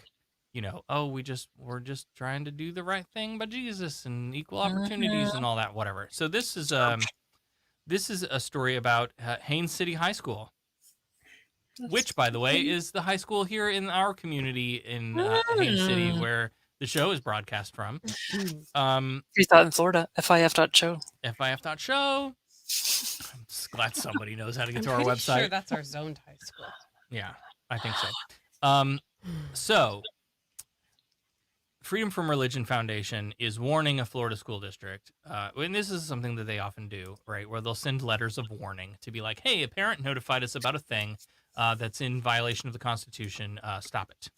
just trying to do the right thing by Jesus and equal opportunities and all that, whatever. So this is a story about Haines City High School. Which, by the way, is the high school here in our community in Haines City, where the show is broadcast from. Freethought in Florida, FIF.show. FIF.show. I'm just glad somebody knows how to get to our website. Sure, that's our zoned high school. Yeah, I think so. So, Freedom from Religion Foundation is warning a Florida school district, and this is something that they often do, right, where they'll send letters of warning to be like, hey, a parent notified us about a thing that's in violation of the Constitution. Stop it.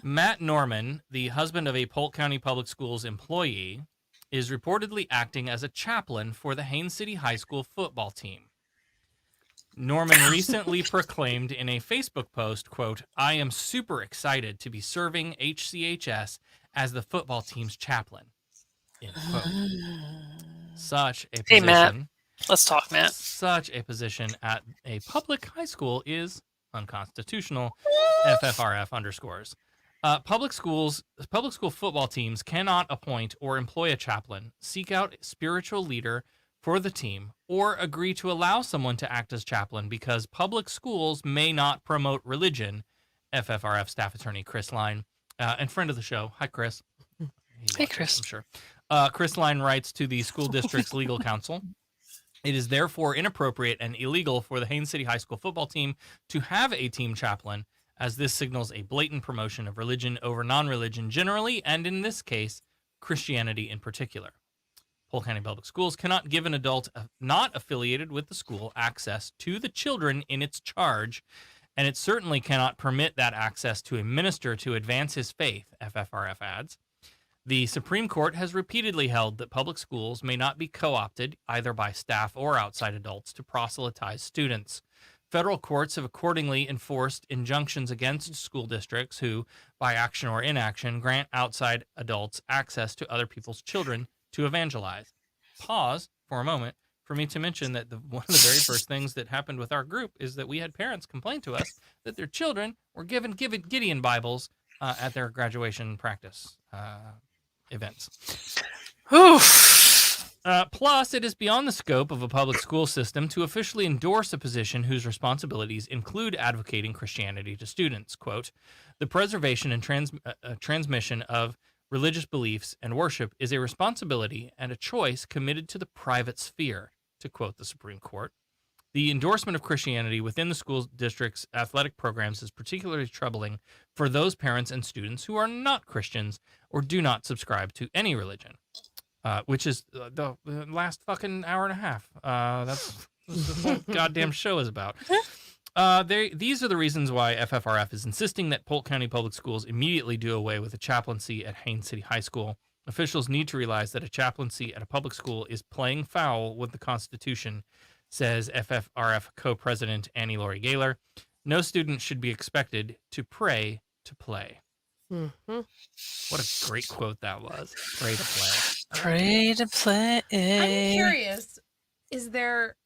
Matt Norman, the husband of a Polk County Public Schools employee, is reportedly acting as a chaplain for the Haines City High School football team. Norman recently proclaimed in a Facebook post, quote, I am super excited to be serving HCHS as the football team's chaplain, end quote. Such a position. Hey, Matt. Let's talk, Matt. Such a position at a public high school is unconstitutional. FFRF underscores. Public school football teams cannot appoint or employ a chaplain, seek out a spiritual leader for the team, or agree to allow someone to act as chaplain because public schools may not promote religion. FFRF staff attorney Chris Line, and friend of the show. Hi, Chris. Hey, Chris. I'm sure. Chris Line writes to the school district's legal counsel. It is therefore inappropriate and illegal for the Haines City High School football team to have a team chaplain, as this signals a blatant promotion of religion over non-religion generally, and in this case, Christianity in particular. Polk County Public Schools cannot give an adult not affiliated with the school access to the children in its charge, and it certainly cannot permit that access to a minister to advance his faith, FFRF adds. The Supreme Court has repeatedly held that public schools may not be co-opted, either by staff or outside adults, to proselytize students. Federal courts have accordingly enforced injunctions against school districts who, by action or inaction, grant outside adults access to other people's children to evangelize. Pause for a moment for me to mention that one of the very first things that happened with our group is that we had parents complain to us that their children were given Gideon Bibles at their graduation practice events. Plus, it is beyond the scope of a public school system to officially endorse a position whose responsibilities include advocating Christianity to students. Quote, the preservation and transmission of religious beliefs and worship is a responsibility and a choice committed to the private sphere, to quote the Supreme Court. The endorsement of Christianity within the school district's athletic programs is particularly troubling for those parents and students who are not Christians or do not subscribe to any religion, which is the last fucking hour and a half. That's what the whole goddamn show is about. These are the reasons why FFRF is insisting that Polk County Public Schools immediately do away with a chaplaincy at Haines City High School. Officials need to realize that a chaplaincy at a public school is playing foul with the Constitution, says FFRF co-president Annie Laurie Gaylor. No student should be expected to pray to play. Mm-hmm. What a great quote that was. Pray to play. Pray to play. I'm curious, is there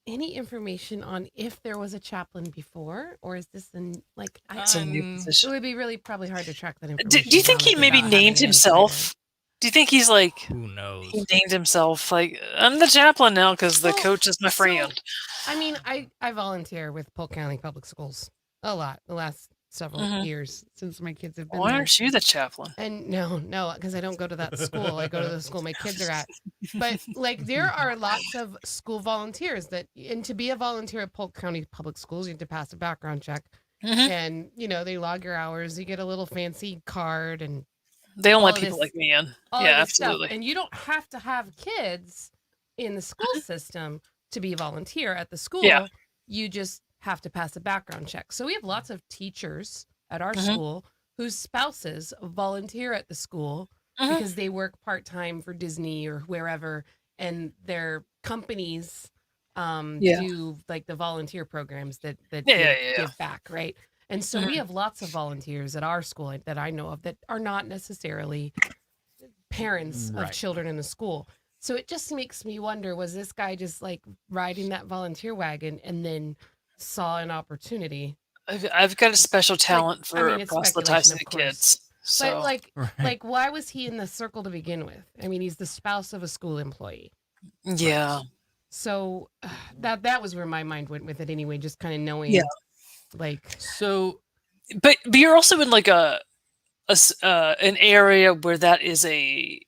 any information on if there was a chaplain before, or is this It's a new it position. would be really probably hard to track that Do information. you think down he maybe without having named an himself? Do you think he's like, Who knows? he named himself like, I'm the chaplain now because the Well, coach is my so- friend? I mean, I volunteer with Polk County Public Schools a lot the last several Mhm. years since my kids have been Why there. aren't you the chaplain? And no, because I don't go to that school. I go to the school my kids are at. But like, there are lots of school volunteers and to be a volunteer at Polk County Public Schools, you have to pass a background check. Mhm. And they log your hours. You get a little fancy card, and They don't all let of people this- like me in. all Yeah, of this stuff. absolutely. And you don't have to have kids in the school system to be a volunteer at the school. Yeah. You just have to pass a background check. So we have lots of teachers at our Mhm. school whose spouses volunteer at the school Mhm. because they work part-time for Disney or wherever, and their companies Yeah. do like the volunteer programs that Yeah. give back, right? And so we have lots of volunteers at our school that I know of that are not necessarily parents of Right. children in the school. So it just makes me wonder, was this guy just like riding that volunteer wagon and then saw an opportunity? I've got a special talent for it's speculation, proselytizing of the course. kids. So But like, Right. like, why was he in the circle to begin with? I mean, he's the spouse of a school employee. yeah. So that was where my mind went with it anyway, just kind of knowing, Yeah. like, So But you're also in like an area where that is a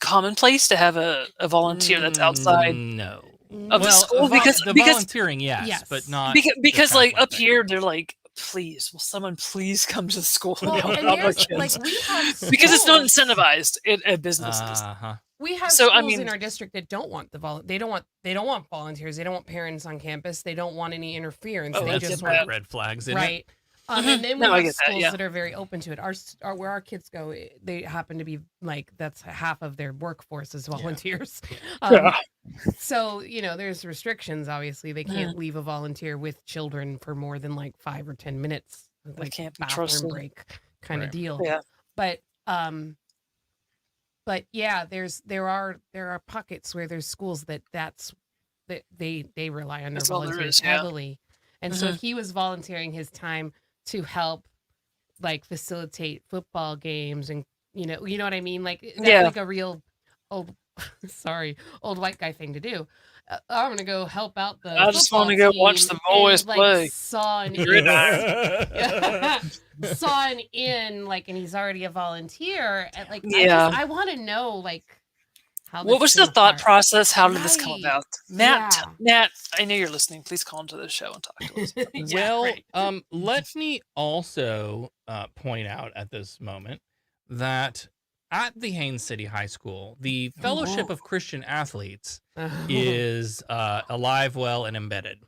commonplace to have a volunteer that's outside No. of the school because the because volunteering, yes, Yes. but not because the like chaplain up thing. here they're like, please, will someone please come to the school and well, help and out my there's kids? like we have Because it's not schools- incentivized at businesses. Uh-huh. We have So, I schools in mean- our district that don't want they don't want volunteers. They don't want parents on campus. They don't want any interference. Oh, they I That's just get want that. red flags, isn't right. it? And then we No, I have get that, schools yeah. that are very open to it. Where our kids go, they happen to be like that's half of their workforce is volunteers. Yeah. So there's restrictions. Obviously, they can't leave a volunteer with children for more than like 5 or 10 minutes. Like can't be bathroom trusted. break kind of Right. deal. Yeah. But yeah, there are pockets where there's schools that they rely on their That's all there volunteers is, yeah. heavily. And so if he was volunteering his time to help like facilitate football games and you know what I mean? Like that's Yeah. like a real old old white guy thing to do. I'm gonna go help out the I just want wanna go watch the boys play. Saw an in like, and he's already a volunteer. And like, Yeah. I want to know like how. What this was the came thought apart. process? How did this come Right. about? Matt, I know you're listening. Please call into the show and talk to us. Yeah, Well, right. let me also point out at this moment that at the Haines City High School, the Fellowship of Christian Athletes is alive, well, and embedded.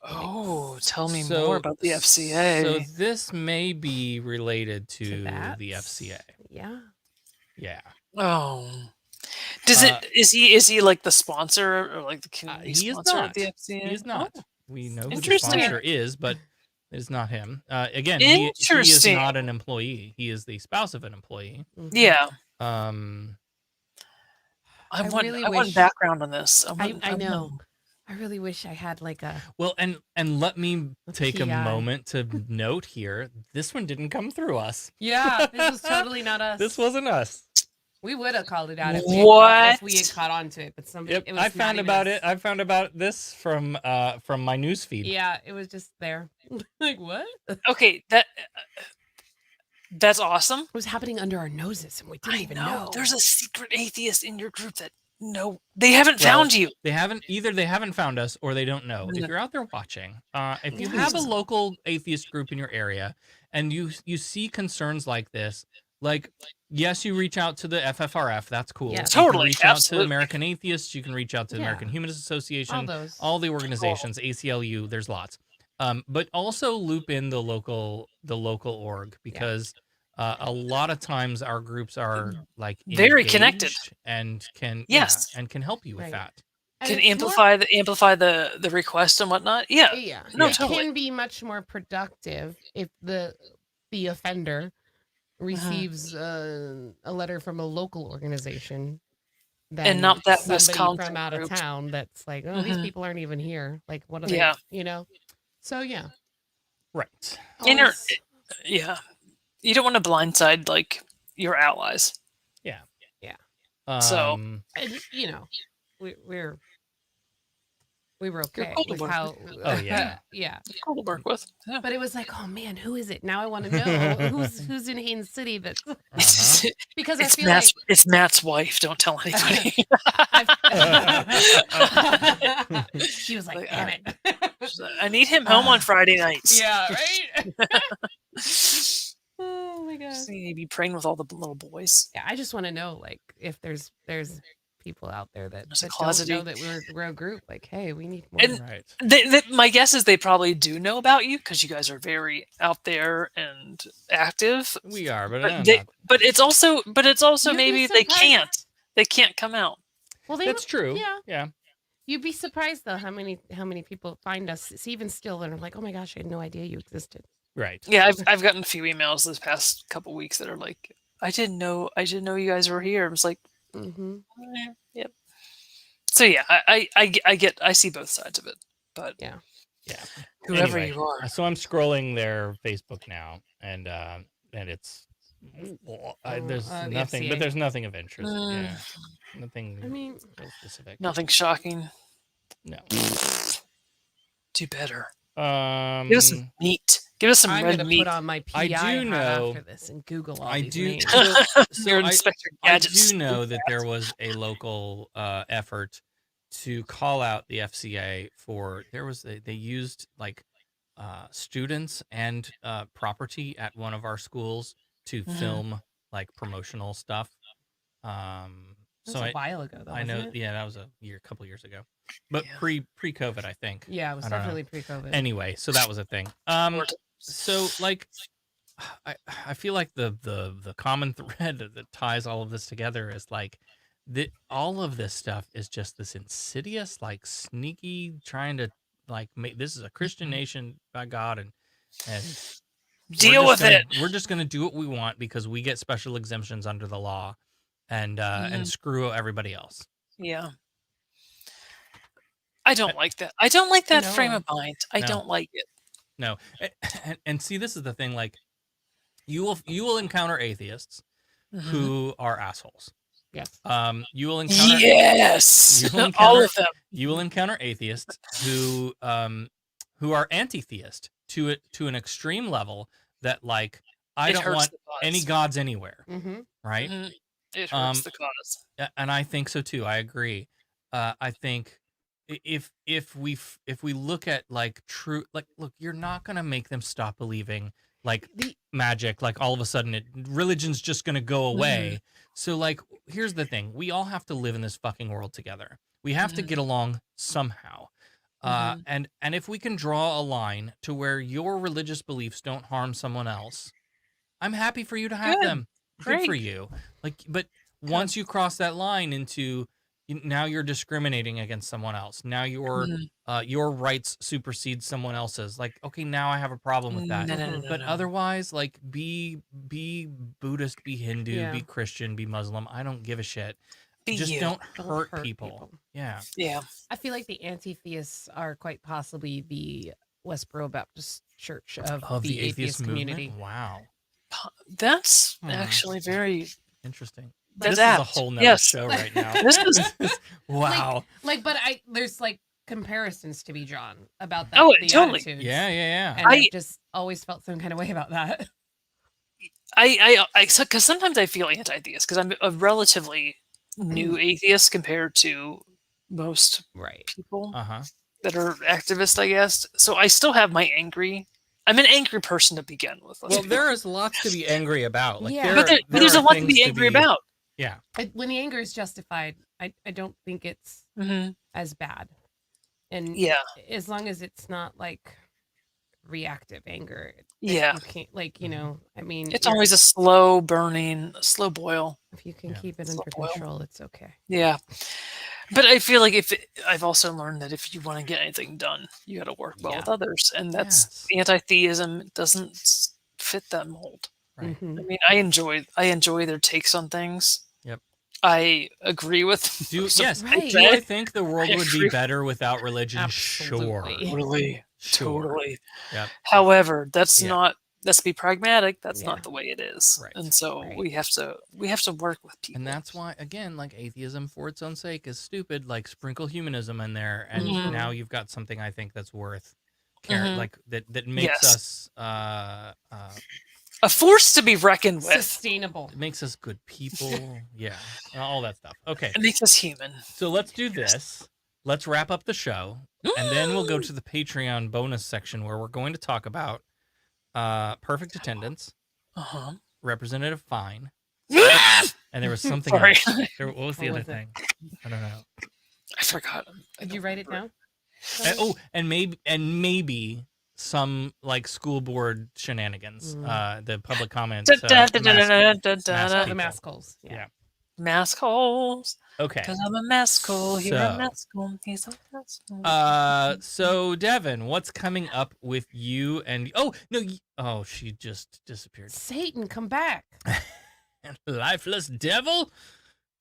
Oh, tell me So- more about the FCA. So this may be related to that? the FCA. Yeah. Yeah. Oh, does it? Is he like the sponsor or like the community He is sponsor not. of the FCA? He is not. Oh, We know who the Interesting. sponsor is, but it is not him. Again, he is Interesting. not an employee. He is the spouse of an employee. yeah. Um, I really want wish- background on this. I know. I really wish I had like a. well, and let me take a PI. moment to note here. This one didn't come through us. Yeah, this was totally not us. This wasn't us. We would have called it out if What? we had caught on to it, but somebody. Yep, It was I not found even about us. it. I found about this from my news feed. Yeah, it was just there. Like what? It Okay, that's awesome. was happening under our noses, and we didn't even know. There's a secret atheist in your group that they haven't found you. They haven't found us, or they don't know. No. If you're out there watching, if you Yeah. have a local atheist group in your area, and you see concerns like this, like yes, you reach out to the FFRF. That's cool. Yeah. You can Totally, reach out to absolutely. American Atheists. You can reach out to the Yeah. American Humanist Association. all those. All the organizations, ACLU. There's lots. But also loop in the local org because a lot of times our groups are like Very connected. engaged and can Yes. and can help you with Right. that. can it's amplify the request and whatnot. Yeah. Yeah. No, It totally. can be much more productive if the offender receives a letter from a local organization than And not that somebody Wisconsin from out of group. town that's like, oh, these Mhm. people aren't even here. Like, what are they? Yeah. You know? So yeah. Right. And you're, Always- yeah. You don't want to blindside like your allies. Yeah. Yeah. So- and you know, we were okay cool to with work how. Oh, yeah. yeah. Cool to work with. Yeah. But it was like, oh man, who is it? Now I want to know who's in Haines City. That's Uh-huh. because I It's feel Matt's, like it's Matt's wife. Don't tell anybody. she was like, Like, damn it. She's like, I need him home on Friday nights. Yeah, right. Oh my god. Just need to be praying with all the little boys. Yeah, I just want to know, like, if there's people out there that, There's a that closet don't know dude. that we're a group. Like, hey, we need more. And- Right. My guess is they probably do know about you because you guys are very out there and active. We are, but But it's also You'd be maybe they surprised. can't come out. Well, that's true. Yeah. Yeah. You'd be surprised though how many people find us. It's even still that are like, oh my gosh, I had no idea you existed. Right. Yeah, I've gotten a few emails this past couple weeks that are like, I didn't know you guys were here. I was like, Mm-hmm. yep. So yeah, I see both sides of it, but Yeah. whoever Anyway, you are, So I'm scrolling their Facebook now, and it's there's the nothing, FCA. but there's nothing of interest. Mm. Yeah. Nothing I mean, real specific. nothing shocking. No. Do better. Give Give us some meat. Give us some I'm red gonna meat. put on my PI I do hat know- after this and Google all I these do. names. So You're I, Inspector I Gadget's do know that hat. there was a local effort to call out the FCA for they used like students and property at one of our schools to Mhm. film like promotional stuff. That was a while ago, though. I know. wasn't it? Yeah, that was a couple years ago, but Yeah. pre-COVID, I think. Yeah, it was I don't know. definitely pre-COVID. Anyway, so that was a thing. So like, I feel like the common thread that ties all of this together is like, all of this stuff is just this insidious, like sneaky, trying to like make this is a Christian nation by God, and Deal with it. We're just gonna do what we want because we get special exemptions under the law, and screw everybody else. Yeah. I don't like that. I don't like that frame No. of mind. I No. don't like it. No, and see, this is the thing. Like, you will encounter atheists Mm-hmm. who are assholes. Yes. You will encounter Yes, you will all encounter of them. you will encounter atheists who are anti-theist to an extreme level that like I It don't hurts want the cause. any gods anywhere, Mm-hmm. right? Mhm. It hurts Um, the cause. And I think so too. I agree. I think if we look at like true, like, look, you're not gonna make them stop believing like magic. Like all of a sudden, religion's just gonna go away. So like, here's the thing: we all have to live in this fucking world together. We have to get along somehow. And if we can draw a line to where your religious beliefs don't harm someone else, I'm happy for you to have Good. them. Good for Great. you. Like, but once you cross that line into now you're discriminating against someone else. Now your rights supersede someone else's. Like, okay, now I have a problem with that. No. But otherwise, like, be Buddhist, be Hindu, Yeah. be Christian, be Muslim. I don't give a shit. Be Just you. don't Don't hurt hurt people. people. Yeah. Yeah. I feel like the anti-theists are quite possibly the Westboro Baptist Church of the atheist community. movement? Wow. That's Hmm. actually very. Interesting. That's this is a apt. whole nother Yes. show right now. This is. Wow. But there's like comparisons to be drawn about that. Oh, the totally. attitudes. Yeah. And I just always felt some kind of way about that. Because sometimes I feel anti-theist because I'm a relatively new atheist compared to most Right. people Uh-huh. that are activists, I guess. So I still have my angry. I'm an angry person to begin with. let's Well, be there is lots to be angry about. Like, Yeah. But there's a lot to be angry about. Yeah. When the anger is justified, I don't think it's as bad. And Yeah. as long as it's not like reactive anger. Yeah. You can't, like, you know, I mean, It's you're- always a slow burning, slow boil. if you can Yeah. keep it Slow under boil. control, it's okay. Yeah. But I feel like I've also learned that if you want to get anything done, you got to work well with others, and that's anti-theism doesn't fit that mold. Right. Mhm. I mean, I enjoy their takes on things. Yep. I agree with. Do Right. do I think the world would be better without religion? Absolutely. Totally. Sure. Totally. Yep. However, that's Yeah. not. Let's be pragmatic. That's Yeah. not the way it is, Right. and so Right. we have to work with people. And that's why, again, like atheism for its own sake is stupid. Like sprinkle humanism in there, and Mhm. now you've got something I think that's worth caring. Mhm. Like that makes Yes. us A force to be reckoned with. Sustainable. it makes us good people. Yeah, all that stuff. Okay, It makes us human. so let's do this. Let's wrap up the show, and then we'll go to the Patreon bonus section where we're going to talk about perfect attendance, Uh-huh. representative fine, and there was something Sorry. else. What was the What other was it? thing? I don't know. I forgot. Did you write it down? And maybe some like school board shenanigans. The public comments. The people. mask holes. Yeah. Mask holes. Okay. Because I'm a mask hole. You're So- a mask hole. He's a mask hole. So Devon, what's coming up with you and she just disappeared. Satan, come back. Lifeless devil.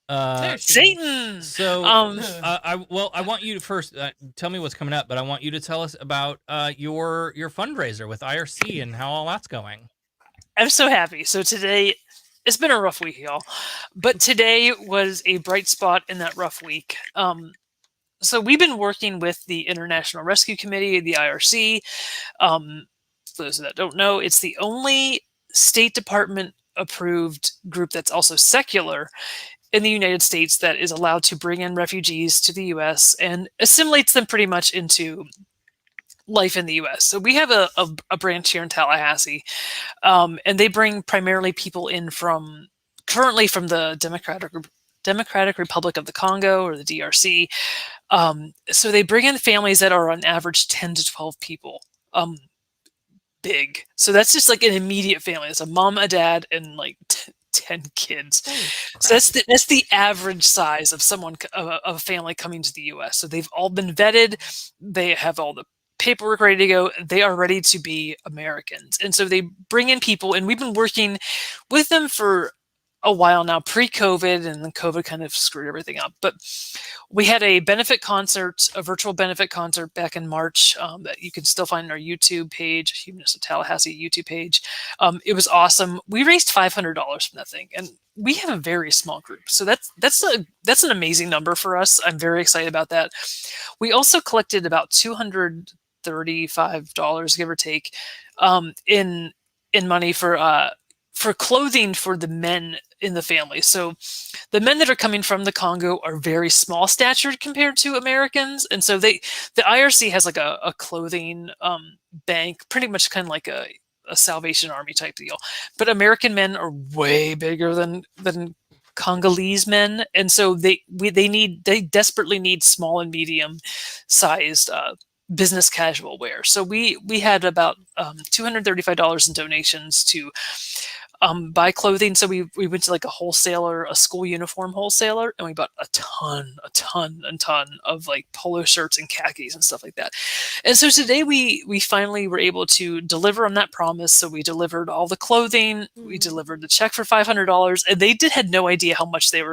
There she is. Satan. So I want you to first tell me what's coming up, but I want you to tell us about your fundraiser with IRC and how all that's going. I'm so happy. So today, it's been a rough week, y'all, but today was a bright spot in that rough week. So we've been working with the International Rescue Committee, the IRC. For those that don't know, it's the only State Department approved group that's also secular in the United States that is allowed to bring in refugees to the U.S. and assimilates them pretty much into life in the U.S. So we have a branch here in Tallahassee, and they bring primarily people in currently from the Democratic Republic of the Congo, or the DRC. So they bring in families that are on average 10 to 12 people. Big. So that's just like an immediate family. It's a mom, a dad, and like 10 kids. So that's the average size of of a family coming to the U.S. So they've all been vetted. They have all the paperwork ready to go. They are ready to be Americans. And so they bring in people, and we've been working with them for a while now, pre-COVID, and then COVID kind of screwed everything up. But we had a virtual benefit concert back in March that you can still find on our YouTube page, Humanist of Tallahassee YouTube page. It was awesome. We raised $500 from that thing, and we have a very small group. So that's an amazing number for us. I'm very excited about that. We also collected about $235, give or take, in money for clothing for the men in the family. So the men that are coming from the Congo are very small statured compared to Americans. And so the IRC has like a clothing bank, pretty much kind of like a Salvation Army type deal. But American men are way bigger than Congolese men. And so they desperately need small and medium sized business casual wear. So we had about $235 in donations to buy clothing. So we went to like a school uniform wholesaler, and we bought a ton of like polo shirts and khakis and stuff like that. And so today we finally were able to deliver on that promise. So we delivered all the clothing, we delivered the check for $500, and they had no idea how much we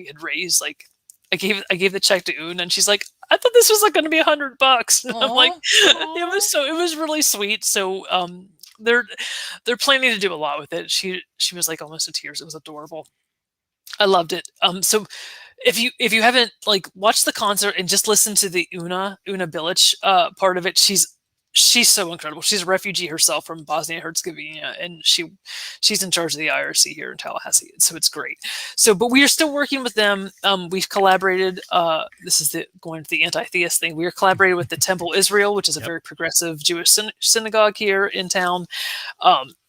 had raised. Like I gave the check to Un, and she's like, I thought this was like going to be $100. I'm like, it was really sweet. So they're planning to do a lot with it. She was like almost in tears. It was adorable. I loved it. So if you haven't like watched the concert and just listened to the Una Bilic part of it, she's so incredible. She's a refugee herself from Bosnia Herzegovina, and she's in charge of the IRC here in Tallahassee. So it's great. So, but we are still working with them. We've collaborated. This is going to the anti-theist thing. We are collaborating with the Temple Israel, which is a very progressive Jewish synagogue here in town.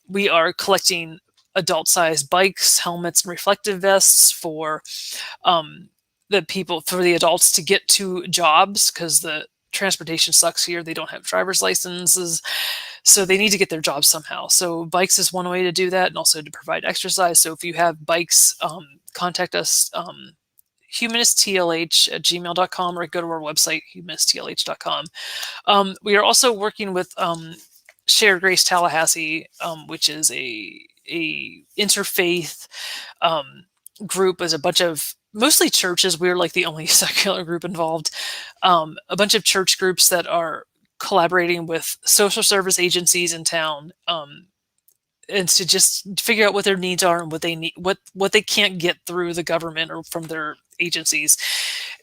We are collecting adult-sized bikes, helmets, and reflective vests for the adults to get to jobs, because the transportation sucks here. They don't have driver's licenses, so they need to get their jobs somehow. So bikes is one way to do that, and also to provide exercise. So if you have bikes, contact us humanistlh@gmail.com, or go to our website, humanistlh.com. We are also working with Shared Grace Tallahassee, which is a interfaith group, as a bunch of mostly churches. We're like the only secular group involved. A bunch of church groups that are collaborating with social service agencies in town, and to just figure out what their needs are and what they need, what they can't get through the government or from their agencies.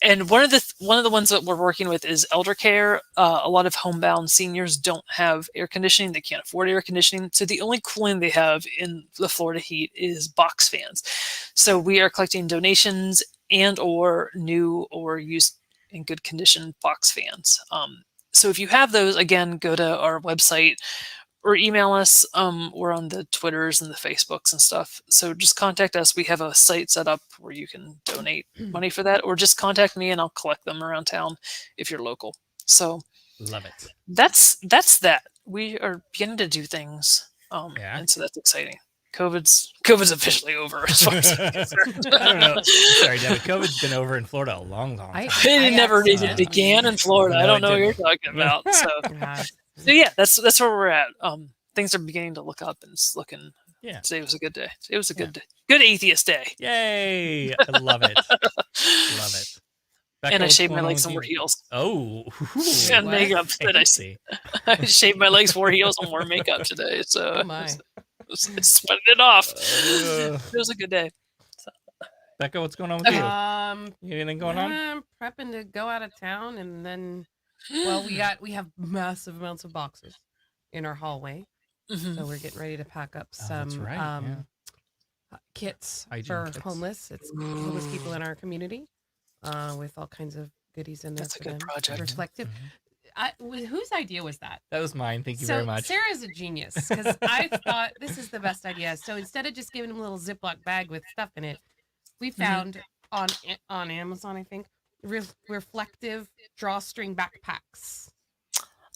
And one of the ones that we're working with is elder care. A lot of homebound seniors don't have air conditioning; they can't afford air conditioning, so the only cooling they have in the Florida heat is box fans. So we are collecting donations and or new or used in good condition box fans. So if you have those, again, go to our website or email us. We're on the Twitters and the Facebooks and stuff. So just contact us. We have a site set up where you can donate money for that, or just contact me and I'll collect them around town if you're local. So Love it. that's that. We are beginning to do things. And so that's exciting. COVID's officially over as far as I'm concerned. I don't know. Sorry, Devon. COVID's been over in Florida a long time. It never even began in Florida. I don't know what you're talking about. So, so yeah, that's where we're at. Things are beginning to look up, and it's looking. Yeah. Today was a good day. It was a good day. Good atheist day. Yay! I love it. Love it. Becca, And I what's shaved my going on legs with and wore you? heels. Oh. And makeup. That I see. I shaved my legs, wore heels, and wore makeup today. So it's sweating it off. It was a good day. So. Becca, what's going on with you? You anything going on? I'm prepping to go out of town, and then, we have massive amounts of boxes in our hallway, so we're getting ready to pack up some kits for homeless. It's homeless people in our community, with all kinds of goodies in there. That's a good project. Reflective. Whose idea was that? That was mine. Thank you very much. Sarah's a genius, because I thought this is the best idea. So instead of just giving them a little Ziploc bag with stuff in it, we found on Amazon, I think, reflective drawstring backpacks.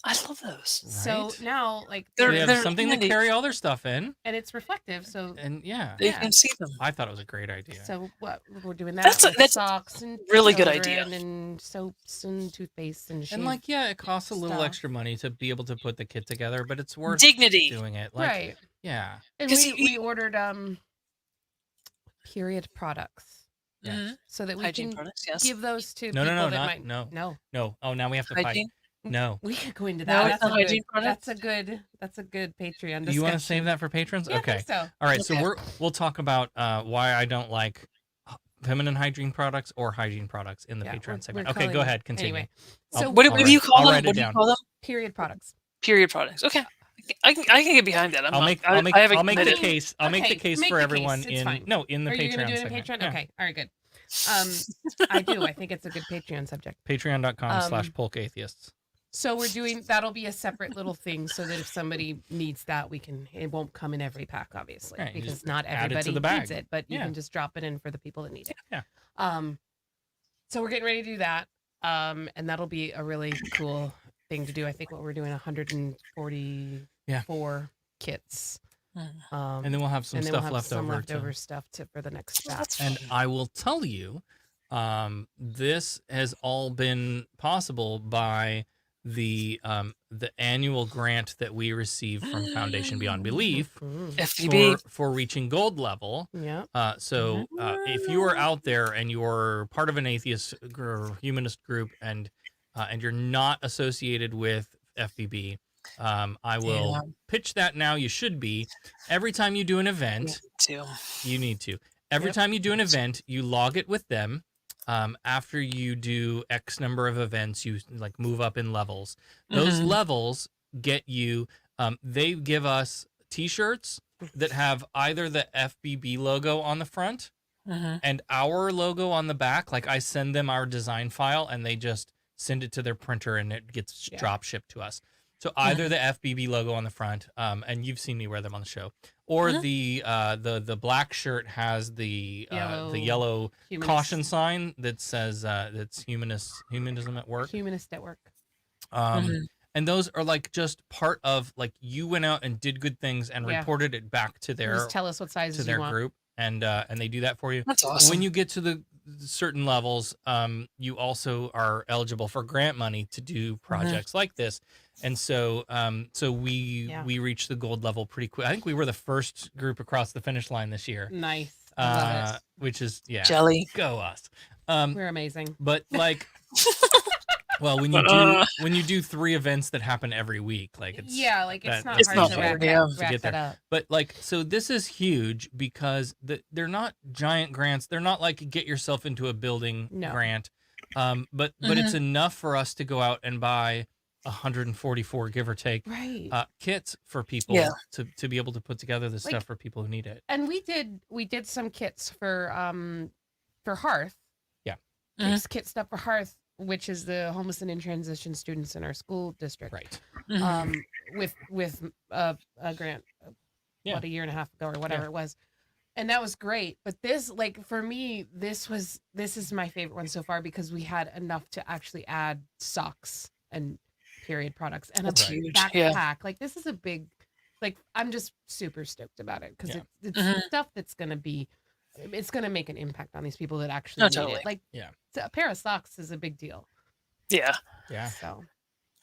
I love those. So now, like, they have something to carry all their stuff in, and it's reflective. So you can see them. I thought it was a great idea. So what we're doing that's socks and really good idea, and soaps and toothpaste and it costs a little extra money to be able to put the kit together, but it's worth dignity doing it. Right. Yeah. And we ordered period products. Yeah. So that we hygiene can products, yes. give those to No. Oh, now we have to fight. Hygiene? No. We could go into that. That's not hygiene products. That's a good Patreon discussion. You want to save that for patrons? Yeah, okay. I think so. All right. So we'll talk about why I don't like feminine hygiene products or hygiene products in the Patreon segment. Okay, go ahead. Continue. Anyway, so what do you call them? What do you call them? Period products. Period products. Okay. I can get behind that. I'll make the case. I'll make the case for everyone in the Patreon segment. Patreon? Yeah. Okay. All right. Good. I do. I think it's a good Patreon subject. Patreon.com/Polk Atheists. So that'll be a separate little thing, so that if somebody needs that, it won't come in every pack, obviously, because not everybody needs it, but you can just drop it in for the people that need it. Yeah. So we're getting ready to do that. And that'll be a really cool thing to do. I think we're doing 144 kits. And then we'll have some stuff left over. Stuff for the next batch. And I will tell you, this has all been possible by the annual grant that we receive from Foundation Beyond Belief for reaching gold level. Yeah. So if you are out there and you're part of an atheist or humanist group and you're not associated with FBB, I will pitch that now. You should be. Every time you do an event, you need to. Every time you do an event, you log it with them. After you do X number of events, you move up in levels. Those levels get you. They give us T-shirts that have either the FBB logo on the front and our logo on the back. Like, I send them our design file, and they just send it to their printer, and it gets drop shipped to us. So either the FBB logo on the front, and you've seen me wear them on the show, or the black shirt has the yellow caution sign that says that's humanism at work. Humanist at work. And those are just part of you went out and did good things and reported it back to their just tell us what sizes to their you want. group, and they do that for you. That's awesome. When you get to certain levels, you also are eligible for grant money to do projects like this. And so, we reached the gold level pretty quick. I think we were the first group across the finish line this year. Nice. Love it. Which is Jelly. Go us. We're amazing. But like, well, when you do 3 events that happen every week, like it's not hard to get there. up. But like, so this is huge because they're not giant grants. They're not like get yourself into a building grant. But it's enough for us to go out and buy 144, give or take, kits for people to be able to put together this stuff for people who need it. And we did some kits for Hearth. Yeah. Kit stuff for Hearth, which is the homeless and in transition students in our school district. Right. With a grant about a year and a half ago or whatever it was. And that was great. But this, like, for me, this is my favorite one so far because we had enough to actually add socks and period products and a backpack. Like, this is a big, like, I'm just super stoked about it because it's stuff that's going to be, it's going to make an impact on these people that actually need it. Like, a pair of socks is a big deal. Yeah. Yeah. So,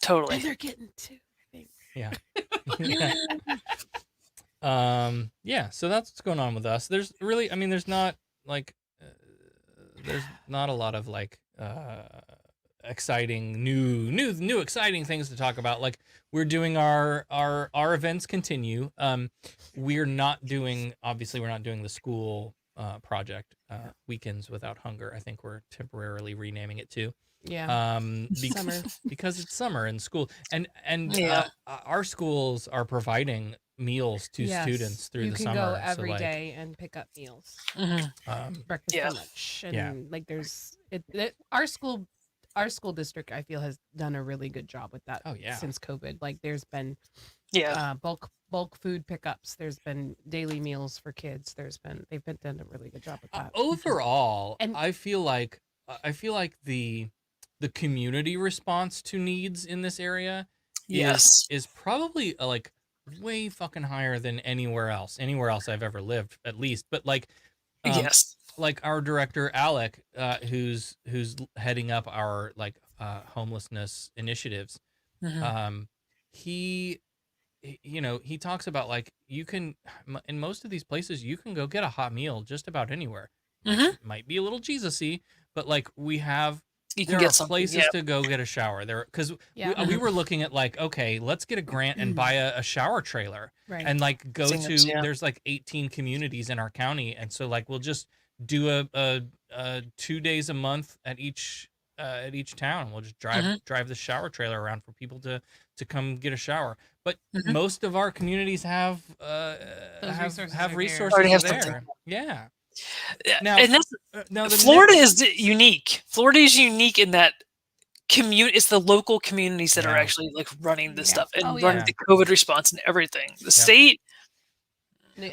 totally. And they're getting 2, I think. Yeah. So that's what's going on with us. There's really, I mean, there's not like, there's not a lot of like, exciting new exciting things to talk about. Like, we're doing our events continue. We're not doing the school project, Weekends Without Hunger. I think we're temporarily renaming it to. Yeah. Summer. Because it's summer in school, and our schools are providing meals to students through the summer. You can go every day and pick up meals. Breakfast, lunch, and like there's our school district, I feel, has done a really good job with that. Since COVID, like there's been bulk food pickups. There's been daily meals for kids. They've been done a really good job with that. Overall, and I feel like the community response to needs in this area is probably like way fucking higher than anywhere else I've ever lived, at least. But like like our director Alec, who's heading up our like homelessness initiatives, he talks about like you can, in most of these places you can go get a hot meal just about anywhere. It might be a little Jesus-y, but like there are places to go get a shower there, because we were looking at like, okay, let's get a grant and buy a shower trailer and like go there's like 18 communities in our county, and so like we'll just do a 2 days a month at each town. We'll just drive the shower trailer around for people to come get a shower. But most of our communities have resources there. Yeah. Now, and Florida is unique. Florida is unique in that it's the local communities that are actually like running this stuff and running the COVID response and everything. The state.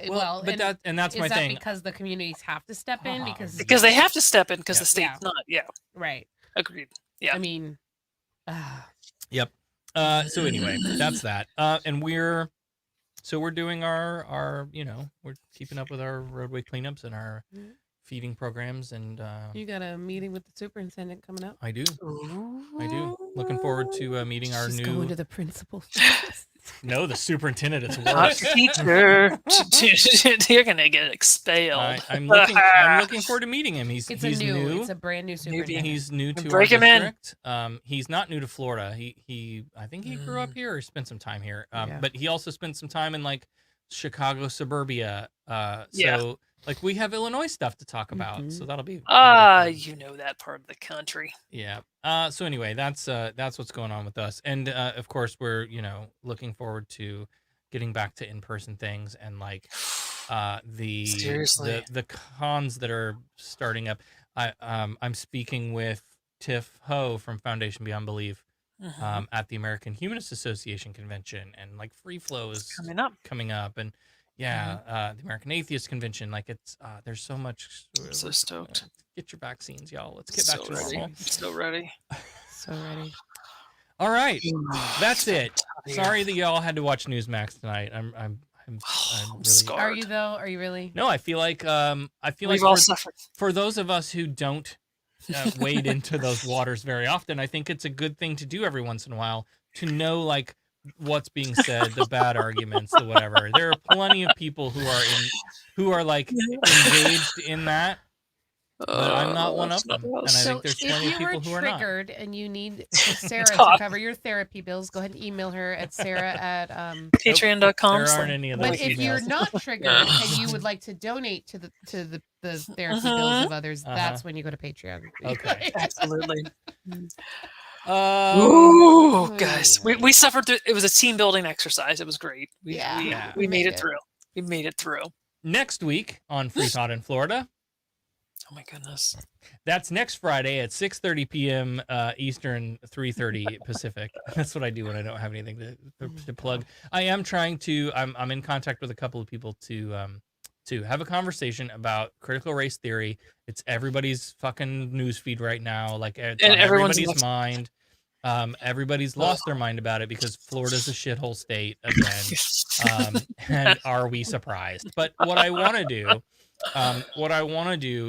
Well, that's my thing. Because the communities have to step in because they have to step in because the state's not. Yeah. Right. Agreed. Yeah. I mean. Yep. So anyway, that's that. And we're doing our we're keeping up with our roadway cleanups and our feeding programs, and you got a meeting with the superintendent coming up. I do. Looking forward to meeting our new. Going to the principal. No, the superintendent is worse. Teacher, you're gonna get expelled. I'm looking forward to meeting him. He's new. It's a brand new superintendent. He's new to our district. He's not new to Florida. I think he grew up here or spent some time here. But he also spent some time in like Chicago suburbia. So like we have Illinois stuff to talk about. So that'll be that part of the country. Yeah. So anyway, that's what's going on with us, and of course we're looking forward to getting back to in-person things, and like the cons that are starting up. I'm speaking with Tiff Ho from Foundation Beyond Belief at the American Humanist Association convention, and like Free Flow is coming up, and the American Atheist convention. Like it's there's so much. I'm so stoked. Get your vaccines, y'all. Let's get back to normal. So ready. All right, that's it. Sorry that y'all had to watch Newsmax tonight. I'm really. scarred. Are you though? Are you really? No, I feel like We've all suffered. for those of us who don't wade into those waters very often, I think it's a good thing to do every once in a while to know like what's being said, the bad arguments, the whatever. There are plenty of people who are like engaged in that. But I'm not one of them, and I think there's plenty of people who are not. If you were triggered and you need Sarah to cover your therapy bills, go ahead and email her at Sarah at Patreon.com. There aren't any of those But if you're emails. not triggered and you would like to donate to the therapy bills of others, that's when you go to Patreon. Okay. Absolutely. Oh, Ooh, guys, we suffered through. It was a team building exercise. It was great. We made it through. We made it through. Next week on Freethought in Florida. Oh my goodness. That's next Friday at 6:30 p.m. Eastern, 3:30 Pacific. That's what I do when I don't have anything to plug. I am trying to. I'm in contact with a couple of people to have a conversation about critical race theory. It's everybody's fucking newsfeed right now. Like it's on everybody's mind. Everybody's lost their mind about it because Florida's a shithole state again. And are we surprised? But what I want to do.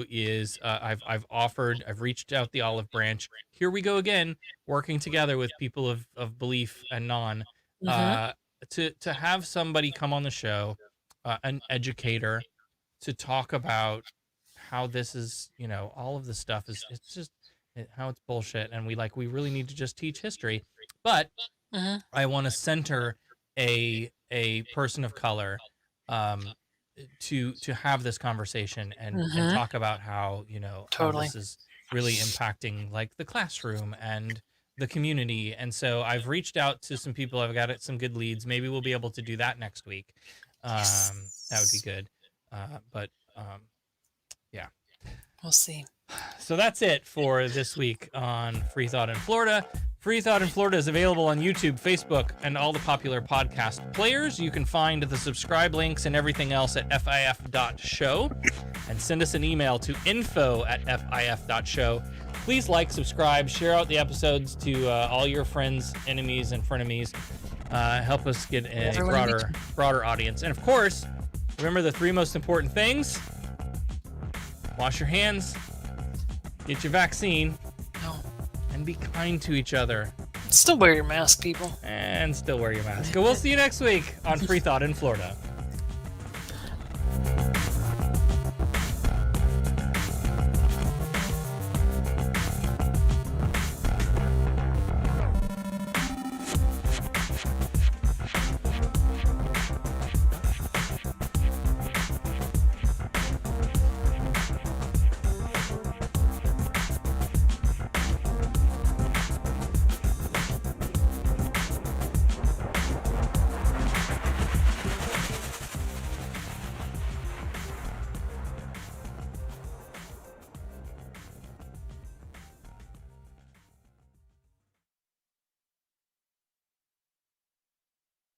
Is I've reached out the olive branch. Here we go again, working together with people of belief and non, to have somebody come on the show, an educator, to talk about how this is, all of this stuff is, it's just how it's bullshit. And we really need to just teach history. But I want to center a person of color, to have this conversation and talk about how how this is really impacting like the classroom and the community. And so I've reached out to some people. I've got some good leads. Maybe we'll be able to do that next week. That would be good. Yeah, we'll see. So that's it for this week on Freethought in Florida. Freethought in Florida is available on YouTube, Facebook, and all the popular podcast players. You can find the subscribe links and everything else at FIF.show. And send us an email to info@FIF.show. Please like, subscribe, share out the episodes to all your friends, enemies, and frenemies. Help us get a broader audience. And of course, remember the 3 most important things. Wash your hands. Get your vaccine. And be kind to each other. Still wear your mask, people. And still wear your mask. We'll see you next week on Freethought in Florida.